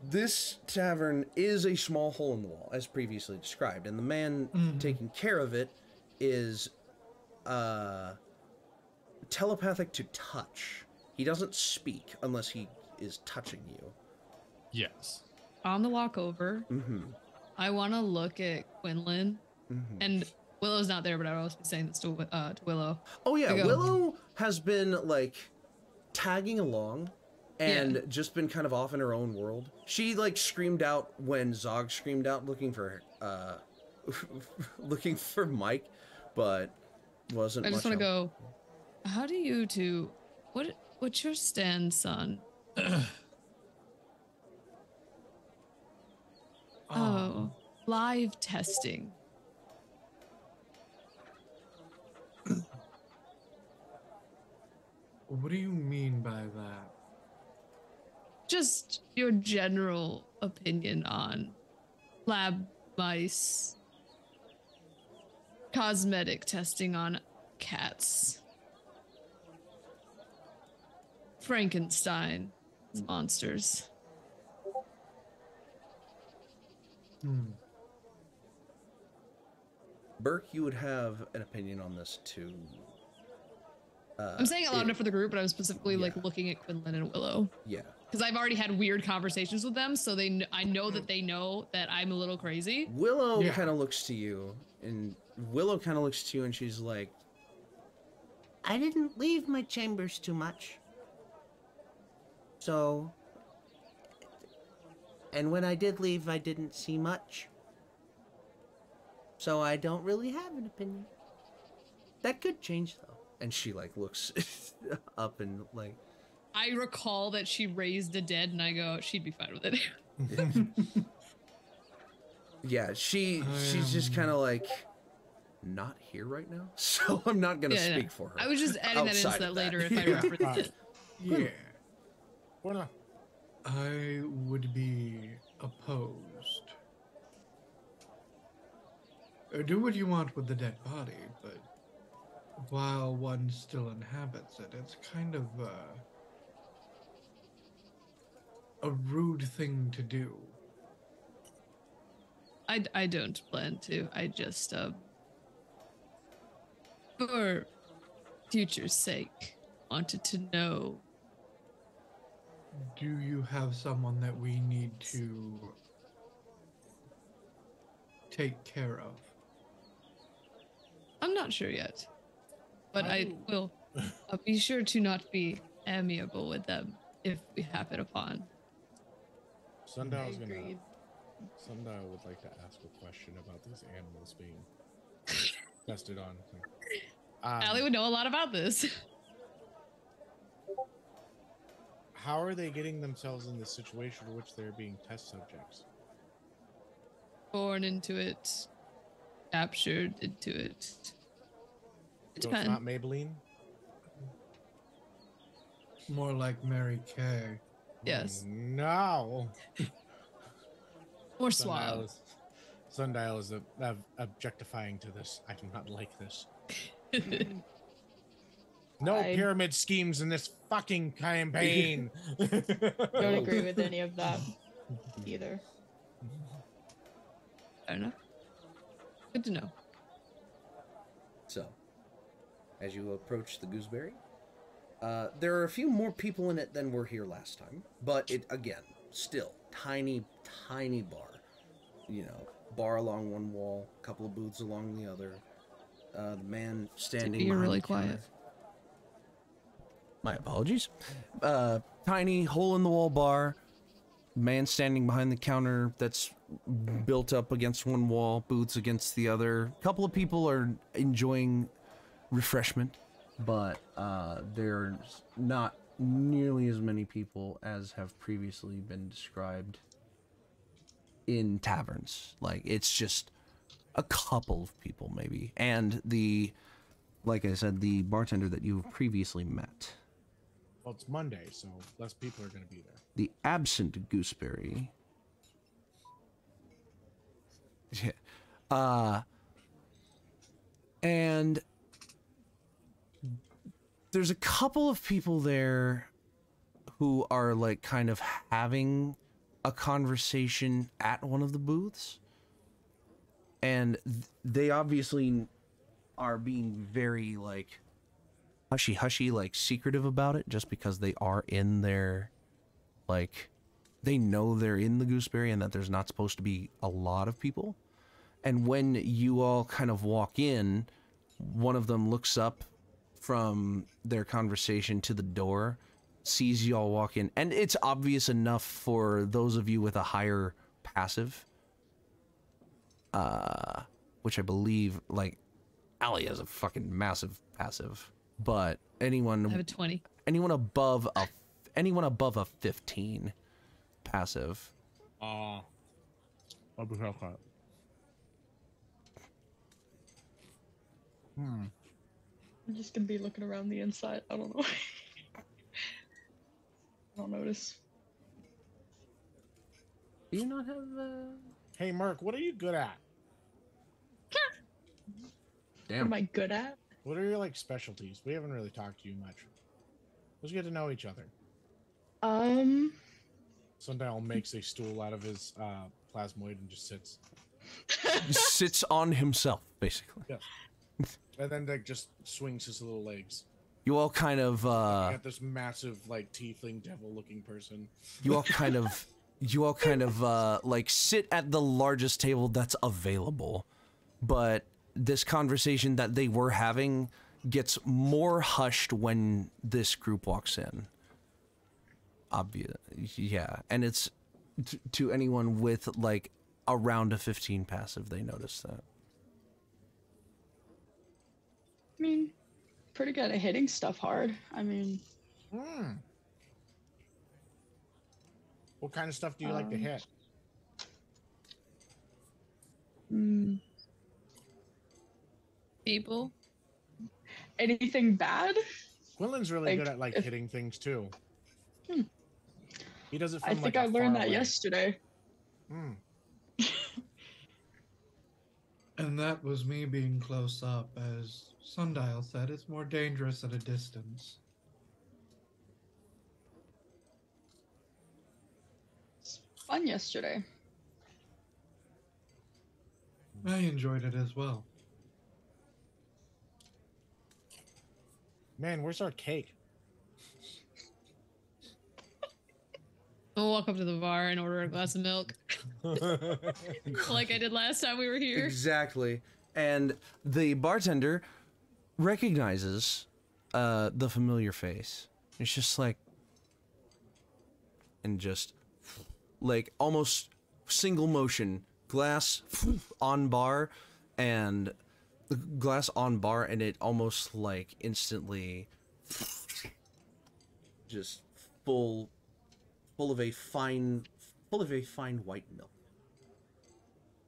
this tavern is a small hole in the wall, as previously described, and the man taking care of it is telepathic to touch. He doesn't speak unless he is touching you. Yes. On the walk over, I want to look at Quinlan, and Willow's not there, but I was saying this to Willow. Oh yeah, Willow has been like tagging along and just been kind of off in her own world. She like screamed out when Zog screamed out looking for looking for Mike, but wasn't. I just want to go. How do you two? What's your stand, son? Oh, live testing. What do you mean by that? Just your general opinion on lab mice, cosmetic testing on cats, Frankenstein monsters. Burk, you would have an opinion on this too. I'm saying it loud enough for the group, but I'm specifically like looking at Quinlan and Willow. Yeah. Because I've already had weird conversations with them, so I know that they know that I'm a little crazy. Willow kind of looks to you, and she's like, I didn't leave my chambers too much. So, and when I did leave, I didn't see much. So I don't really have an opinion. That could change though. and she like looks up and like. I recall that she raised a dead, and I go, she'd be fine with it. Yeah, she's just kind of like not here right now, so I'm not gonna speak for her. I was just adding that into that later if I referenced it. Yeah. Quinlan. I would be opposed. Do what you want with the dead body, but while one still inhabits it, it's kind of a rude thing to do. I don't plan to. I just, for future's sake, wanted to know. Do you have someone that we need to take care of? I'm not sure yet, but I will be sure to not be amiable with them if we happen upon. Sundial would like to ask a question about these animals being tested on. Allie would know a lot about this. How are they getting themselves in the situation in which they're being test subjects? Born into it, captured into it. It So depends. it's not Maybelline? More like Mary Kay. Yes. No. More suave. Sundial is objectifying to this. I do not like this. No pyramid schemes in this fucking campaign. Don't agree with any of that either. Fair enough. Good to know. So, as you approach the gooseberry, there are a few more people in it than were here last time, but it, again, still tiny bar. You know, bar along one wall, a couple of booths along the other. The man standing You're behind really the counter. quiet. My apologies. Tiny hole-in-the-wall bar. Man standing behind the counter that's built up against one wall, booths against the other. A couple of people are enjoying refreshment, but there's not nearly as many people as have previously been described in taverns. Like, it's just a couple of people, maybe. And like I said, the bartender that you've previously met. Well, it's Monday, so less people are going to be there. The absent gooseberry. Yeah. And there's a couple of people there who are like kind of having a conversation at one of the booths. And they obviously are being very like hushy, like secretive about it, just because they are in their, like, they know they're in the gooseberry and that there's not supposed to be a lot of people. And when you all kind of walk in, one of them looks up from their conversation to the door, sees you all walk in, and it's obvious enough for those of you with a higher passive, which I believe, like, Allie has a fucking massive passive. But anyone, I have a 20. Anyone above a 15 passive. I'll be haircut. I'm just gonna be looking around the inside. I don't know. I don't notice. Do you not have Hey, Mark, what are you good at? What am I good at? What are your, like, specialties? We haven't really talked to you much. Let's get to know each other. Um, Sundial makes a stool out of his plasmoid and just sits. Sits on himself, basically. Yeah. And then like just swings his little legs. You all kind of Got this massive like tiefling devil looking person. you all kind of like sit at the largest table that's available, but this conversation that they were having gets more hushed when this group walks in. Obvious, yeah, and it's to anyone with like around a 15 passive, they notice that. I mean, pretty good at hitting stuff hard. I mean, What kind of stuff do you like to hit? People. Anything bad? Quinlan's really Like, good at like hitting things too. He does it from I like think a I learned far that away. yesterday. And that was me being close up. As Sundial said, it's more dangerous at a distance. It's fun yesterday. I enjoyed it as well. Man, where's our cake? I'll walk up to the bar and order a glass of milk, like I did last time we were here. Exactly. And the bartender recognizes the familiar face. It's just like, and just like almost single motion, glass on bar, and the glass on bar, and it almost like instantly just full of a fine white milk.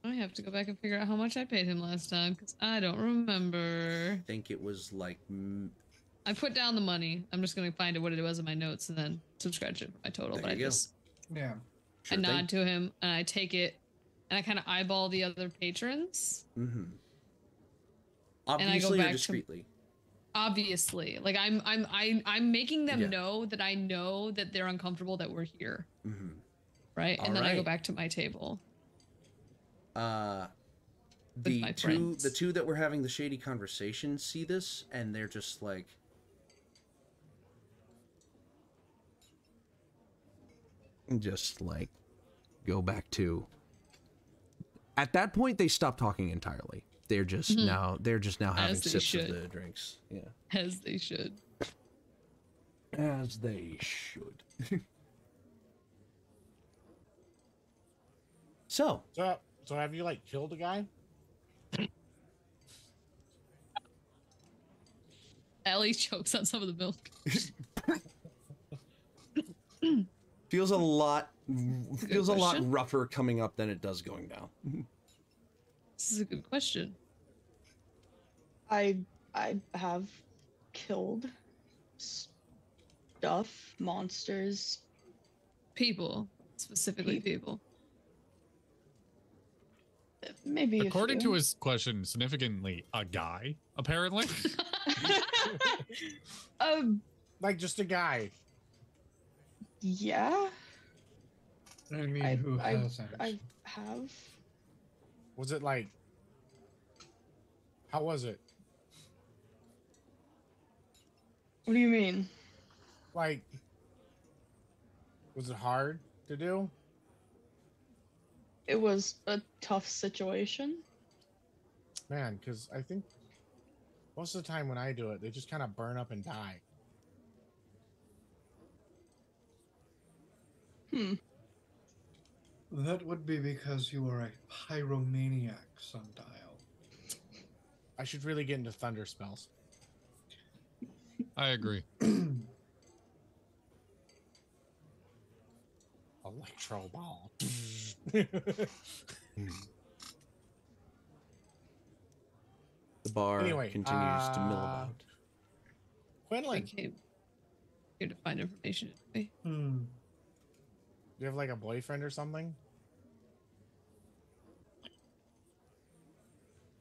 I have to go back and figure out how much I paid him last time because I don't remember. I think it was like I put down the money. I'm just gonna find out what it was in my notes and then subscribe it for my total. There But I you go. just Yeah. I nod to him and I take it and I kind of eyeball the other patrons. Mm-hmm. And I go Obviously or back to- discreetly. Obviously, like I'm making them Yeah. know that I know that they're uncomfortable that we're here, Mm-hmm. right? And then I go Alright. back to my table. The my two friends. that were having the shady conversation see this, and they're just like, go back to. At that point, they stop talking entirely. They're just now having As they sips should. of the drinks. Yeah, As they should. as they should. So, So have you like killed a guy? Ellie chokes on some of the milk. feels a lot question. rougher coming up than it does going down. This is a good question. I have killed stuff, monsters. People, specifically people. Maybe According to his question, significantly a guy, apparently. Like just a guy. Yeah, I mean, I who hasn't? have. Was it like? How was it? What do you mean? Like, was it hard to do? It was a tough situation. Man, because I think most of the time when I do it, they just kind of burn up and die. That would be because you are a pyromaniac, Sundial. I should really get into thunder spells. I agree. Electro ball. The bar Anyway, continues to mill about. I Quinlan, came here to find information. Anyway. Hmm. do you have like a boyfriend or something?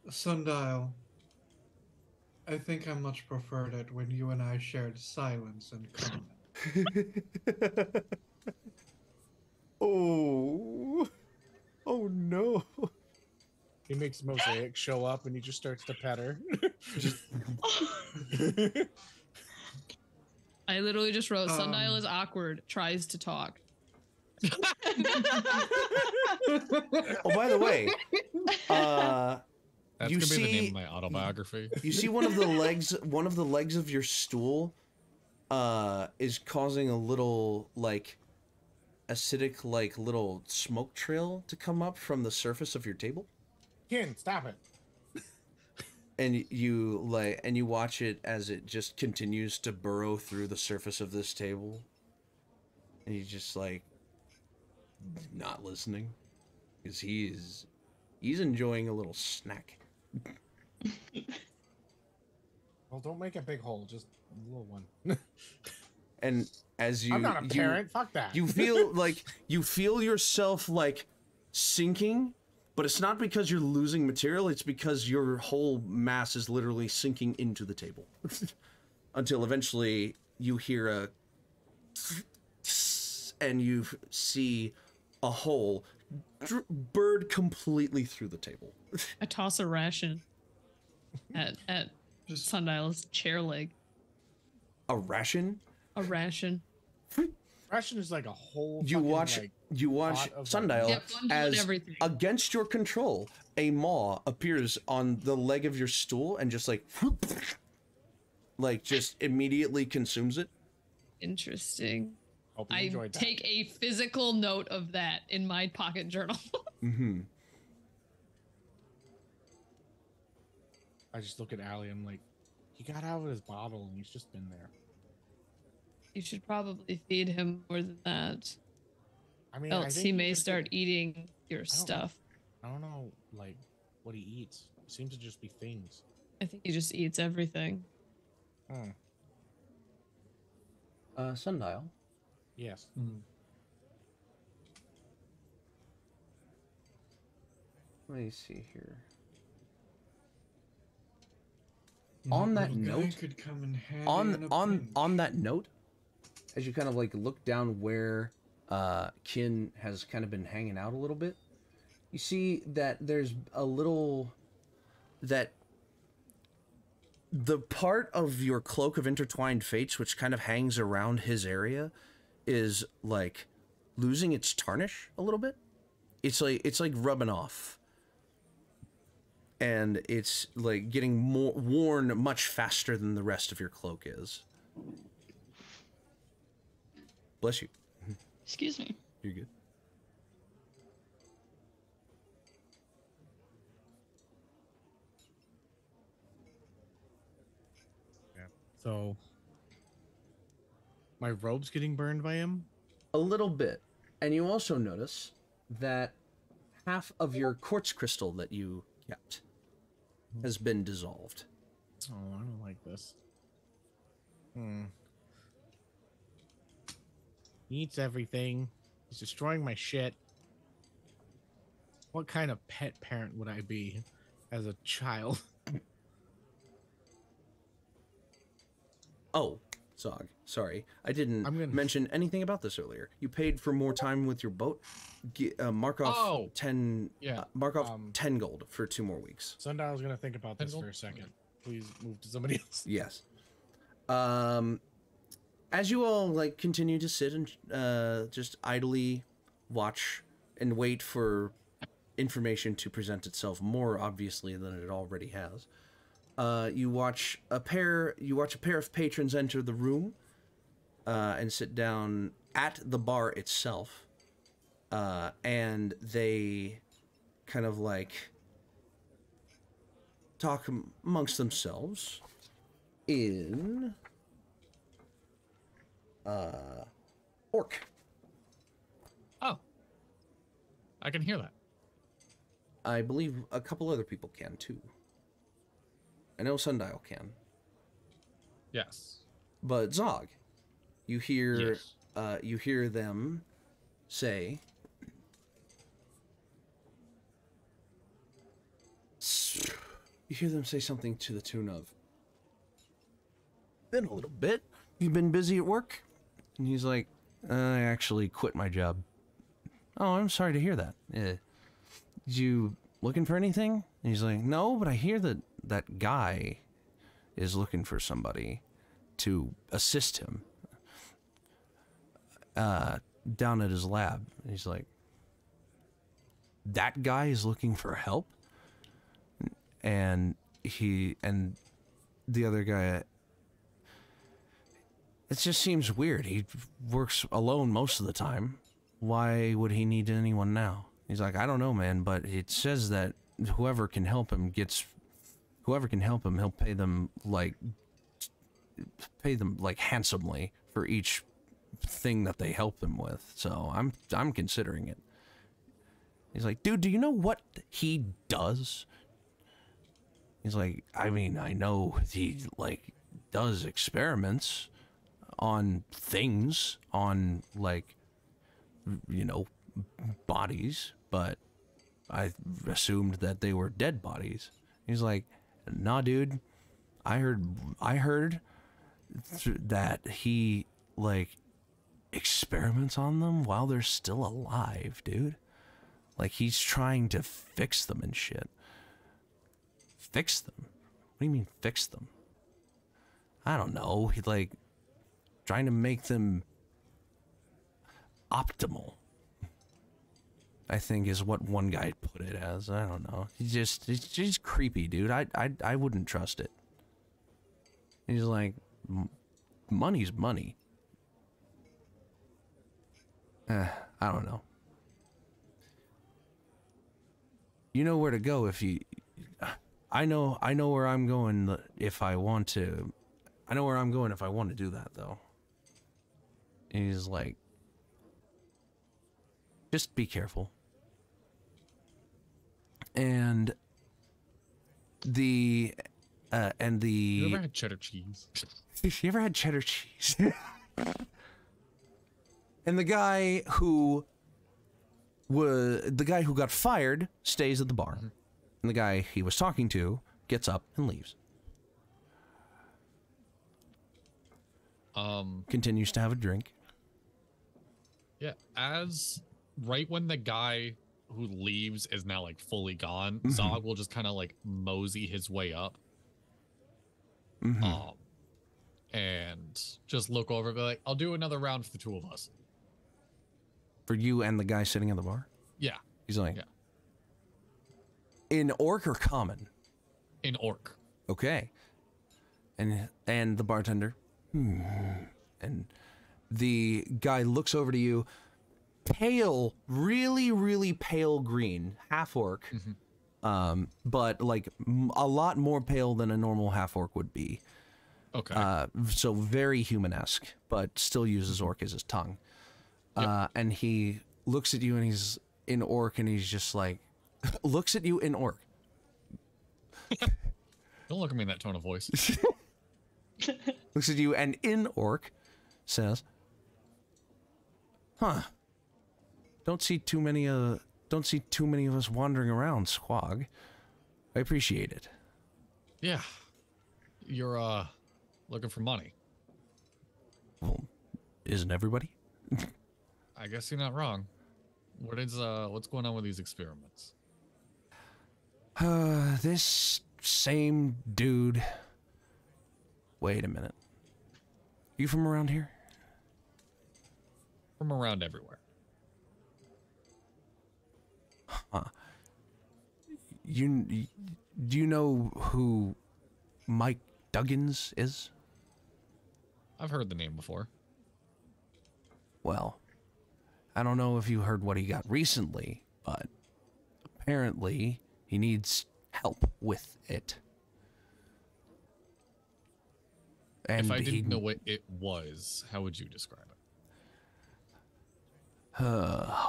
Sundial, I think I much preferred it when you and I shared silence in common. Oh no. makes Mosaic show up and he just starts to pet her. I literally just wrote, Sundial is awkward, tries to talk. Oh, by the way, That's you gonna be the name see- of my autobiography. you see one of the legs of your stool is causing a little like acidic like little smoke trail to come up from the surface of your table. Ken, stop it. And you watch it as it just continues to burrow through the surface of this table. And he's just like not listening. Because he's enjoying a little snack. Well, don't make a big hole, just a little one. And as you I'm not a parent, fuck that. you feel yourself like sinking, but it's not because you're losing material, it's because your whole mass is literally sinking into the table. Until eventually you hear a and you see a hole burred completely through the table. I toss a ration at Sundial's chair leg. A ration? A ration. Ration is like a whole. You fucking, watch like, Sundial Yep, bundle and as everything. against your control, a maw appears on the leg of your stool and just like just immediately consumes it. Interesting. Hope you I enjoyed that. take a physical note of that in my pocket journal. Mm-hmm. I just look at Allie. I'm like, he got out of his bottle and he's just been there. You should probably feed him more than that. I mean, I Else think he may just start eating your stuff. I don't know, like what he eats. It seems to just be things. I think he just eats everything. Hmm. Sundial. Yes. Let me see here. On that Little guy note, could come in handy in a pinch. on that note, as you kind of like look down where Kin has kind of been hanging out a little bit, you see that there's a little that the part of your cloak of intertwined fates which kind of hangs around his area is like losing its tarnish a little bit. It's like rubbing off. And it's like getting more worn much faster than the rest of your cloak is. Bless you. Excuse me. You're good. Yeah. So, my robe's getting burned by him. A little bit. And you also notice that half of your quartz crystal that you kept has been dissolved. Oh, I don't like this. He eats everything. He's destroying my shit. What kind of pet parent would I be as a child? Oh, Zog, sorry. I didn't I'm gonna- mention anything about this earlier. You paid for more time with your boat. Mark off Oh, 10 yeah. mark off 10 gold for 2 more weeks. Sundial's gonna think about this Pendle? for a second. Please move to somebody else. Yes. As you all like continue to sit and just idly watch and wait for information to present itself more obviously than it already has, you watch a pair of patrons enter the room and sit down at the bar itself, and they kind of like talk amongst themselves in orc. Oh, I can hear that. I believe a couple other people can too. I know Sundial can, Yes. but Zog, you hear Yes. you hear them say, you hear them say something to the tune of, "Been a little bit. You've been busy at work?" And he's like, "I actually quit my job." "Oh, I'm sorry to hear that. looking for anything? And he's like, no, but I hear that that guy is looking for somebody to assist him down at his lab. And he's like, that guy is looking for help? And the other guy, it just seems weird. He works alone most of the time. Why would he need anyone now? He's like, I don't know, man, but it says that whoever can help him, he'll pay them like handsomely for each thing that they help him with. So I'm considering it. He's like, dude, do you know what he does? He's like, I mean, I know he like does experiments on things, on like, you know, bodies, but I assumed that they were dead bodies. He's like, nah, dude, I heard that he like experiments on them while they're still alive, dude. Like he's trying to fix them and shit. Fix them? What do you mean fix them? I don't know. He like trying to make them optimal, I think is what one guy put it as. I don't know. It's just creepy, dude. I wouldn't trust it. He's like, money's money. I don't know. You know where to go if you... I know where I'm going if I want to... I know where I'm going if I want to do that, though. And he's like... Just be careful. And... You ever had cheddar cheese? You ever had cheddar cheese? And the guy who got fired stays at the bar. Mm-hmm. And the guy he was talking to gets up and leaves. Continues to have a drink. Yeah, right when the guy who leaves is now like fully gone, mm-hmm. Zog will just kind of like mosey his way up. Mm-hmm. And just look over and be like, I'll do another round for the two of us. For you and the guy sitting at the bar? Yeah. He's like, yeah. In orc or common? In orc. Okay. And the bartender. And the guy looks over to you, pale, really, really pale green, half orc, mm-hmm. But like a lot more pale than a normal half orc would be. Okay. So very human-esque, but still uses orc as his tongue. Yep. And he looks at you and he's in orc and he's just like, looks at you in orc. Don't look at me in that tone of voice. Looks at you and in orc says, huh, don't see too many of us wandering around, Squog. I appreciate it. Yeah. You're looking for money. Well, isn't everybody? I guess you're not wrong. What's going on with these experiments? This same dude. Wait a minute. You from around here? From around everywhere. Huh. Do you know who Mike Duggins is? I've heard the name before. Well, I don't know if you heard what he got recently, but apparently he needs help with it. And if I didn't know what it was, how would you describe it?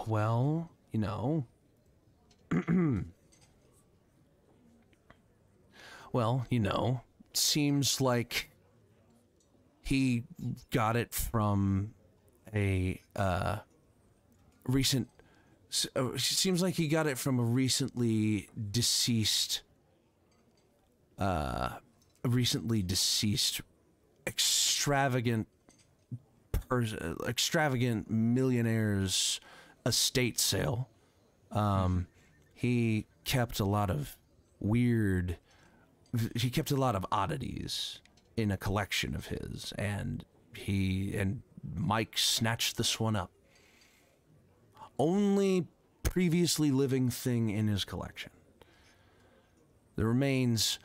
Well, you know. Well, you know, seems like he got it from a recent. Seems like he got it from a recently deceased. Extravagant millionaire's estate sale. he kept a lot of oddities in a collection of his, and Mike snatched this one up. Only previously living thing in his collection. The remains,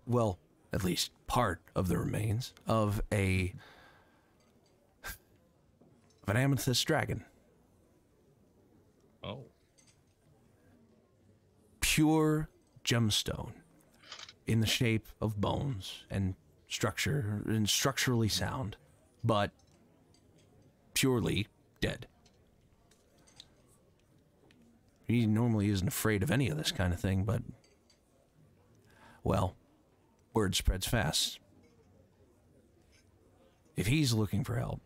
well, at least part of the remains of an amethyst dragon. Oh. Pure gemstone in the shape of bones and structurally sound, but purely dead. He normally isn't afraid of any of this kind of thing, but, well, word spreads fast. If he's looking for help,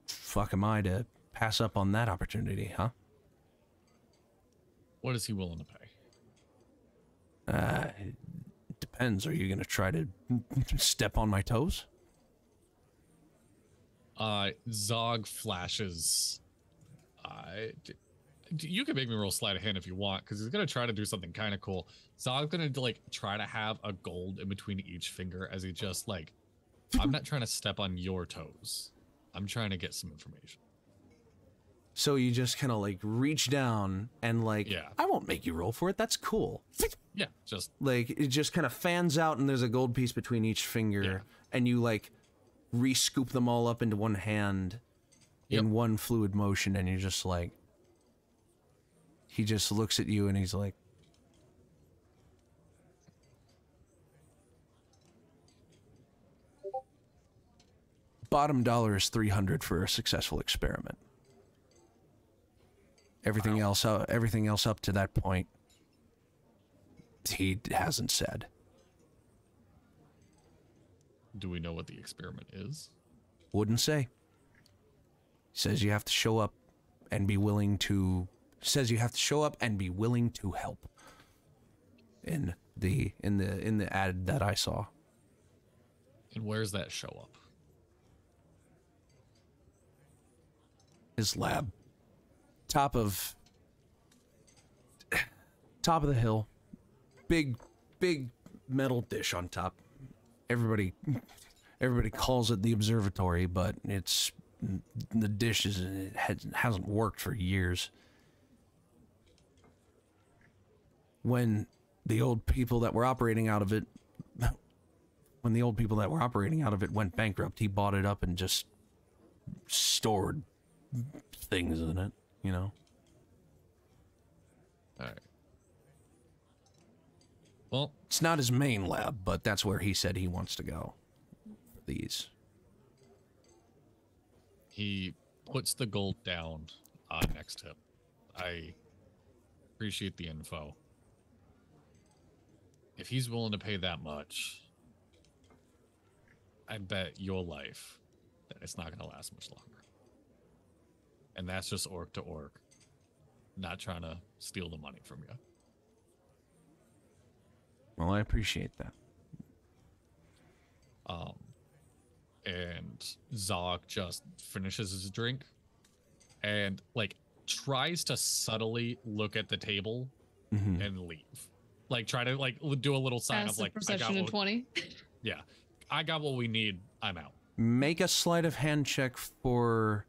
fuck am I to pass up on that opportunity, huh? What is he willing to pay? It depends. Are you going to try to step on my toes? Zog flashes. You can make me roll sleight of hand if you want, because he's going to try to do something kind of cool. Zog's going to, like, try to have a gold in between each finger as he just, like, I'm not trying to step on your toes. I'm trying to get some information. So you just kind of, like, reach down and, like, yeah. I won't make you roll for it. That's cool. Yeah, just... Like, it just kind of fans out and there's a gold piece between each finger, and you, like, re-scoop them all up into one hand in one fluid motion, and you're just like... He just looks at you and he's like... Bottom dollar is 300 for a successful experiment. Everything else up to that point, he hasn't said. Do we know what the experiment is? Wouldn't say. Says you have to show up and be willing to... Says you have to show up and be willing to help. In the ad that I saw. And where's that show up? His lab. Top of the hill. Big metal dish on top. Everybody calls it the observatory, but it's the dish hasn't worked for years. When the old people that were operating out of it went bankrupt, he bought it up and just stored things in it, you know? Alright. Well, it's not his main lab, but that's where he said he wants to go. These. He puts the gold down next to him. I appreciate the info. If he's willing to pay that much, I bet your life that it's not going to last much longer. And that's just orc to orc. Not trying to steal the money from you. Well, I appreciate that. And Zog just finishes his drink and, like, tries to subtly look at the table and leave. Like, try to, like, do a little sign of, like, perception in 20. Yeah. I got what we need. I'm out. Make a sleight of hand check for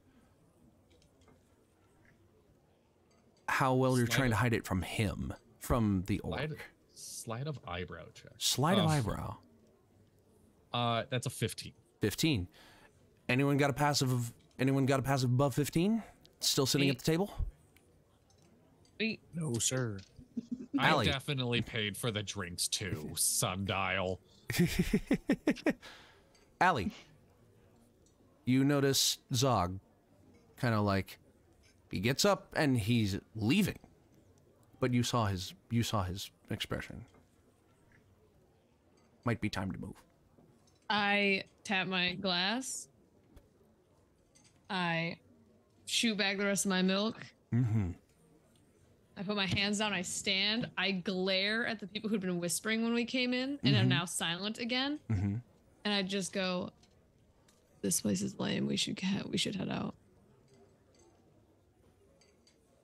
how well you're trying to hide it from him, from the orc. Sleight of eyebrow check. Sleight of eyebrow. That's a 15. 15. Anyone got a passive above 15? Still sitting at the table? No, sir. I definitely paid for the drinks too, sundial. Allie, you notice Zog kind of like he gets up and he's leaving, but you saw his expression. Might be time to move. I tap my glass. I shoot back the rest of my milk. I put my hands down. I stand. I glare at the people who'd been whispering when we came in and are now silent again. And I just go, "This place is lame. We should head out."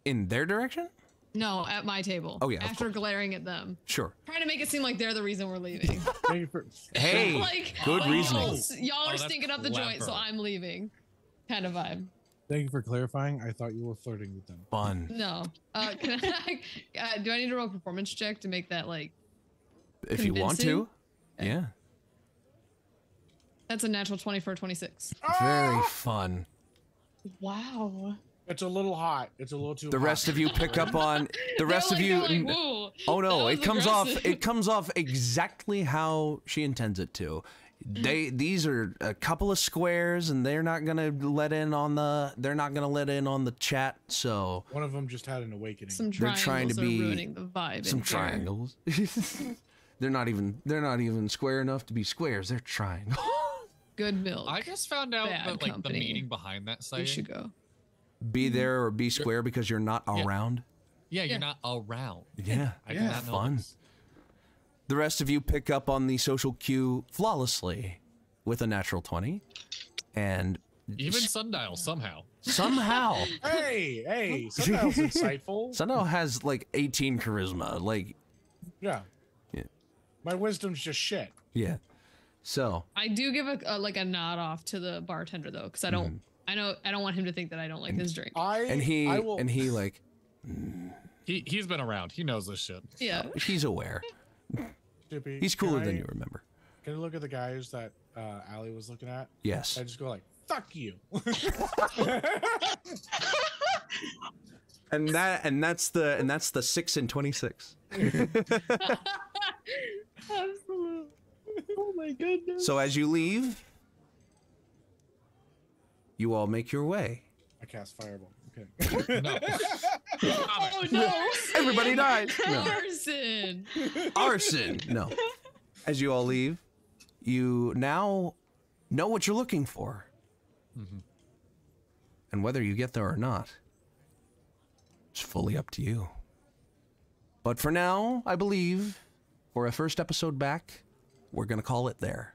In their direction? No, at my table. Oh, yeah, of After course. glaring at them. Sure. Trying to make it seem like they're the reason we're leaving. Thank you for. Hey, like, good like, reasoning. Y'all are that's stinking up the joint, so clever. I'm leaving. Kind of vibe. Thank you for clarifying. I thought you were flirting with them. Fun. No. Can I, do I need to roll a performance check to make that like? If you want to. Okay. Yeah. That's a natural 20 for a 26. Very fun. Wow. It's a little hot. It's a little too. The hot. rest of you pick up on the rest of you. Like, whoa, Oh no, that it was comes off. aggressive. It comes off exactly how she intends it to. These are a couple of squares, and they're not gonna let in on the. They're not gonna let in on the chat. So One of them just had an awakening. Some they're triangles trying to are be ruining the vibe. some in here. triangles. They're not even square enough to be squares. They're triangles. Good milk. I just found out Bad that like company. the meaning behind that We saying. should go. Be there or be square because you're not Yeah. around. Yeah, Yeah. you're not around. Yeah, I did not know fun. this. The rest of you pick up on the social cue flawlessly with a natural 20, and Even Sundial somehow. somehow Hey, Sundial's insightful. Sundial has like 18 charisma. Like, Yeah. Yeah. My wisdom's just shit. yeah. So I do give a like a nod off to the bartender though, because I don't. I don't want him to think that I don't like his drink. and he like He's been around. He knows this shit. Yeah. he's aware. Dippy, He's cooler can than I- you remember. Can you look at the guys that Allie was looking at? Yes. I just go like, fuck you. And that's the 6 and 26. Absolutely. Oh my goodness. So as you leave, you all make your way. I cast fireball. Okay. No. Oh no! Everybody dies. No. Arson. Arson. No. As you all leave, you now know what you're looking for. And whether you get there or not, it's fully up to you. But for now, I believe, for a first episode back, we're going to call it there.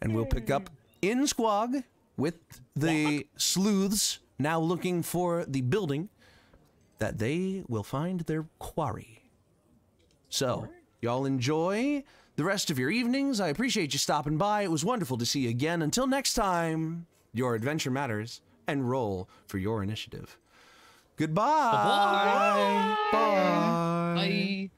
And we'll pick up in Squog with the sleuths now looking for the building that they will find their quarry. So, y'all enjoy the rest of your evenings. I appreciate you stopping by. It was wonderful to see you again. Until next time, your adventure matters, and roll for your initiative. Goodbye. Bye. Bye. Bye.